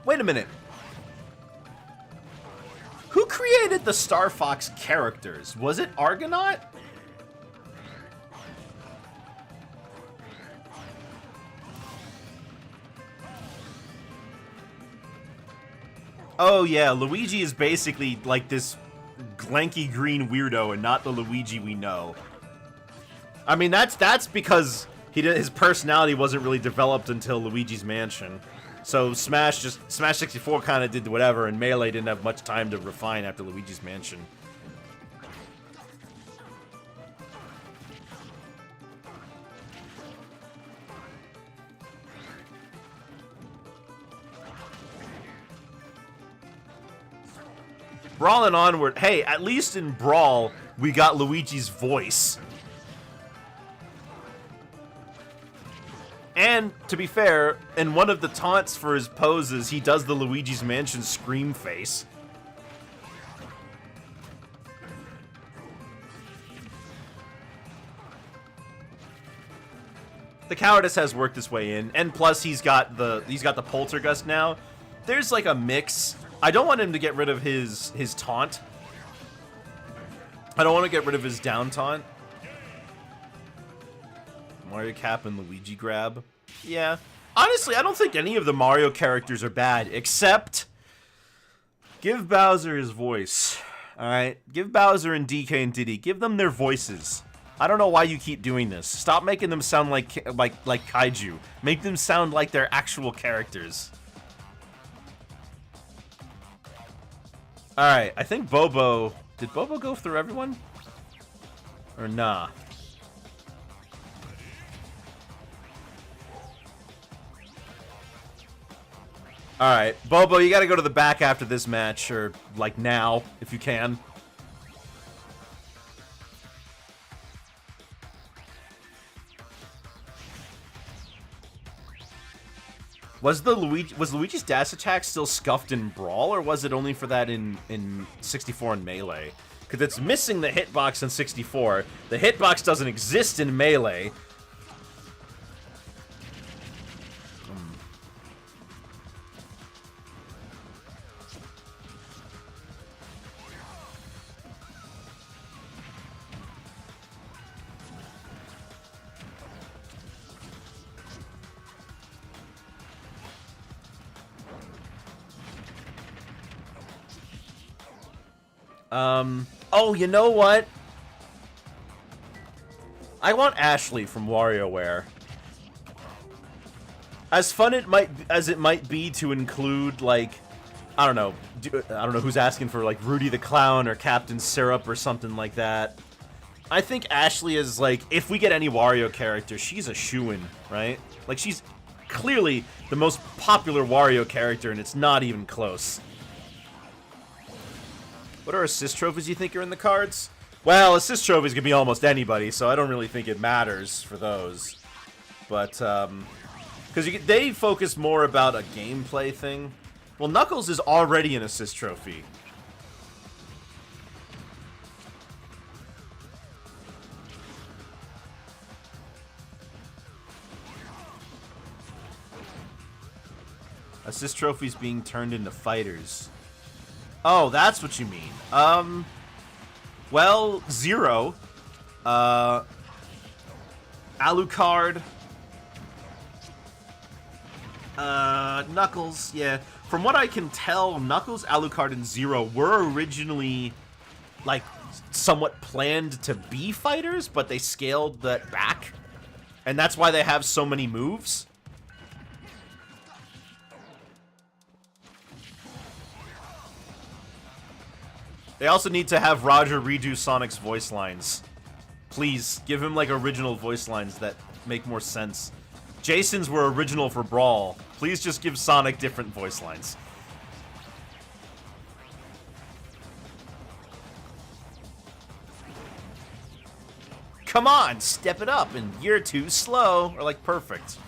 Wait a minute. Who created the Star Fox characters? Was it Argonaut? Oh yeah, Luigi is basically like this lanky green weirdo and not the Luigi we know. I mean, that's because his personality wasn't really developed until Luigi's Mansion. So Smash 64 kind of did whatever, and Melee didn't have much time to refine after Luigi's Mansion. Brawl and Onward. Hey, at least in Brawl, we got Luigi's voice. And, to be fair, in one of the taunts for his poses, he does the Luigi's Mansion scream face. The Cowardice has worked his way in, and plus he's got the Poltergust now. There's like a mix. I don't want him to get rid of his taunt. I don't want to get rid of his down taunt. Mario Cap and Luigi grab. Yeah. Honestly, I don't think any of the Mario characters are bad, except give Bowser his voice. Alright? Give Bowser and DK and Diddy. Give them their voices. I don't know why you keep doing this. Stop making them sound like kaiju. Make them sound like they're actual characters. Alright, I think Bobo... Did Bobo go through everyone? Or nah? Alright, Bobo, you gotta go to the back after this match, or, like, now, if you can. Was Luigi's dash attack still scuffed in Brawl, or was it only for that in 64 and Melee? Because it's missing the hitbox in 64. The hitbox doesn't exist in Melee. Oh, you know what? I want Ashley from WarioWare. As fun as it might be to include, like, I don't know who's asking for, like, Rudy the Clown or Captain Syrup or something like that. I think Ashley is, like, if we get any Wario character, she's a shoo-in, right? Like, she's clearly the most popular Wario character, and it's not even close. What are assist trophies you think are in the cards? Well, assist trophies could be almost anybody, so I don't really think it matters for those. But, because they focus more about a gameplay thing. Well, Knuckles is already an assist trophy. Assist trophies being turned into fighters. Oh, that's what you mean. Well, Zero, Alucard, Knuckles, yeah. From what I can tell, Knuckles, Alucard, and Zero were originally, like, somewhat planned to be fighters, but they scaled that back. And that's why they have so many moves. They also need to have Roger redo Sonic's voice lines. Please, give him, like, original voice lines that make more sense. Jason's were original for Brawl. Please just give Sonic different voice lines. Come on, step it up, and you're too slow. Or like, perfect.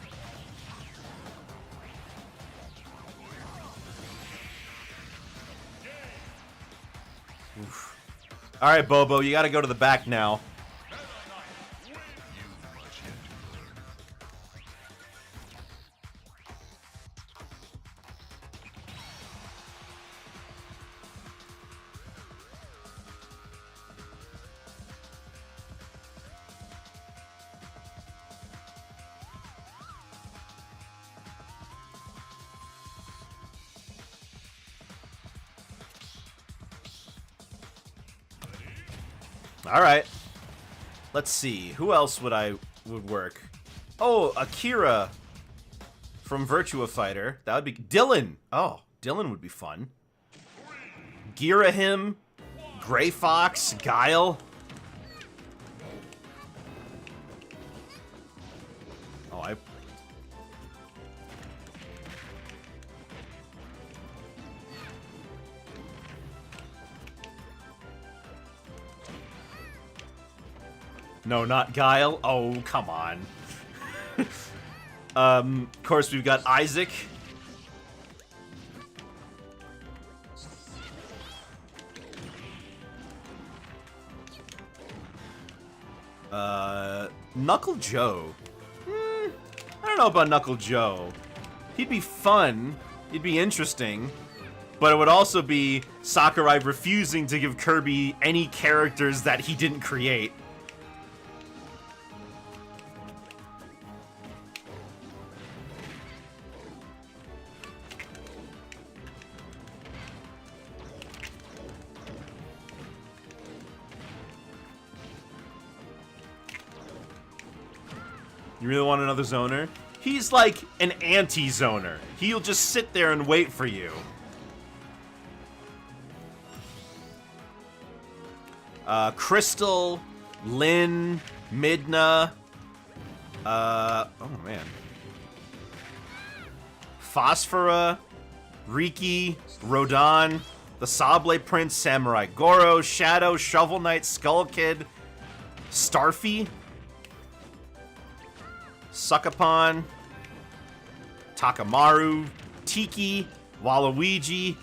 Oof. All right, Bobo, you gotta go to the back now. All right. Let's see. Who else would work? Oh, Akira from Virtua Fighter. That would be Dylan. Oh, Dylan would be fun. Girahim, Gray Fox, Guile. Oh, No, not Guile. Oh, come on. Of course, we've got Isaac. Knuckle Joe. I don't know about Knuckle Joe. He'd be fun. He'd be interesting. But it would also be Sakurai refusing to give Kirby any characters that he didn't create. You really want another zoner? He's like an anti-zoner. He'll just sit there and wait for you. Crystal, Lynn, Midna. Oh man. Phosphora, Riki, Rodan, the Sable Prince, Samurai Goro, Shadow, Shovel Knight, Skull Kid, Starfy, Suckapon, Takamaru, Tiki, Waluigi.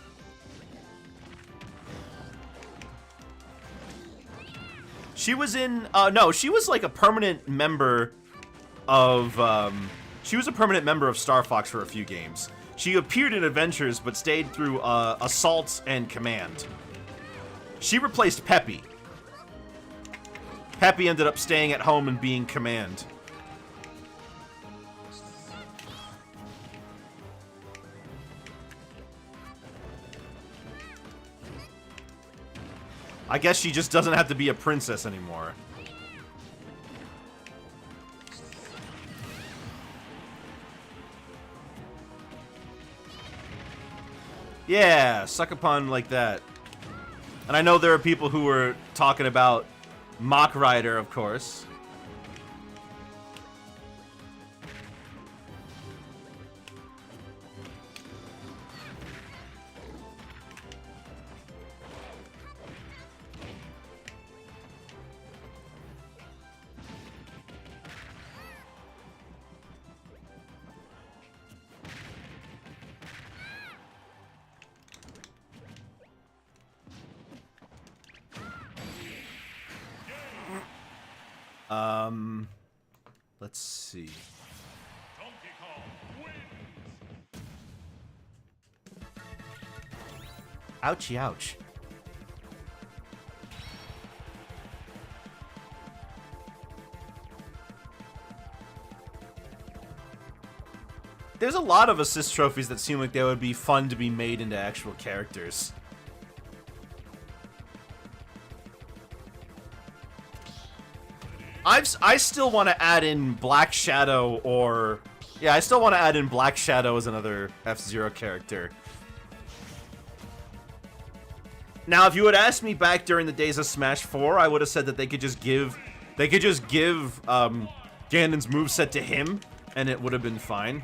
She was in, no, she was like a permanent member of, she was a permanent member of Star Fox for a few games. She appeared in Adventures, but stayed through, Assault and Command. She replaced Peppy. Peppy ended up staying at home and being Command. I guess she just doesn't have to be a princess anymore. Yeah, Suckapon like that. And I know there are people who were talking about Mach Rider, of course. Let's see. Donkey Kong wins. Ouchie, ouch. There's a lot of assist trophies that seem like they would be fun to be made into actual characters. I still want to add in Black Shadow or... Yeah, I still want to add in Black Shadow as another F-Zero character. Now, if you had asked me back during the days of Smash 4, I would have said that they could just give Ganon's moveset to him, and it would have been fine.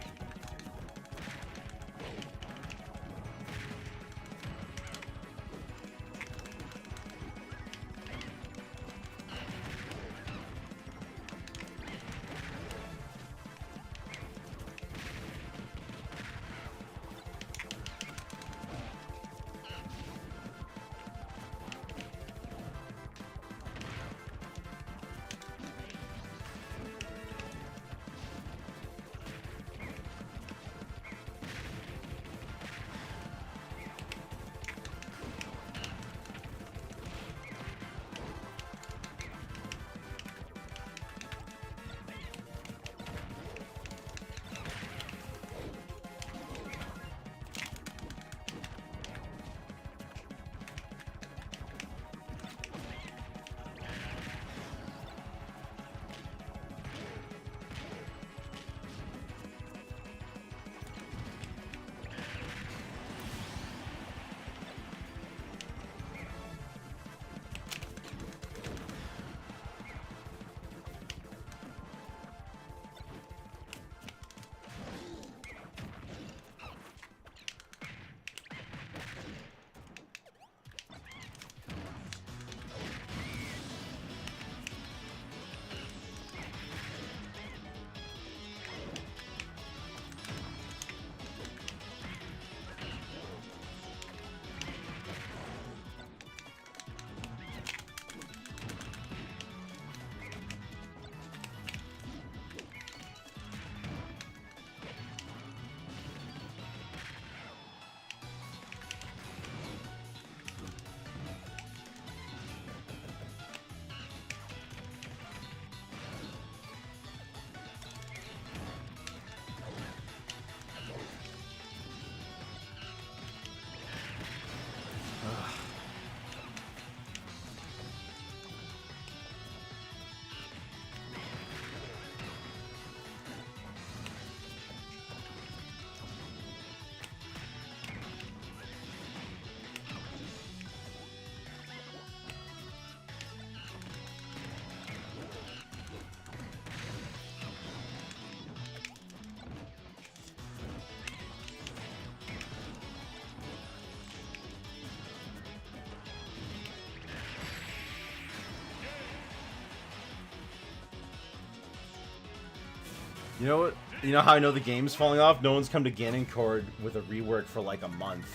You know what? You know how I know the game's falling off? No one's come to Ganoncord with a rework for like a month.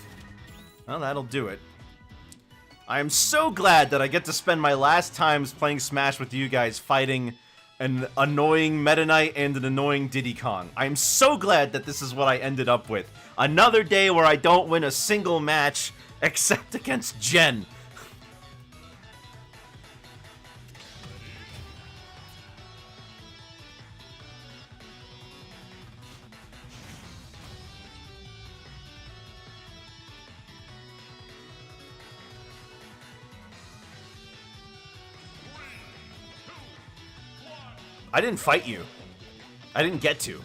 Well, that'll do it. I am so glad that I get to spend my last times playing Smash with you guys fighting an annoying Meta Knight and an annoying Diddy Kong. I am so glad that this is what I ended up with. Another day where I don't win a single match except against Jen. I didn't fight you. I didn't get to.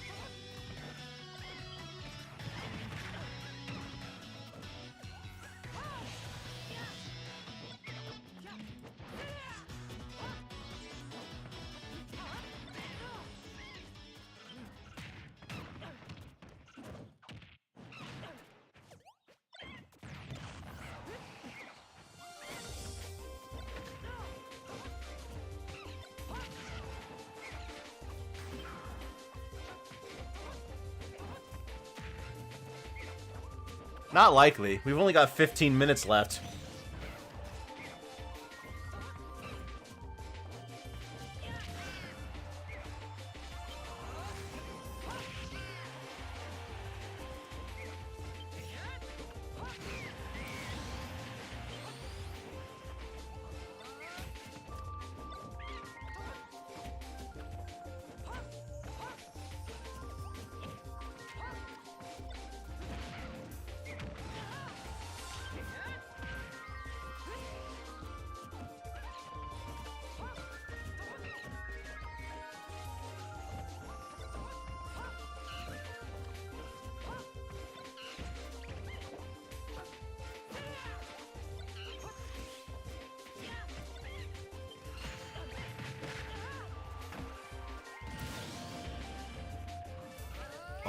Not likely. We've only got 15 minutes left.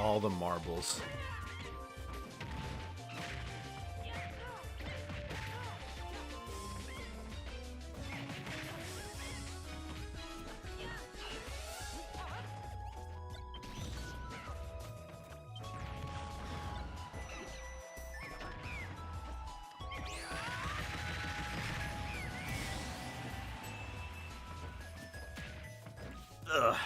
all the marbles. Ugh.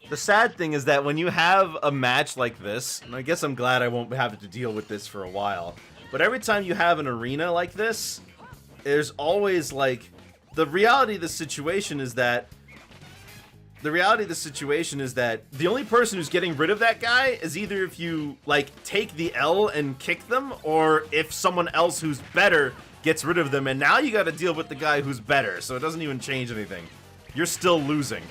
The sad thing is that when you have a match like this, and I guess I'm glad I won't have to deal with this for a while, but every time you have an arena like this, there's always like, the reality of the situation is that the only person who's getting rid of that guy is either if you like take the L and kick them, or if someone else who's better gets rid of them, and now you gotta deal with the guy who's better, so it doesn't even change anything. You're still losing.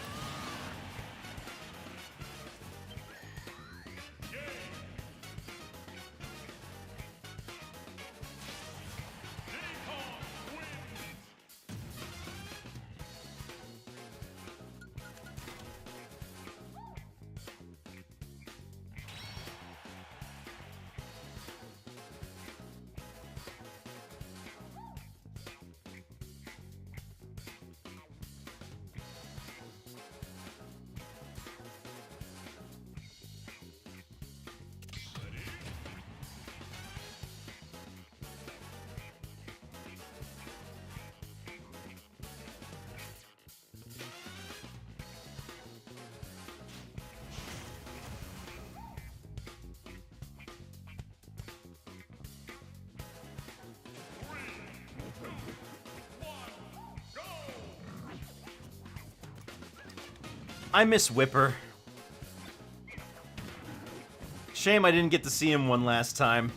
I miss Whipper. Shame I didn't get to see him one last time.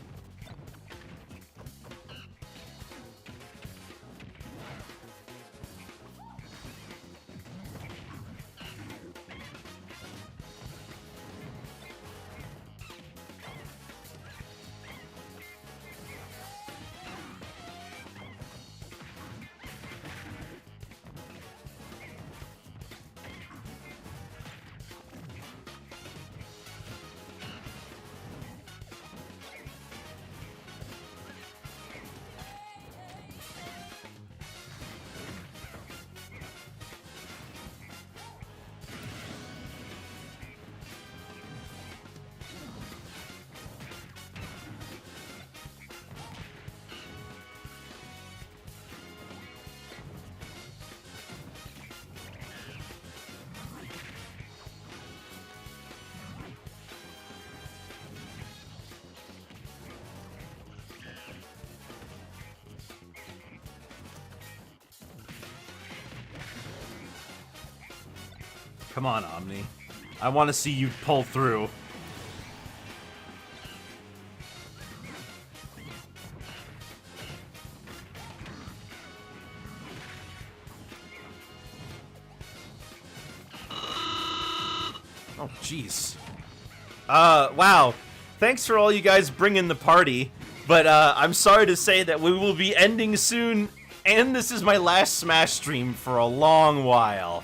Come on, Omni. I want to see you pull through. Oh, jeez. Wow. Thanks for all you guys bringing the party, but I'm sorry to say that we will be ending soon, and this is my last Smash stream for a long while.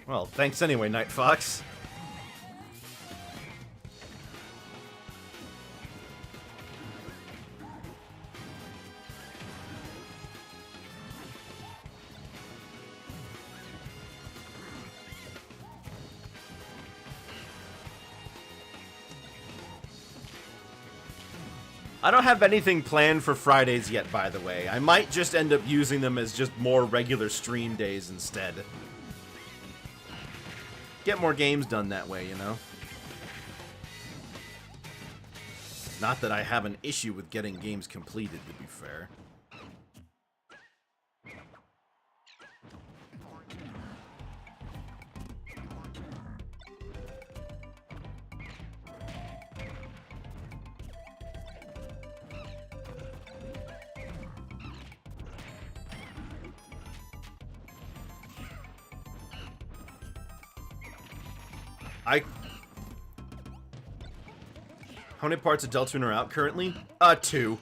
Well, thanks anyway, Night Fox. I don't have anything planned for Fridays yet, by the way. I might just end up using them as just more regular stream days instead. Get more games done that way, you know? Not that I have an issue with getting games completed, to be fair. How many parts of Deltarune are out currently? 2.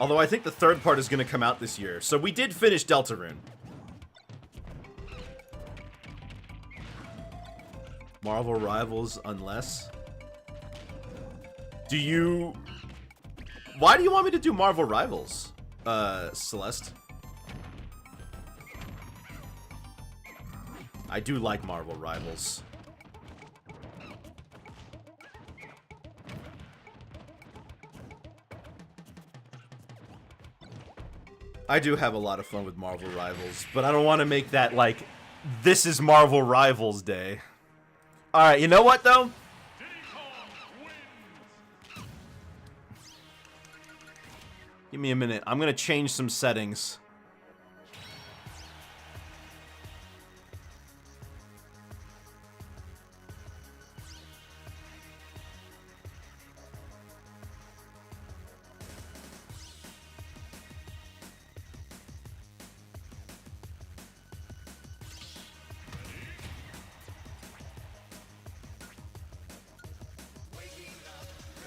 Although I think the third part is going to come out this year. So we did finish Deltarune. Marvel Rivals, unless... Do you... Why do you want me to do Marvel Rivals, Celeste? I do like Marvel Rivals. I do have a lot of fun with Marvel Rivals, but I don't want to make that like, this is Marvel Rivals Day. Alright, you know what though? Give me a minute. I'm gonna change some settings.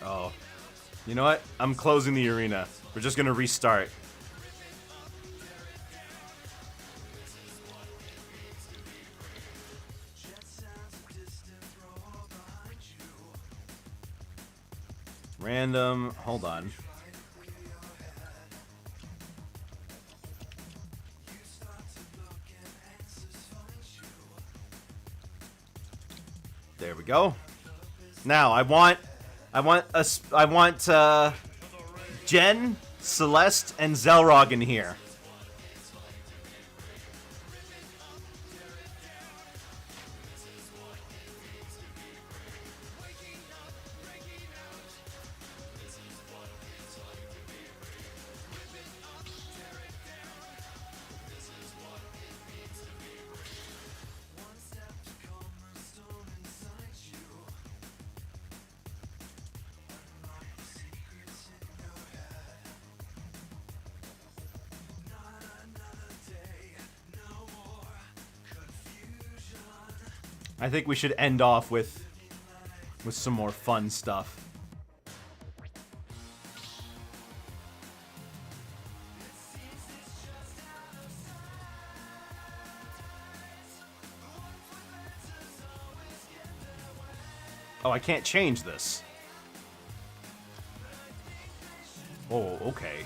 Oh. You know what? I'm closing the arena. We're just gonna restart. Random. Hold on. There we go. Now I want Jen, Celeste, and Zelrog in here. I think we should end off with some more fun stuff. Oh, I can't change this. Oh, okay.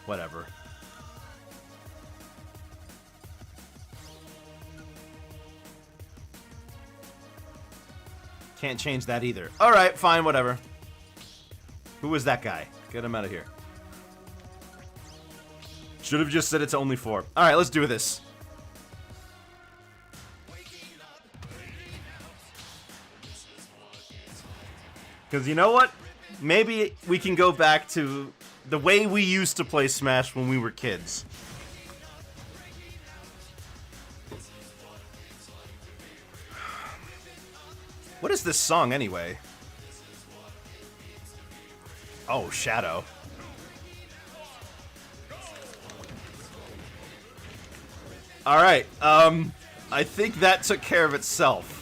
Whatever. Can't change that either. Alright, fine, whatever. Who was that guy? Get him out of here. Should have just said it's only 4. Alright, let's do this. Because you know what? Maybe we can go back to the way we used to play Smash when we were kids. What is this song anyway? Oh, Shadow. Alright, I think that took care of itself.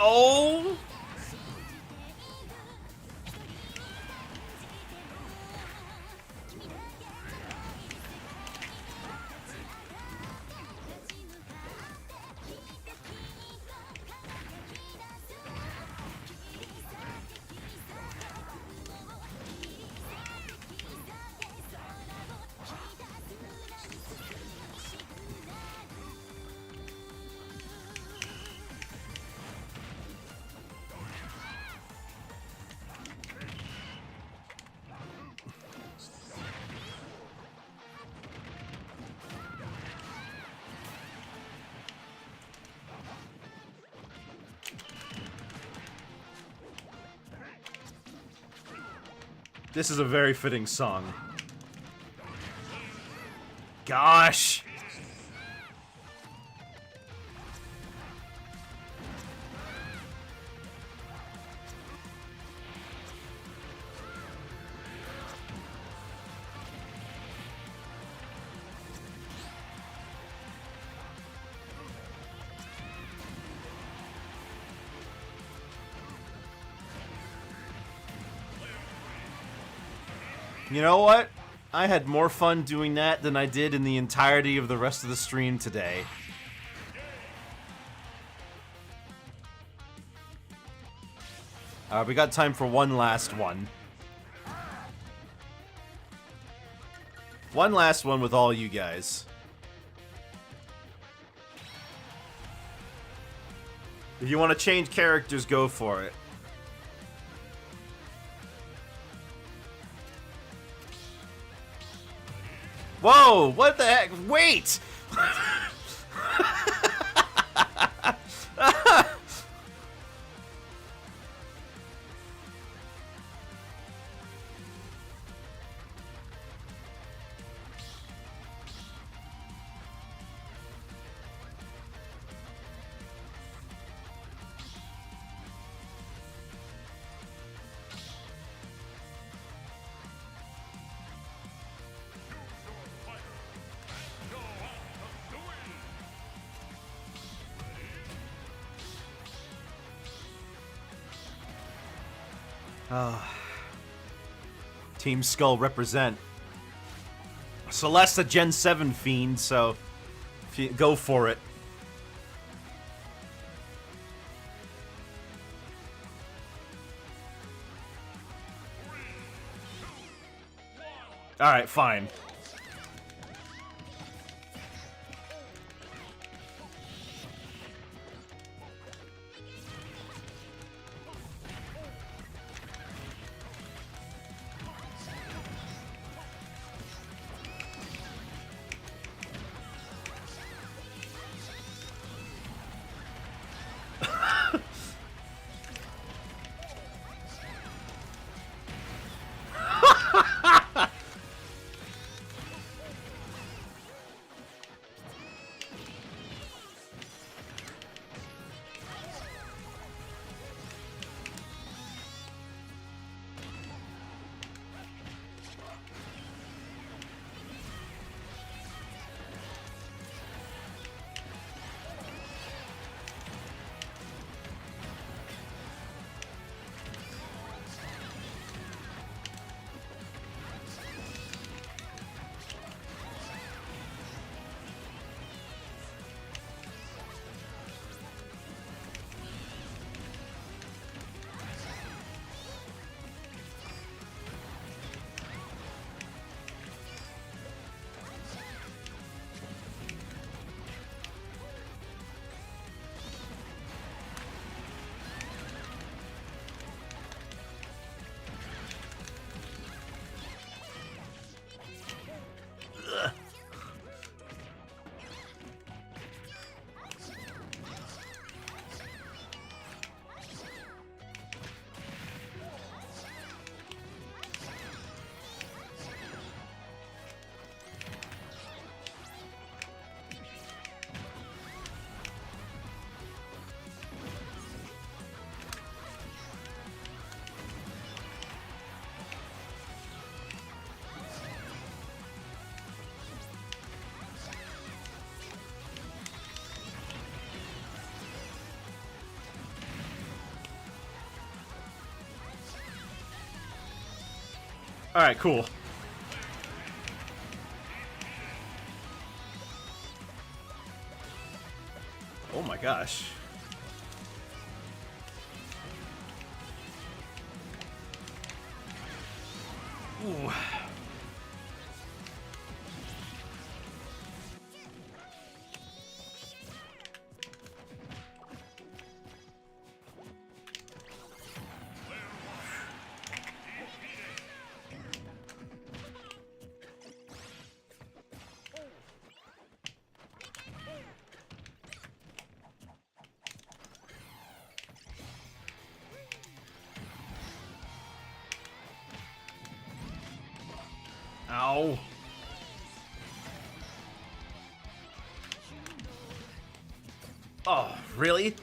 Oh! This is a very fitting song. Gosh! You know what? I had more fun doing that than I did in the entirety of the rest of the stream today. We got time for one last one. One last one with all you guys. If you want to change characters, go for it. Whoa! What the heck? Wait! Team Skull represent. Celeste's a Gen 7 fiend, so if you go for it. Alright, fine. Alright, cool. Oh my gosh. Ooh. Ow. Oh, really?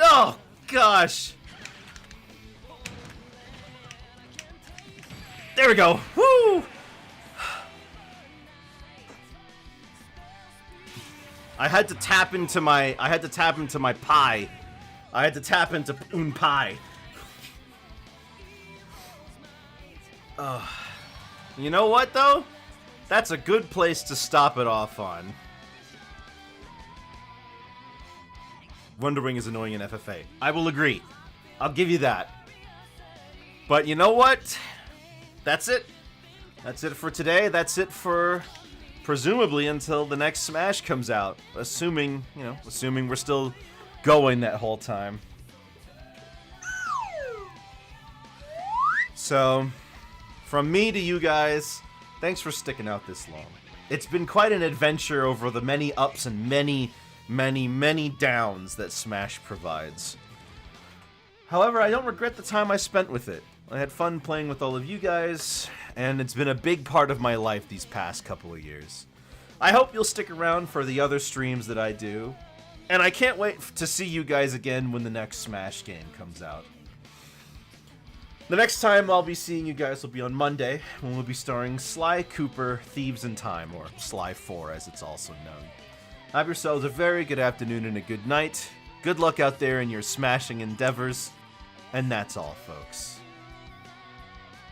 Oh, gosh. There we go. Woo! I had to tap into my pie. I had to tap into un pie. You know what though? That's a good place to stop it off on. Wonder Wing is annoying in FFA. I will agree. I'll give you that. But you know what? That's it. That's it for today. That's it for presumably until the next Smash comes out. Assuming we're still going that whole time. So, from me to you guys, thanks for sticking out this long. It's been quite an adventure over the many ups and many downs that Smash provides. However, I don't regret the time I spent with it. I had fun playing with all of you guys, and it's been a big part of my life these past couple of years. I hope you'll stick around for the other streams that I do, and I can't wait to see you guys again when the next Smash game comes out. The next time I'll be seeing you guys will be on Monday, when we'll be starring Sly Cooper Thieves in Time, or Sly 4 as it's also known. Have yourselves a very good afternoon and a good night. Good luck out there in your smashing endeavors, and that's all, folks.